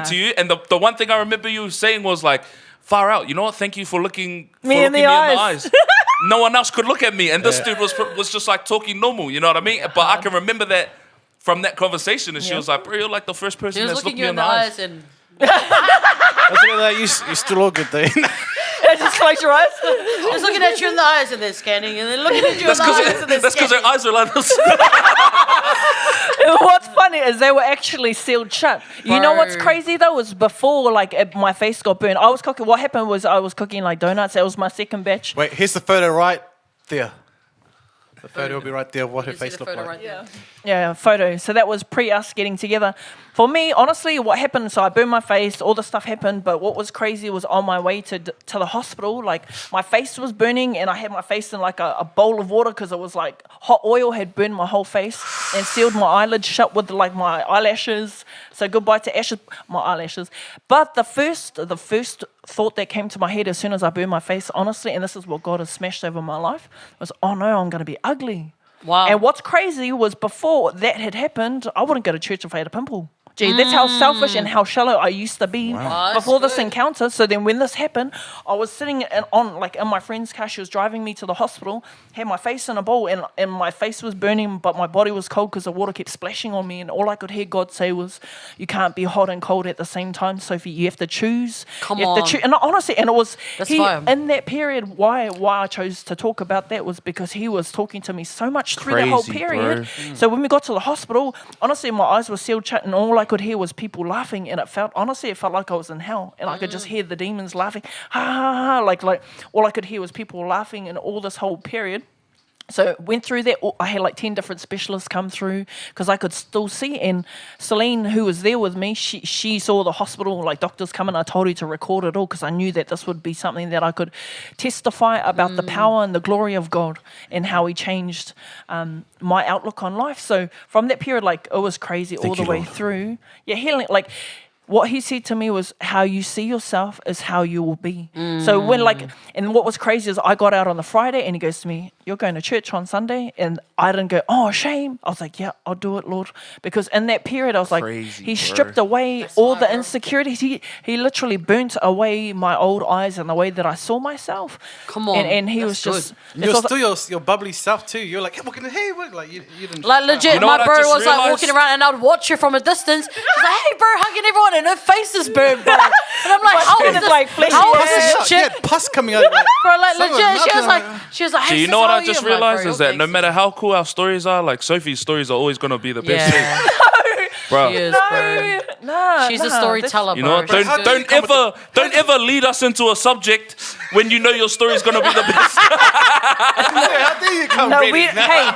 A: to you, and the one thing I remember you saying was like, "Far out." You know what? Thank you for looking
D: Me in the eyes.
A: eyes. No one else could look at me, and this dude was just like talking normal. You know what I mean? But I can remember that from that conversation, and she
D: Yeah.
A: was like, "Bro, you're like the first person
B: He was
A: that's
B: looking
A: looked
B: you
A: me
B: in
A: in
B: the
A: the eyes."
B: eyes and
C: I was like, you're still all good, though.
D: Just close your eyes.
B: he was looking at you in the eyes and then scanning and then looking at you
A: That's
B: in the eyes and then
A: because her
B: scanning.
A: eyes were like this.
D: What's funny is they were actually sealed shut. You know what's
B: Bro.
D: crazy though was before like my face got burned. I was cooking. What happened was I was cooking like donuts. That was my second batch.
C: Wait, here's the photo right there. The photo will be right there of what her
B: You can see
C: face
B: the
C: looked
B: photo
C: like.
B: right there.
D: Yeah, photo. So that was pre us getting together. For me, honestly, what happened? So I burned my face. All the stuff happened. But what was crazy was on my way to the hospital. Like my face was burning, and I had my face in like a bowl of water because it was like hot oil had burned my whole face and sealed my eyelids shut with like my eyelashes. So goodbye to my eyelashes. But the first thought that came to my head as soon as I burned my face, honestly, and this is what God has smashed over my life, was, oh no, I'm going to be ugly.
B: Wow.
D: And what's crazy was before that had happened, I wouldn't go to church if I had a pimple. Gee, that's how selfish and how shallow I used to be
B: Wow,
D: before
B: that's
D: this
B: good.
D: encounter. So then when this happened, I was sitting in my friend's car. She was driving me to the hospital, had my face in a bowl, and my face was burning, but my body was cold because the water kept splashing on me. And all I could hear God say was, you can't be hot and cold at the same time, Sophie. You have to choose.
B: Come
D: You have to
B: on.
D: choose. And honestly, and it was,
B: That's fire.
D: in that period, why I chose to talk about that was because he was talking to me so much through that whole
A: Crazy,
D: period.
A: bro.
D: So when we got to the hospital, honestly, my eyes were sealed shut, and all I could hear was people laughing, and it felt like I was in hell, and I could just hear the demons laughing, ha ha ha, like all I could hear was people laughing, and all this whole period. So went through that. I had like 10 different specialists come through because I could still see. And Celine, who was there with me, she saw the hospital, like doctors come in. I told her to record it all because I knew that this would be something that I could testify about the power and the glory of God and how he changed my outlook on life. So from that period, like it was crazy all the way through. Yeah, healing, like what he said to me was, how you see yourself is how you will be. So when and what was crazy is I got out on the Friday and he goes to me, you're going to church on Sunday? And I didn't go, oh, shame. I was like, yeah, I'll do it, Lord. Because in that period, I was
A: Crazy,
D: like, he
A: bro.
D: stripped away
B: That's
D: all
B: right,
D: the
B: bro.
D: insecurities. He literally burnt away my old eyes and the way that I saw myself.
B: Come on,
D: And he
B: that's
D: was just...
C: And you're still your bubbly self, too. You're like, hey, what? Like, you didn't...
B: Like legit,
A: You know
B: my
A: what I
B: bro
A: just
B: was like
A: realised?
B: walking around and I'd watch her from a distance. She's like, hey bro, hugging everyone and her face is burned, bro. And I'm like, how
D: skin is like flesh.
B: How old is
C: Yeah,
B: this
C: yeah,
B: chick?
C: pus coming out. Like,
B: Bro, like
C: some of
B: legit,
C: them
B: she was
C: are-
B: like, hey,
A: Do you
B: sis,
A: know what
B: how
A: I
B: are
A: just
B: you? I'm like,
A: realized
B: bro,
A: is that
B: okay,
A: no
B: sis.
A: matter how cool our stories are, like Sophie's stories are always gonna be the best thing,
B: Yeah,
A: bro.
B: she is, bro.
D: Nah,
B: She's a storyteller,
A: You know
B: bro.
A: what?
B: She's good.
A: Don't ever lead us into a subject when you know your story's gonna be the best.
C: How dare you come
D: No,
C: ready?
D: we, hey.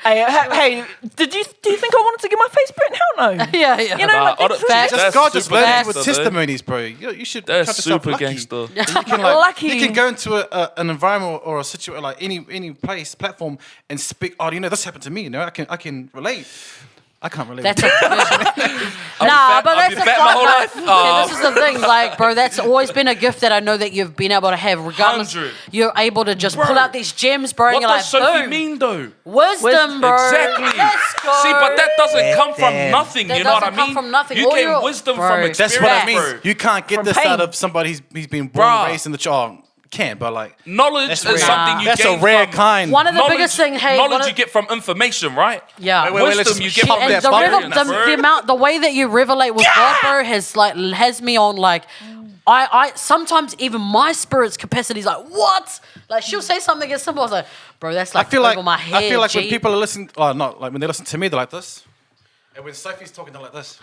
D: Hey, do you think I wanted to get my face burnt? Hell no.
B: Yeah, yeah.
D: You know, like,
A: Nah,
D: that's
B: Facts.
A: that's
C: God just
A: super
C: loaded you with
A: gangster, dude.
C: testimonies, bro. You should
A: That's
C: count yourself
A: super
C: lucky.
A: gangster.
C: You can like,
D: Lucky.
C: you can go into an environment or a situation like any place platform and speak. Oh, you know this happened to me. You know, I can relate. I can't relate.
B: That's a
A: fat-
B: but
A: I've
B: that's
A: been
B: a
A: fat my whole
B: like,
A: life.
B: yeah, this is the thing, like, bro. That's always been a gift that I know that you've been able to have. Regardless,
A: 100.
B: you're able to just
A: Bro.
B: pull out these gems, bro.
A: What
B: and you're
A: does
B: like,
A: Sophie
B: boom,
A: mean though?
B: wisdom, bro.
A: Exactly.
B: Let's go.
A: See, but that doesn't come from
C: Damn.
A: nothing.
B: That
A: You know what I
B: doesn't come
A: mean?
B: from nothing.
A: You
B: All
A: get
B: your-
A: wisdom
B: Bro.
A: from experience.
C: That's what I mean.
A: bro.
C: You can't get
D: From
C: this
D: pain.
C: out of somebody who's been born
A: Bruh.
C: and raised in the church. Can't, but like
A: Knowledge
C: That's
A: is
C: rare.
A: something you
C: that's
A: gain
C: a rare
A: from
C: kind.
B: One of the
A: knowledge,
B: biggest thing, hey, one
A: knowledge
B: of-
A: you get from information, right?
B: Yeah.
C: Wait, let's
A: Wisdom you get
C: pop
A: from
C: that
B: And
C: bubble.
A: experience, bro.
B: the way that you revelate with God, bro, has me on like, I sometimes even my spirit's capacity is like, what? Like she'll say something as simple as like, bro, that's like over my head.
C: I feel like when
B: G.
C: people are listening, oh, not like when they listen to me, they're like this, and when Sophie's talking, they're like this.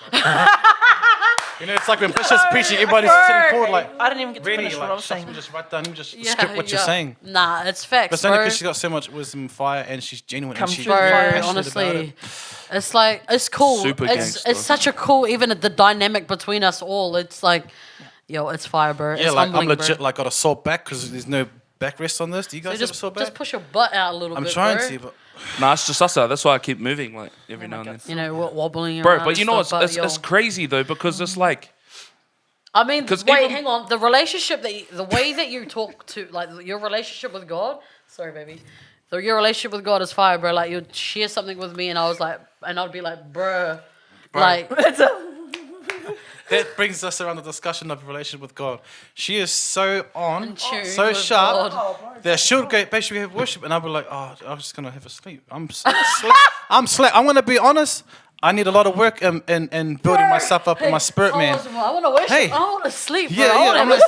C: You know, it's like when Bishop's preaching, everybody's sitting forward like.
D: I didn't even get to
C: Really,
D: finish what I
C: like,
D: was saying.
C: just write down, just
B: Yeah,
C: script what you're
B: yeah.
C: saying.
B: Nah, it's
C: But
B: facts,
C: it's only
B: bro.
C: because she's got so much wisdom and fire, and she's genuine
D: Come
C: and she's
D: through,
B: Bro,
C: passionate about
B: honestly,
C: it.
B: it's like it's cool.
A: Super
B: it's
A: gangster.
B: such a cool, even the dynamic between us all. It's like, yo, it's fire, bro.
C: Yeah,
B: it's
C: like I'm
B: humbling,
C: legit,
B: bro.
C: like got a sore back because there's no backrest on this. Do you
B: So
C: guys have a sore back?
B: just push your butt out a little
C: I'm
B: bit,
C: trying
B: bro.
C: to, but
A: Nah, it's just us. That's why I keep moving like every now and then.
B: You know, wobbling
A: Bro,
B: around
A: but you
B: and
A: know
B: stuff,
A: it's
B: but,
A: it's
B: yo.
A: crazy though because it's like
B: I mean,
A: 'Cause
B: wait,
A: even-
B: hang on. The relationship the way that you talk to, like your relationship with God. Sorry, baby. Your relationship with God is fire, bro. Like you'd share something with me, and I was like, and I'd be like, bruh, like,
C: that brings us around the discussion of relationship with God. She is so on,
B: In tune
C: so
B: with
C: sharp
B: God.
C: that she'll go, babe, should we have worship? And I'll be like, oh, I'm just gonna have a sleep. I'm gonna be honest. I need a lot of work in building myself up in my spirit, man.
B: I want to worship.
C: Hey.
B: I want to sleep, bro.
C: Yeah,
B: I
C: yeah.
B: want to
C: I'm
B: have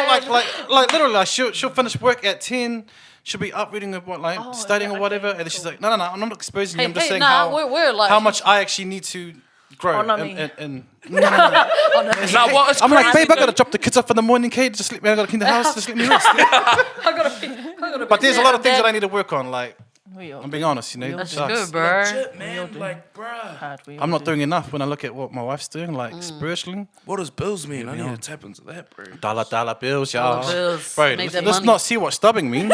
C: like,
B: a sleep.
C: like literally, like she'll finish work at 10. She'll be up reading about like studying or whatever, and then she's like, no, I'm not exposing you.
B: Hey,
C: I'm just
B: hey,
C: saying
B: nah,
C: how
B: we're like-
C: how much I actually need to grow.
D: Oh, not me.
C: And
A: now what is
C: I'm like,
A: crazy,
C: babe, I gotta
A: though-
C: drop the kids off in the morning, Kate. Just sleep, man. I gotta clean the house. Just let me rest.
B: I gotta be
C: But there's a lot of things that I
B: need.
C: need to work on. Like, I'm being honest, you know.
B: That's
C: Sucks.
B: good, bro.
A: Legit, man, like, bruh.
C: I'm not doing enough when I look at what my wife's doing, like
B: Mm.
C: spiritually.
A: What does bills mean? I need to tap into that, bro.
C: Dollar bills, y'all.
B: Dollar bills.
C: Bro,
B: Make that
C: let's
B: money.
C: not see what stubbing means.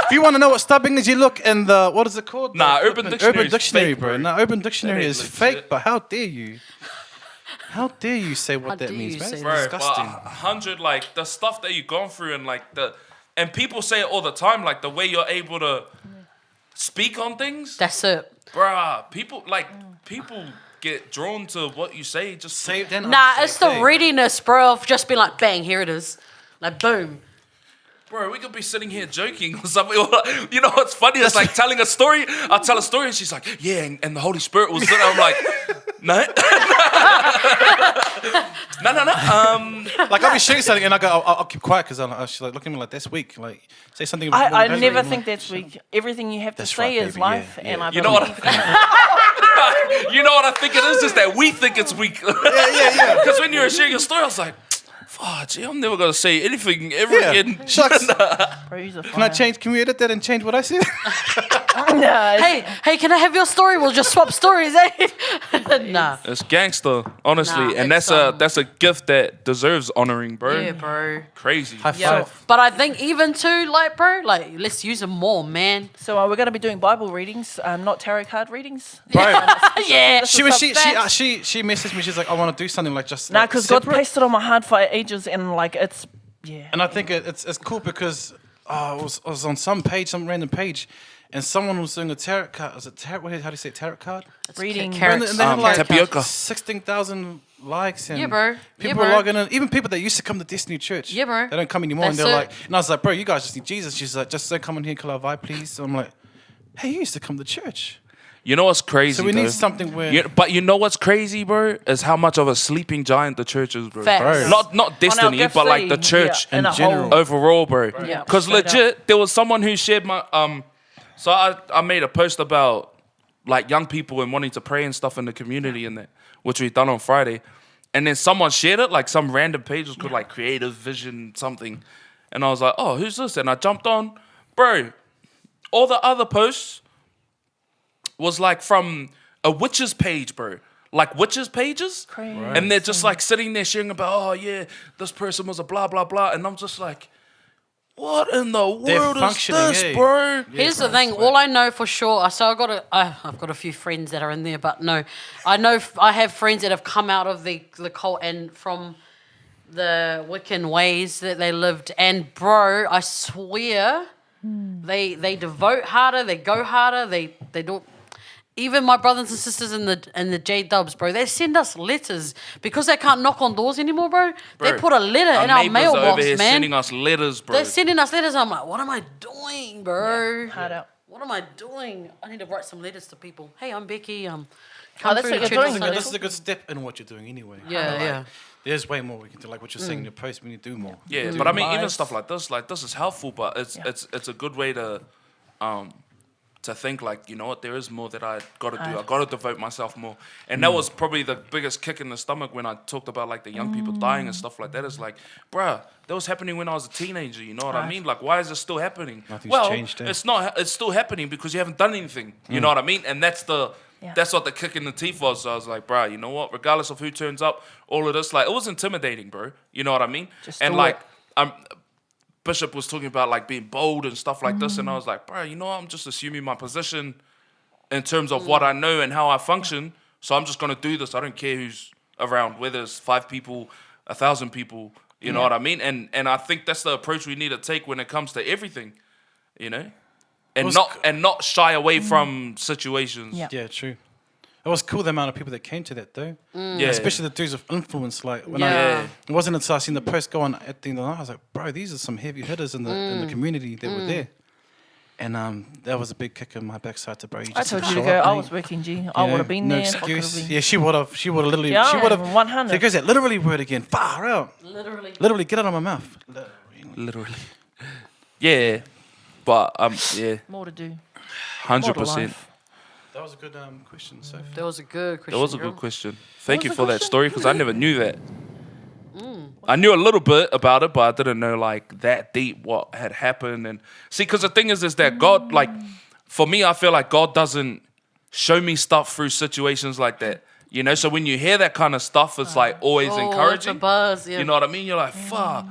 C: If you want to know what stubbing is, you look in the, what is it called?
A: Nah,
C: The
A: Urban
C: flippin'
A: Dictionary
C: Urban
A: is
C: Dictionary,
A: fake,
C: bro.
A: bro.
C: Nah, Urban Dictionary
A: That
C: is
A: ain't
C: fake,
A: legit.
C: but how dare you? How dare you say what
B: How
C: that
B: dare
C: means,
B: you
C: man?
B: say
C: It's
B: that?
A: Bro,
C: disgusting.
A: but 100, like the stuff that you've gone through and like and people say it all the time, like the way you're able to speak on things.
B: That's it.
A: Bruh, people get drawn to what you say. Just
C: Say it then.
B: Nah, it's the readiness, bro, of just being like, bang, here it is. Like, boom.
A: Bro, we could be sitting here joking or something. You know what's funny? It's like telling a story. I'll tell a story and she's like, yeah, and the Holy Spirit was there. I'm like, no. no.
C: Like, I'll be sharing something and I go, I'll keep quiet because she's like, look at me like, that's weak. Like, say something.
D: I
C: about
D: never
C: I'm
D: think
C: like,
D: that's weak. Everything you have to
C: That's
D: say
C: right,
D: is
C: baby,
D: life,
C: yeah,
D: and
C: yeah.
D: I
A: You know what
D: believe.
A: You know what I think it is? Just that we think it's weak.
C: yeah.
A: Because when you were sharing your story, I was like, oh, gee, I'm never going to say anything ever
C: Yeah.
A: again.
C: Shucks.
D: Bro, he's a
C: Can I change? Can we edit that and change what I said?
D: Nah,
B: Hey, can I have your story? We'll just swap stories, eh? Nah.
A: It's gangster, honestly.
B: Nah,
A: and
B: it's,
A: that's a gift that deserves honoring, bro.
B: Yeah, bro.
A: Crazy.
C: High
B: Yeah.
C: five.
B: But I think even too, like, bro, like, let's use them more, man.
D: So we're going to be doing Bible readings, not tarot card readings.
C: Bro,
B: Yeah.
C: she messaged me. She's like, I want to do something like just.
D: Nah,
C: like,
D: because God
C: separate.
D: placed it on my heart for ages, and like it's
C: And I think it's cool because I was on some random page, and someone was doing a tarot card. Is it tarot? How do you say tarot card?
D: reading.
B: Carrots.
C: And they had like
A: tapioca.
C: 16,000 likes. And
B: Yeah, bro.
C: People
B: Yeah,
C: were
B: bro.
C: logging in. Even people that used to come to Destiny Church.
B: Yeah, bro.
C: They don't come anymore.
B: That's
C: and they're
B: it.
C: like, and I was like, bro, you guys just need Jesus. She's like, just don't come in here and call our vibe, please. So I'm like, hey, you used to come to church.
A: You know what's crazy?
C: So we
A: though?
C: need something where
A: But you know what's crazy, bro? Is how much of a sleeping giant the church is, bro.
B: Facts.
A: Not Destiny,
D: gift
A: but like the
D: city,
A: church
D: in a
C: general.
D: whole-
A: overall, bro.
B: Yeah.
A: Because
D: Straight
A: legit, there was someone who shared my So I made a post about like young people and wanting to pray and stuff in the community and that, which we've done on Friday. And then someone shared it, like some random page was called like Creative Vision something. And I was like, oh, who's this? And I jumped on, bro. All the other posts was like from a witch's page, bro. Like witches pages.
D: Crazy.
A: And they're just like sitting there sharing about, oh yeah, this person was a blah, blah, blah. And I'm just like, what in the world is
C: functioning,
A: this,
C: eh?
A: bro?
B: Here's the thing. All I know for sure. So I've got a few friends that are in there, but no, I know I have friends that have come out of the cult and from the Wiccan ways that they lived. And bro, I swear, they devote harder. They go harder. They don't. Even my brothers and sisters in the J Dubs, bro, they send us letters because they can't knock on doors anymore, bro. They
A: Bro,
B: put a letter in our
A: neighbors
B: mailbox,
A: over here
B: man.
A: sending us letters, bro.
B: They're sending us letters. I'm like, what am I doing, bro?
D: Hard out.
B: What am I doing? I need to write some letters to people. Hey, I'm Becky.
D: Oh,
B: Come
D: that's
B: through
D: what
B: to
D: you're
B: church
D: doing.
B: Sunday.
C: This is a good step in what you're doing anyway.
B: Yeah,
C: Like,
B: yeah.
C: There's way more we can do. Like what you're saying in your post, we need to do more.
A: Yeah, but I mean, even
D: lives.
A: stuff like this is helpful, but it's a good way to think like, you know what, there is more that I got to do. I got to devote myself more, and that was probably the biggest kick in the stomach when I talked about like the young people dying and stuff like that. It's like, bruh, that was happening when I was a teenager. You know what I mean? Like, why is it still happening?
C: Nothing's
A: well,
C: changed, eh?
A: it's not. It's still happening because you haven't done anything. You know what I mean? And that's the.
D: Yeah.
A: That's what the kick in the teeth was. So I was like, bruh, you know what? Regardless of who turns up, all of this, like, it was intimidating, bro. You know what I mean?
D: Just
A: and
D: do
A: like,
D: it.
A: Bishop was talking about like being bold and stuff like this, and I was like, bro, you know what? I'm just assuming my position in terms of what I know and how I function. So I'm just gonna do this. I don't care who's around, whether it's 5 people, 1,000 people. You know what I mean? And I think that's the approach we need to take when it comes to everything. You know, and not shy away from situations.
D: Yeah.
C: Yeah, true. It was cool the amount of people that came to that though.
A: Yeah.
C: Especially the dudes of influence. Like when
B: Yeah.
C: it wasn't until I seen the post go on at the end of the night, I was like, bro, these are some heavy hitters in the community that were there. And that was a big kick in my backside to bro. You
D: I
C: just
D: told
C: need
D: you to
C: show
D: go.
C: up,
D: I
C: mate.
D: was working, G.
C: You
D: I
C: know,
D: would have been
C: no
D: there.
C: excuse. Yeah, she would have literally.
D: Yeah,
C: she would have.
D: 100.
C: There goes that literally word again. Far out.
B: Literally.
C: Literally, get it out of my mouth.
A: Literally. Yeah, but yeah,
D: More to do.
A: 100%.
C: That was a good question, Sophie.
B: That was a good question.
A: That was a
B: girl.
A: good question. Thank you
D: was
A: for
D: the
A: that
D: question?
A: story because I never knew that. I knew a little bit about it, but I didn't know like that deep what had happened. And see, because the thing is that God, like, for me, I feel like God doesn't show me stuff through situations like that. You know, so when you hear that kind of stuff, it's like always
B: Oh, it's a
A: encouraging.
B: buzz. Yeah.
A: You know what I mean? You're like, fuck.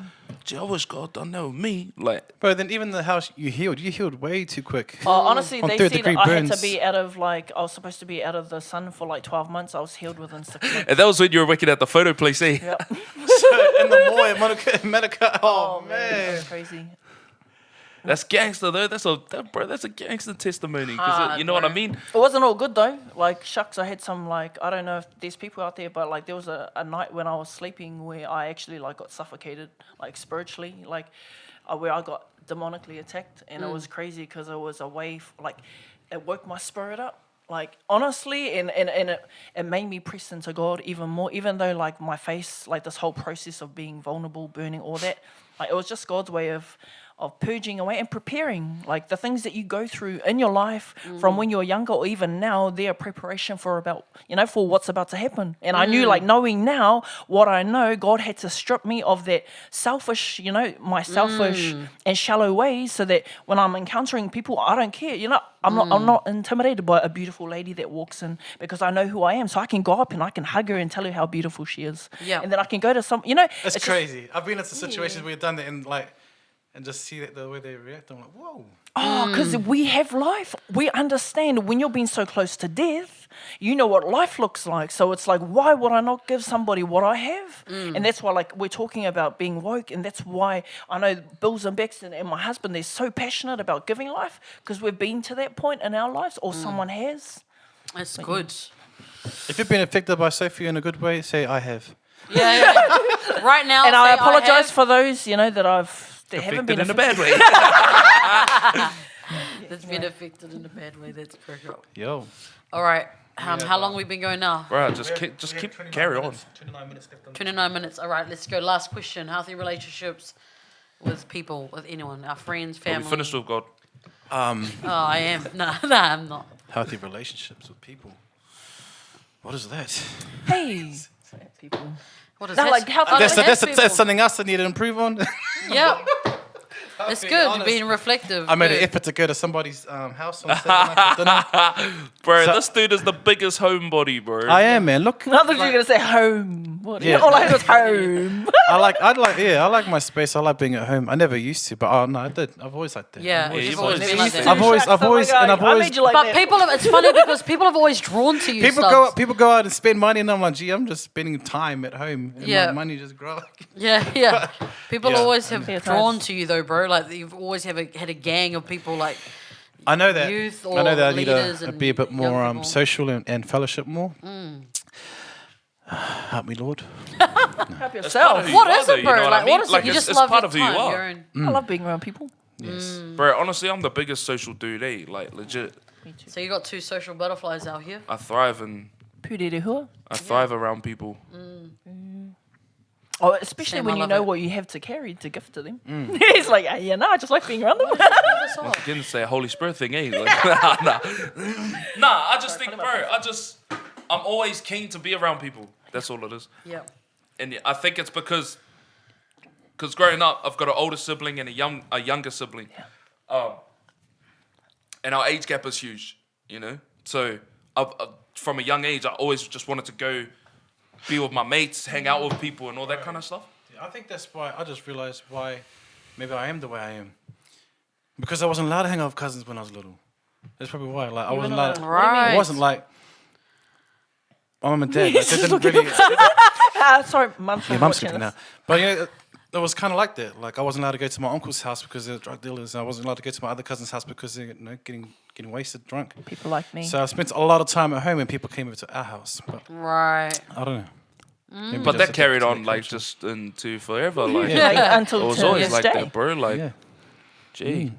A: Gee, I wish God done that with me. Like,
C: Bro, then even the house you healed way too quick.
D: Honestly,
C: On
D: they
C: third
D: said
C: degree
D: I had to
C: burns.
D: be out of I was supposed to be out of the sun for like 12 months. I was healed within 6 months.
A: and that was when you were working at the photo place, eh?
D: Yep.
C: in the mall at Medica. Oh,
D: That
C: man.
D: was crazy.
A: That's gangster though. That's a gangster testimony. 'Cause
B: Hard,
A: you know what I
B: bro.
A: mean?
D: It wasn't all good though. Like shucks, I had some I don't know if there's people out there, but like there was a night when I was sleeping where I actually got suffocated, spiritually, where I got demonically attacked, and it was crazy because it was a wave, it woke my spirit up. Honestly, and it made me press into God even more, even though my face, this whole process of being vulnerable, burning, all that, it was just God's way of purging away and preparing, the things that you go through in your life from when you're younger or even now, they're preparation for for what's about to happen. And I knew, knowing now what I know, God had to strip me of that selfish, my selfish and shallow ways, so that when I'm encountering people, I don't care, I'm not intimidated by a beautiful lady that walks in, because I know who I am. So I can go up and I can hug her and tell her how beautiful she is.
B: Yeah.
D: And then I can go to some,
C: It's
D: just-
C: crazy. I've been into situations where you've done that and just see that the way they react. I'm like, whoa.
D: Oh, because we have life. We understand when you're being so close to death, you know what life looks like. So it's why would I not give somebody what I have? And that's why, we're talking about being woke. And that's why I know Bills and Bex and my husband, they're so passionate about giving life, because we've been to that point in our lives, or someone has.
B: That's good.
C: If you've been affected by Sophie in a good way, say, I have.
B: Yeah. Right now,
D: And I
B: say
D: apologize
B: have.
D: for those, that haven't been
A: in a bad way.
B: That's been affected in a bad way. That's correct.
C: Yo.
B: All right. How long we been going now?
A: Bro, just keep carry on.
C: 29 minutes left on
B: 29 minutes. All right, let's go. Last question. Healthy relationships with people, with anyone, our friends,
A: Are
B: family.
A: we finished with God?
B: Oh, I am. No, I'm not.
C: Healthy relationships with people. What is that?
D: Hey, people.
B: What is
D: No,
B: that?
D: like healthy
C: That's something else I need to improve on.
B: Yeah. It's
C: being
B: good
C: honest.
B: being reflective.
C: I made an
B: Good.
C: effort to go to somebody's house on Saturday night for dinner.
A: Bro,
C: So-
A: this dude is the biggest homebody, bro.
C: I am, man. Look,
D: I thought you were gonna say home. What?
C: Yeah.
D: All I heard was home.
C: I like my space. I like being at home. I never used to, but no, I did. I've always liked it.
B: Yeah,
A: Yeah,
B: you've
A: you've
B: always
A: always
B: been like
A: used
B: that.
A: to.
C: I've always- and I've always-
D: I made you like
B: But
D: that.
B: it's funny because people have always drawn to you. Stubbs.
C: People go out and spend money, and I'm like, gee, I'm just spending time at home, and
B: Yeah.
C: my money just grows.
B: Yeah. People
C: Yeah.
B: always have
D: Yeah, it's
B: drawn
D: nice.
B: to you though, bro. Like you've always had a gang of people like
C: I know that.
B: Youth
C: I know
B: or
C: that I need
B: leaders
C: to
B: and
C: be a bit
B: young
C: more
B: people.
C: social and fellowship more. Help me, Lord.
D: Help
A: Part of
D: yourself.
A: who
B: what
A: you are,
B: is
A: though,
B: it,
A: you
B: bro?
A: know what
B: Like
A: I mean?
B: what is
A: Like,
B: it? You
A: it's-
B: just
A: it's
B: love
A: part
B: your
A: of who you
B: time.
A: are.
B: Your own.
D: I love being around people.
C: Yes.
A: Bro, honestly, I'm the biggest social dude, eh? Like, legit.
D: Me too.
B: So you got two social butterflies out here.
A: I thrive around people.
D: Oh, especially
B: Same,
D: when
B: I
D: you
B: love
D: know
B: it.
D: what you have to carry to give to them. He's like, yeah, no, I just like being around them.
B: That's all.
A: I didn't say a Holy Spirit thing, eh? Like, nah, I just think, bro, I'm always keen to be around people. That's all it is.
B: Yeah.
A: And I think it's because growing up, I've got an older sibling and a younger sibling. And our age gap is huge, you know? So from a young age, I always just wanted to go be with my mates, hang out with people and all that kind of stuff.
C: Yeah, I think that's why I just realized why maybe I am the way I am. Because I wasn't allowed to hang out with cousins when I was little. That's probably why. Like I wasn't allowed.
D: What do you mean?
B: Right.
C: It wasn't like my mum and dad. Like, they didn't really.
D: Sorry, mum's
C: Yeah, mum's skipping now. But yeah, it was kind of like that. Like I wasn't allowed to go to my uncle's house because they're drug dealers, and I wasn't allowed to go to my other cousin's house because they're getting wasted, drunk.
D: People like me.
C: So I spent a lot of time at home, and people came over to our house. But
B: Right.
C: I don't know. Maybe
A: But
C: just
A: that carried
C: addicted to
A: on
C: the
A: like
C: culture.
A: just into forever. Like
D: Like,
A: it
D: until
A: was
D: to
A: always
D: this
A: like
D: day.
A: that, bro. Like,
C: Yeah.
A: gee.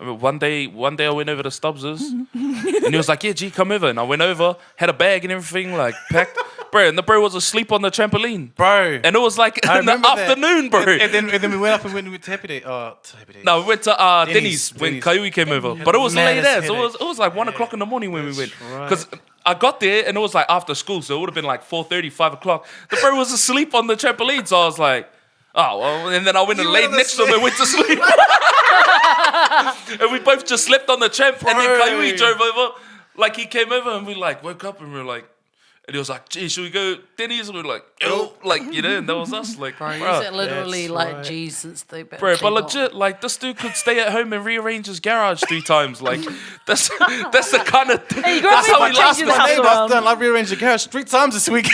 A: I mean, one day I went over to Stubbs's and he was like, "Yeah, G, come over." And I went over, had a bag and everything, like packed, bro. And the bro was asleep on the trampoline,
C: Bro.
A: and it was like
C: I
A: in the
C: remember that.
A: afternoon, bro.
C: And then we went up and went to Happy Day. To Happy Days.
A: No, we went to Denny's when
C: Denny's.
A: Kaiui came over, but it was late
C: Maddest
A: as. It
C: headache.
A: was like 1 o'clock in the morning when we went,
C: right.
A: because I got there and it was like after school, so it would have been like 4:30, 5 o'clock. The bro was asleep on the trampoline, so I was like, oh well. And then I went and laid
C: went
A: next to him and went to sleep. And we both just slept on the tramp, and then
C: Bro.
A: Kaiui drove over. Like he came over and we like woke up and we were like. And he was like, "Gee, should we go Denny's?" And we were like, "Yo," like you know, and that was us. Like,
B: Bro, you
A: bruh.
B: said literally
C: that's
B: like
C: right.
B: G's since they
A: Bro, but legit, like this dude could stay at home and rearrange his garage 3 times. Like that's the kind of
D: Hey, you
A: that's
D: gotta
A: how
D: be
A: he lasts.
D: changing
C: My
D: the house
C: neighbours
D: around.
C: done. I've rearranged the garage 3 times this week.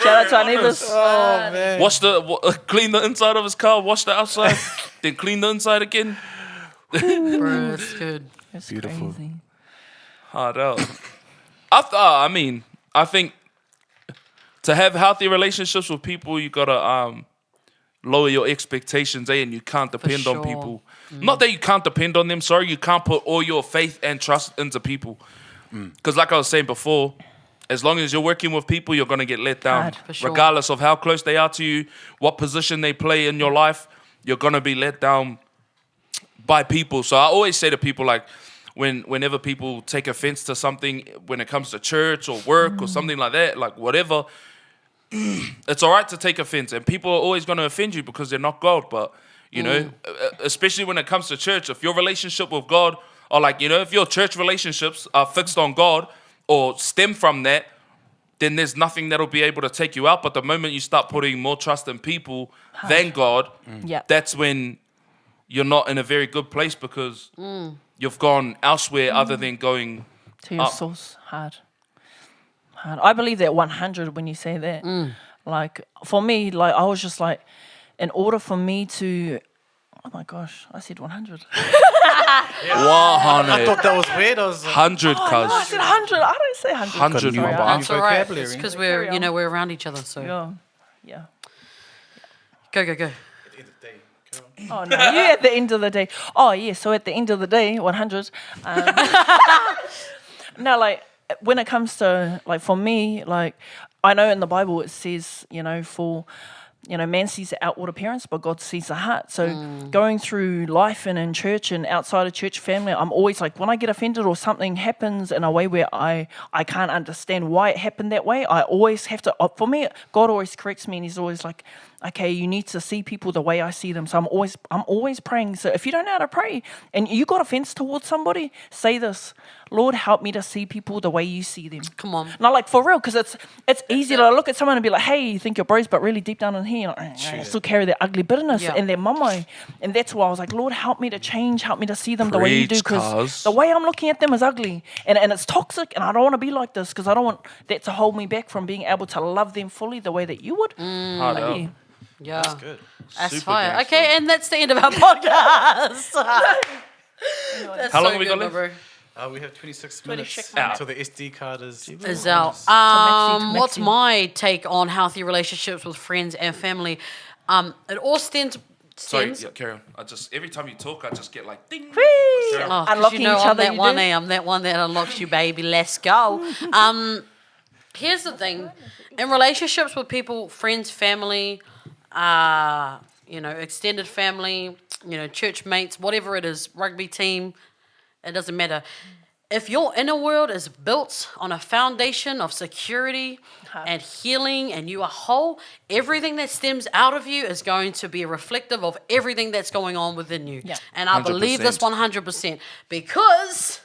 D: Shout out to our neighbours.
C: Oh man.
A: Wash clean the inside of his car, wash the outside, then clean the inside again.
B: Bro, that's good.
D: It's
C: Beautiful.
D: crazy.
A: Hard out. I think to have healthy relationships with people, you gotta lower your expectations, and you can't depend on
B: sure.
A: people. Not that you can't depend on them. Sorry, you can't put all your faith and trust into people. Because, like I was saying before, as long as you're working with people, you're gonna get let down,
D: Hard,
B: for sure.
A: regardless of how close they are to you, what position they play in your life. You're gonna be let down by people. So I always say to people, like, whenever people take offense to something when it comes to church or work or something like that, like whatever, it's all right to take offense. And people are always going to offend you because they're not God. But, you know, especially when it comes to church, if your relationship with God, or like, you know, if your church relationships are fixed on God or stem from that, then there's nothing that'll be able to take you out. But the moment you start putting more trust in people than God,
D: Yeah.
A: that's when you're not in a very good place, because you've gone elsewhere other than going
D: To your
A: up.
D: source. Hard. I believe that 100 when you say that. Like, for me, like, I was just like, in order for me to, oh my gosh, I said 100.
A: 100.
C: I thought that was weird. I was like,
A: 100,
D: Oh, no, I
A: cuz.
D: said 100. I don't say 100.
A: 100,
C: new
A: my
C: bar.
A: bar.
B: That's all right.
C: vocabulary.
B: It's because
D: Carry on.
B: we're around each other. So
D: Yeah. Yeah.
B: go.
C: At the end of the day,
D: Oh no, you at the end of the day. Oh yeah, so at the end of the day, 100. No, like when it comes to like for me, like I know in the Bible it says, man sees the outward appearance, but God sees the heart. So going through life and in church and outside of church family, I'm always like, when I get offended or something happens in a way where I can't understand why it happened that way, I always have to, for me, God always corrects me and he's always like, okay, you need to see people the way I see them. So I'm always praying. So if you don't know how to pray and you got offense towards somebody, say this: Lord, help me to see people the way you see them.
B: Come on.
D: Not like for real, because it's easy to look at someone and be like, hey, you think you're bros, but really deep down in here, I still carry their ugly bitterness and their mummo. And that's why I was like, Lord, help me to change, help me to see them the way you do, because the way I'm looking at them is ugly. And it's toxic, and I don't want to be like this, because I don't want that to hold me back from being able to love them fully the way that you would.
B: Yeah.
C: That's good.
B: That's
A: Super
B: fire.
A: gangster.
B: Okay, and that's the end of our podcast. That's
A: How long
B: so
A: have we
B: good,
A: got left?
B: bro.
C: We have 26
D: 26
C: minutes until the SD card is
B: out.
D: Maxi.
B: What's my take on healthy relationships with friends and family? It all stems.
A: Sorry, carry on. Every time you talk, I just get like ding.
B: Oh, 'cause
D: Unlocking
B: you know,
D: each
B: I'm
D: other,
B: that
D: you
B: one.
D: do?
B: I'm that one that unlocks you, baby. Let's go. Here's the thing: in relationships with people, friends, family, extended family, church mates, whatever it is, rugby team, it doesn't matter. If your inner world is built on a foundation of security and healing and you are whole, everything that stems out of you is going to be reflective of everything that's going on within you.
D: Yeah.
B: And I believe this 100% because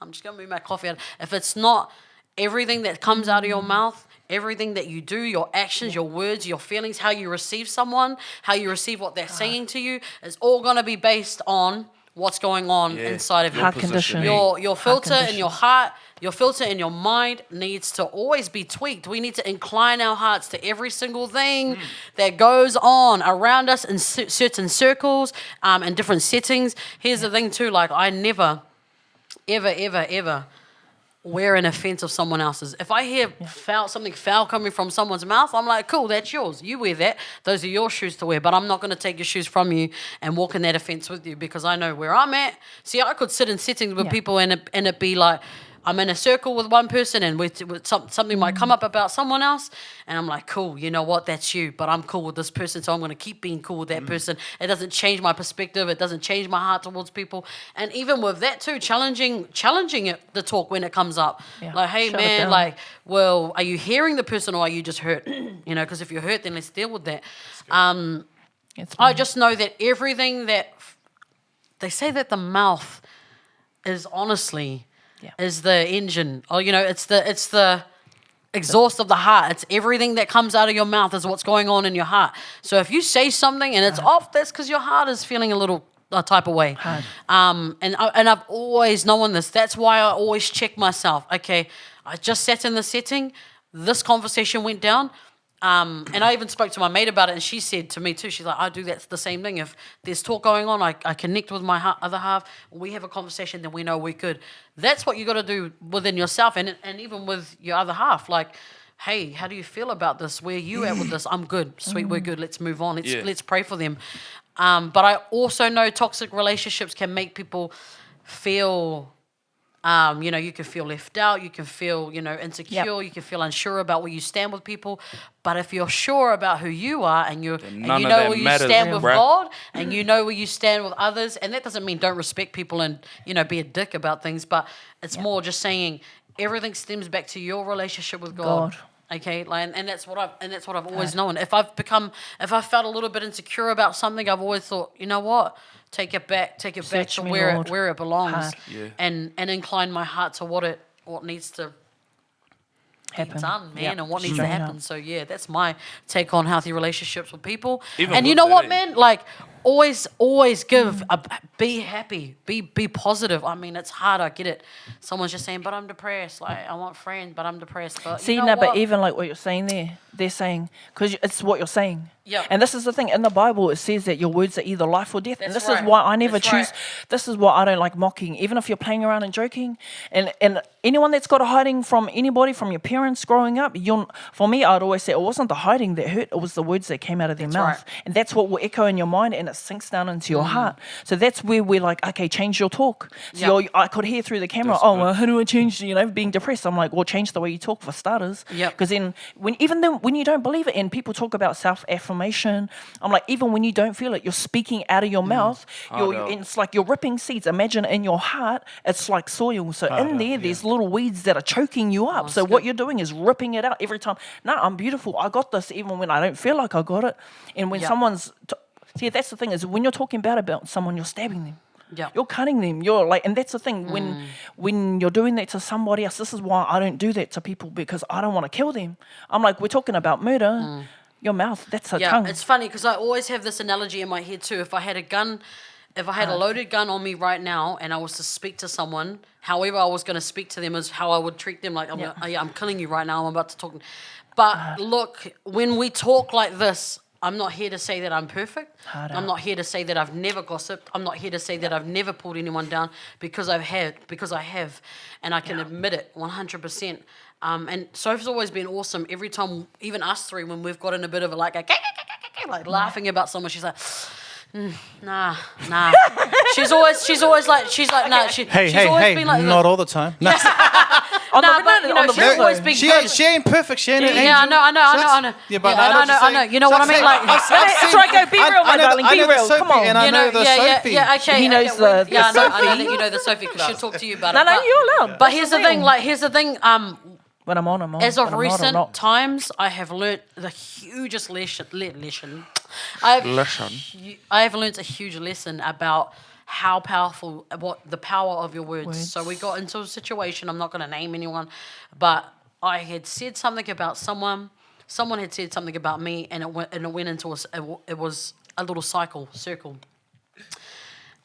B: I'm just going to move my coffee out. If it's not everything that comes out of your mouth, everything that you do, your actions, your words, your feelings, how you receive someone, how you receive what they're saying to you, is all going to be based on what's going on inside of you.
D: Heart condition.
B: Your filter in
D: condition.
B: your heart, your filter in your mind needs to always be tweaked. We need to incline our hearts to every single thing that goes on around us in certain circles, in different settings. Here's the thing too, like I never, ever wear an offense of someone else's. If I hear something foul coming from someone's mouth, I'm like, cool, that's yours. You wear that. Those are your shoes to wear. But I'm not going to take your shoes from you and walk in that offense with you because I know where I'm at. See, I could sit in settings with people and it be like, I'm in a circle with one person and something might come up about someone else and I'm like, cool, you know what, that's you, but I'm cool with this person, so I'm going to keep being cool with that person. It doesn't change my perspective. It doesn't change my heart towards people. And even with that too, challenging the talk when it comes up.
D: Yeah.
B: Like, hey,
D: Shut it
B: man,
D: down.
B: like, well, are you hearing the person or are you just hurt? Because if you're hurt, then let's deal with that. I just know that everything that they say that the mouth is honestly is the engine. Or it's the exhaust of the heart. It's everything that comes out of your mouth is what's going on in your heart. So if you say something and it's off, that's because your heart is feeling a little type of way. And I've always known this. That's why I always check myself. Okay, I just sat in the setting. This conversation went down. And I even spoke to my mate about it, and she said to me too, she's like, I do that the same thing. If there's talk going on, I connect with my other half, we have a conversation, then we know we're good. That's what you got to do within yourself and even with your other half. Like, hey, how do you feel about this? Where you at with this? I'm good. Sweet, we're good. Let's move on. Let's pray for them. But I also know toxic relationships can make people feel... you can feel left out, you can feel, insecure, you can feel unsure about where you stand with people. But if you're sure about who you are and you know where you stand with God and you know where you stand with others, and that doesn't mean don't respect people and, be a dick about things, but it's more just saying everything stems back to your relationship with God. Okay, and that's what I've always known. If I felt a little bit insecure about something, I've always thought, you know what? Take it back to where it belongs, and incline my heart to what needs to happen, be done, man, and what needs to happen. So that's my take on healthy relationships with people. And you know what, man? Like always give. Be happy. Be positive. I mean, it's hard. I get it. Someone's just saying, but I'm depressed. Like I want friends, but I'm depressed. But
D: see,
B: you know
D: but even like what you're saying there, they're saying because it's what you're saying.
B: Yeah.
D: And this is the thing in the Bible. It says that your words are either life or death.
B: That's
D: and this
B: right.
D: is why I never
B: That's
D: choose.
B: right.
D: This is why I don't like mocking. Even if you're playing around and joking, and anyone that's got a hiding from anybody, from your parents growing up, for me, I'd always say it wasn't the hiding that hurt. It was the words that came out of their mouth,
B: right.
D: and that's what will echo in your mind. And it sinks down into your heart. So that's where we're like, okay, change your talk. So I could hear through the camera, well, how do I change, being depressed? I'm like, well, change the way you talk for starters. Because then, when you don't believe it, and people talk about self-affirmation, I'm like, even when you don't feel it, you're speaking out of your mouth. And it's like you're ripping seeds. Imagine in your heart, it's like soil. So there's little weeds that are choking you up. So what you're doing is ripping it out every time. No, I'm beautiful. I got this even when I don't feel like I got it. And when someone's... See, that's the thing, is when you're talking bad about someone, you're stabbing them. Yeah. You're cutting them. You're like, and that's the thing, when you're doing that to somebody else, this is why I don't do that to people, because I don't want to kill them. I'm like, we're talking about murder. Your mouth, that's a tongue.
B: Yeah, it's funny because I always have this analogy in my head too. If I had a gun, if I had a loaded gun on me right now and I was to speak to someone, however I was going to speak to them is how I would treat them. Like, I'm killing you right now. I'm about to talk. But look, when we talk like this, I'm not here to say that I'm perfect. I'm not here to say that I've never gossiped. I'm not here to say that I've never pulled anyone down, because I have, and I can admit it 100%. And Soph's always been awesome. Every time, even us three, when we've got in a bit of a like laughing about someone, she's like, nah. she's always like, nah. She's always been like,
C: not all the time.
B: She's always been good.
C: She ain't perfect. She ain't an angel.
B: Yeah, I know.
C: Yeah, but
B: I know. You know what I mean? Like,
D: That's right. Go, be real, my darling. Be real. Come on.
C: And I know the Sophie.
B: Yeah, okay.
D: He knows the Sophie.
B: I know that you know the Sophie, because she'll talk to you about it.
D: No, you're allowed.
B: But here's the thing.
D: When I'm on.
B: As of recent times, I have learnt the hugest lesson. I have learnt a huge lesson about how powerful, what the power of your words. So we got into a situation, I'm not going to name anyone, but I had said something about someone had said something about me, and it went into it was a little circle.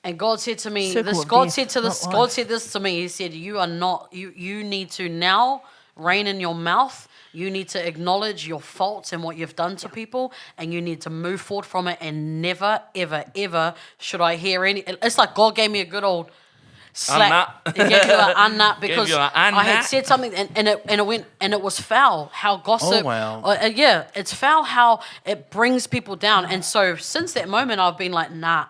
B: And God said to me, God said this to me. He said, you need to now rein in your mouth. You need to acknowledge your faults and what you've done to people, and you need to move forward from it, and never, ever, ever should I hear any... It's like God gave me a good old slap. He gave me an unnut, because I had said something and it went, and it was foul. How gossip...
C: Oh, wow.
B: It's foul how it brings people down. And so since that moment, I've been like, nah,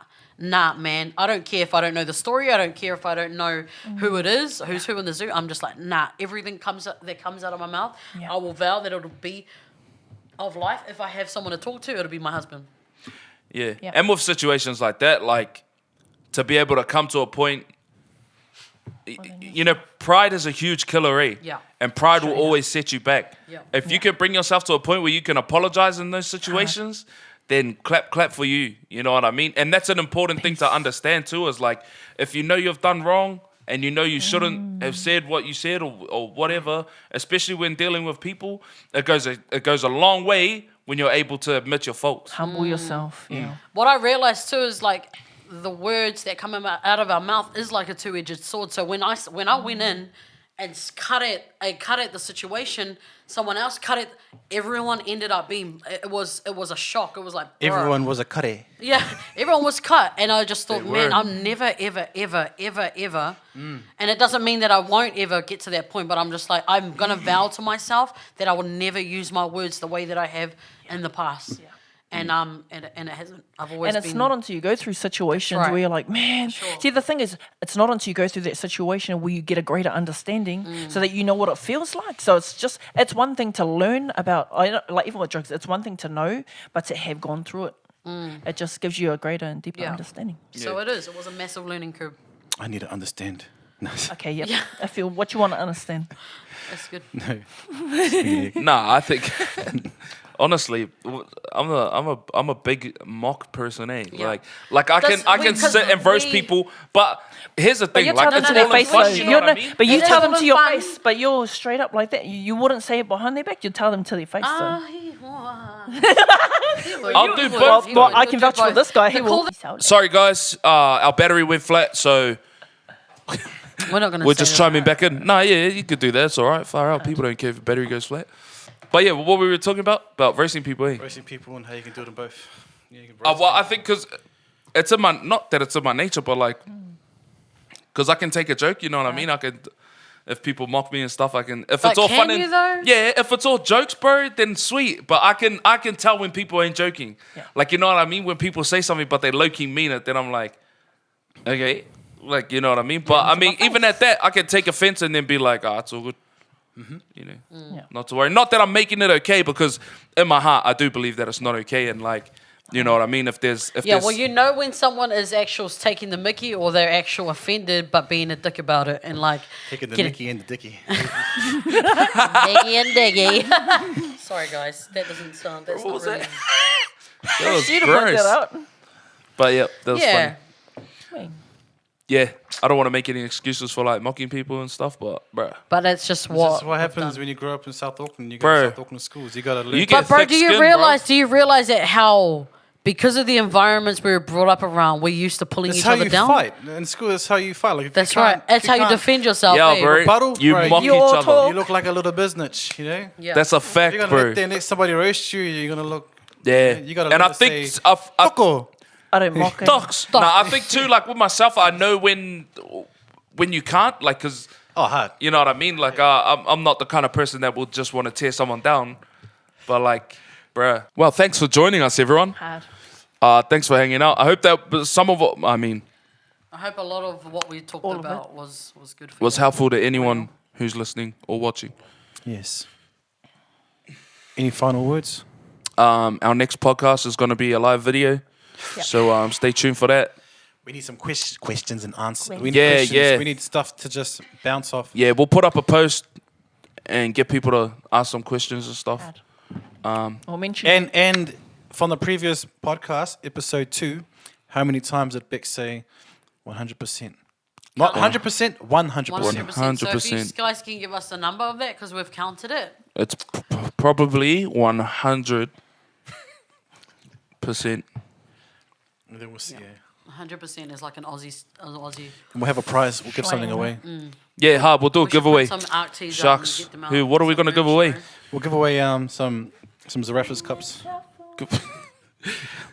B: man. I don't care if I don't know the story. I don't care if I don't know who it is, who's who in the zoo. I'm just like, nah. Everything that comes out of my mouth, I will vow that it'll be of life. If I have someone to talk to, it'll be my husband.
A: Yeah. And with situations like that, like, to be able to come to a point, pride is a huge killer, eh?
B: Yeah.
A: And pride will always set you back.
B: Yeah.
A: If you can bring yourself to a point where you can apologize in those situations, then clap for you. You know what I mean? And that's an important thing to understand too, is like, if you know you've done wrong and you know you shouldn't have said what you said or whatever, especially when dealing with people, it goes a long way when you're able to admit your faults.
D: Humble yourself. Yeah.
B: What I realized too is like the words that come out of our mouth is like a two-edged sword. So when I went in and cut at the situation, someone else cut it. Everyone ended up being. It was a shock. It was like, bro.
C: Everyone was a cutty.
B: Yeah, everyone was cut, and I just thought, man, I'm never, ever, ever, ever, ever. And it doesn't mean that I won't ever get to that point, but I'm just like, I'm gonna vow to myself that I will never use my words the way that I have in the past. Yeah. And it hasn't. I've always been.
D: And it's not until you go through situations where you're like, man. See, the thing is, it's not until you go through that situation where you get a greater understanding, so that you know what it feels like. So it's one thing to learn about, like even with drugs, it's one thing to know, but to have gone through it, it just gives you a greater and deeper understanding.
B: So it is. It was a massive learning curve.
C: I need to understand.
D: Okay, yep. Yeah. I feel what you want to understand.
B: That's good.
C: No.
A: I think honestly, I'm a big mock person, eh?
B: Yeah.
A: Like I can sit and roast people, but here's the thing,
D: you
A: like
D: tell them
A: it's
D: to their
A: all in
D: face,
A: fun, you know what I mean?
D: But you tell them to your
B: fun.
D: face, but you're straight up like that. You wouldn't say it behind their back. You tell them to their face.
A: I'll do
D: Well,
A: both.
D: I can vouch for this guy. He will.
A: Sorry guys, our battery went flat, so
B: We're not gonna.
A: we're just chiming back in. No, yeah, you could do that. It's all right. Far out. People don't care if the battery goes flat. But yeah, what we were talking about racing people, eh?
C: Racing people and how you can do them both. Yeah, you can
A: Well, I think because it's in my, not that it's in my nature, but like, because I can take a joke, you know what I mean? I could if people mock me and stuff, I can. If
B: But
A: it's all
B: can
A: fun
B: you
A: and
B: though?
A: yeah, if it's all jokes, bro, then sweet. But I can tell when people ain't joking.
D: Yeah.
A: Like, you know what I mean? When people say something but they low key mean it, then I'm like, okay, like, you know what I mean? But I mean, even at that, I can take offense and then be like, it's all good. You know,
D: Yeah.
A: not to worry. Not that I'm making it okay, because in my heart I do believe that it's not okay, and like, you know what I mean. If there's
B: Yeah, well, you know when someone is actual taking the mickey or they're actual offended but being a dick about it and like
C: Taking the
B: getting-
C: Mickey and the Dicky.
B: diggy and diggy. Sorry, guys, that doesn't sound. That's
A: What
B: not
A: was
B: really.
A: that? That was
D: You'd have worked
A: gross.
D: that out.
A: But yeah, that was
B: Yeah,
A: funny.
D: I mean,
A: Yeah, I don't want to make any excuses for like mocking people and stuff, but bruh.
B: but that's just
C: This
B: what.
C: is what
B: we've
C: happens
B: done.
C: when you grow up in South Auckland. You go
A: Bro.
C: to South Auckland schools. You got to learn.
A: You get
B: But bro,
A: thick
B: do you
A: skin,
B: realize?
A: bro.
B: Do you realize that how because of the environments we were brought up around, we're used to pulling
C: That's
B: each
C: how
B: other
C: you
B: down.
C: fight. In school, that's how you fight. Like, if you
B: That's
C: can't-
B: right. That's
C: if
B: how you
C: can't-
B: defend yourself.
A: Yeah,
B: eh?
A: bro.
C: Rebuttal,
A: You
C: bro,
A: mock
C: you
A: each
D: all
A: other.
D: talk.
C: You look like a little bitch, you know?
B: Yeah.
A: That's a fact,
C: You're going to
A: bro.
C: let the next somebody roast you, you're going to look...
A: Yeah,
C: You gotta
A: and
C: learn
A: I
C: to
A: think
C: say,
A: I
C: Fucko.
D: I don't mock it.
A: Docs. No, I think too. Like with myself, I know when you can't. Like, cause
C: Oh, hard.
A: you know what I mean. Like, I'm not the kind of person that will just want to tear someone down. But like, bruh. Well, thanks for joining us, everyone.
D: Hard.
A: Thanks for hanging out. I hope that some of what I mean
B: I hope a lot of what we talked
D: All of
B: about was good for
A: was
B: you.
A: helpful to anyone who's listening or watching.
C: Yes. Any final words?
A: Our next podcast is going to be a live video, so stay tuned for that.
C: We need some questions and answers. We need
A: Yeah,
C: questions.
A: yeah.
C: We need stuff to just bounce off.
A: Yeah, we'll put up a post and get people to ask some questions and stuff.
D: Hard. Or mention
C: And from the previous podcast, episode 2, how many times did Beck say 100%? Not 100%, 100%.
B: 100%. So if you
A: 100%.
B: guys can give us the number of that because we've counted it.
A: It's probably 100%.
C: And then we'll see. Yeah.
B: 100% is like an Aussie.
C: And we'll have a prize. We'll give something away.
A: Yeah, hard. We'll do a
B: We should
A: giveaway.
B: put some ARK tees up
A: Sharks.
B: and get them out.
A: Who? What are we
B: Some
A: gonna give
B: merch,
A: away?
B: bro.
C: We'll give away some Zareffa's cups.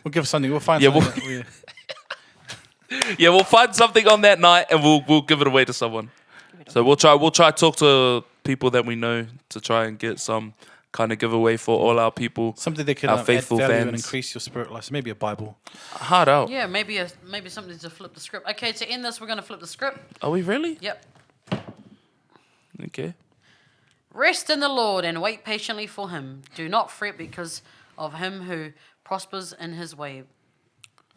C: We'll give something. We'll find
A: Yeah,
C: something.
A: Yeah, we'll find something on that night and we'll give it away to someone. So we'll try to talk to people that we know to try and get some kind of giveaway for all our people.
C: Something that can
A: Our
C: add
A: faithful
C: value and
A: fans.
C: increase your spirit life. So maybe a Bible.
A: Hard out.
B: Yeah, maybe something to flip the script. Okay, to end this, we're going to flip the script.
A: Are we really?
B: Yep.
A: Okay.
B: Rest in the Lord and wait patiently for him. Do not fret because of him who prospers in his way.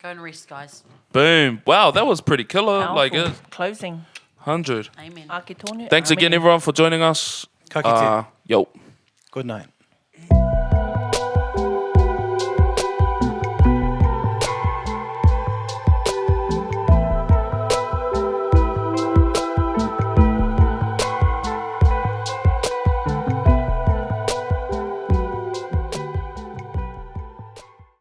B: Go and rest, guys.
A: Boom. Wow, that was pretty killer.
D: powerful.
A: Like it.
D: Closing.
A: 100.
B: Amen.
D: Aki tonu.
A: Thanks again,
D: Amen.
A: everyone, for joining us.
C: Ka kite.
A: Yo.
C: Good night.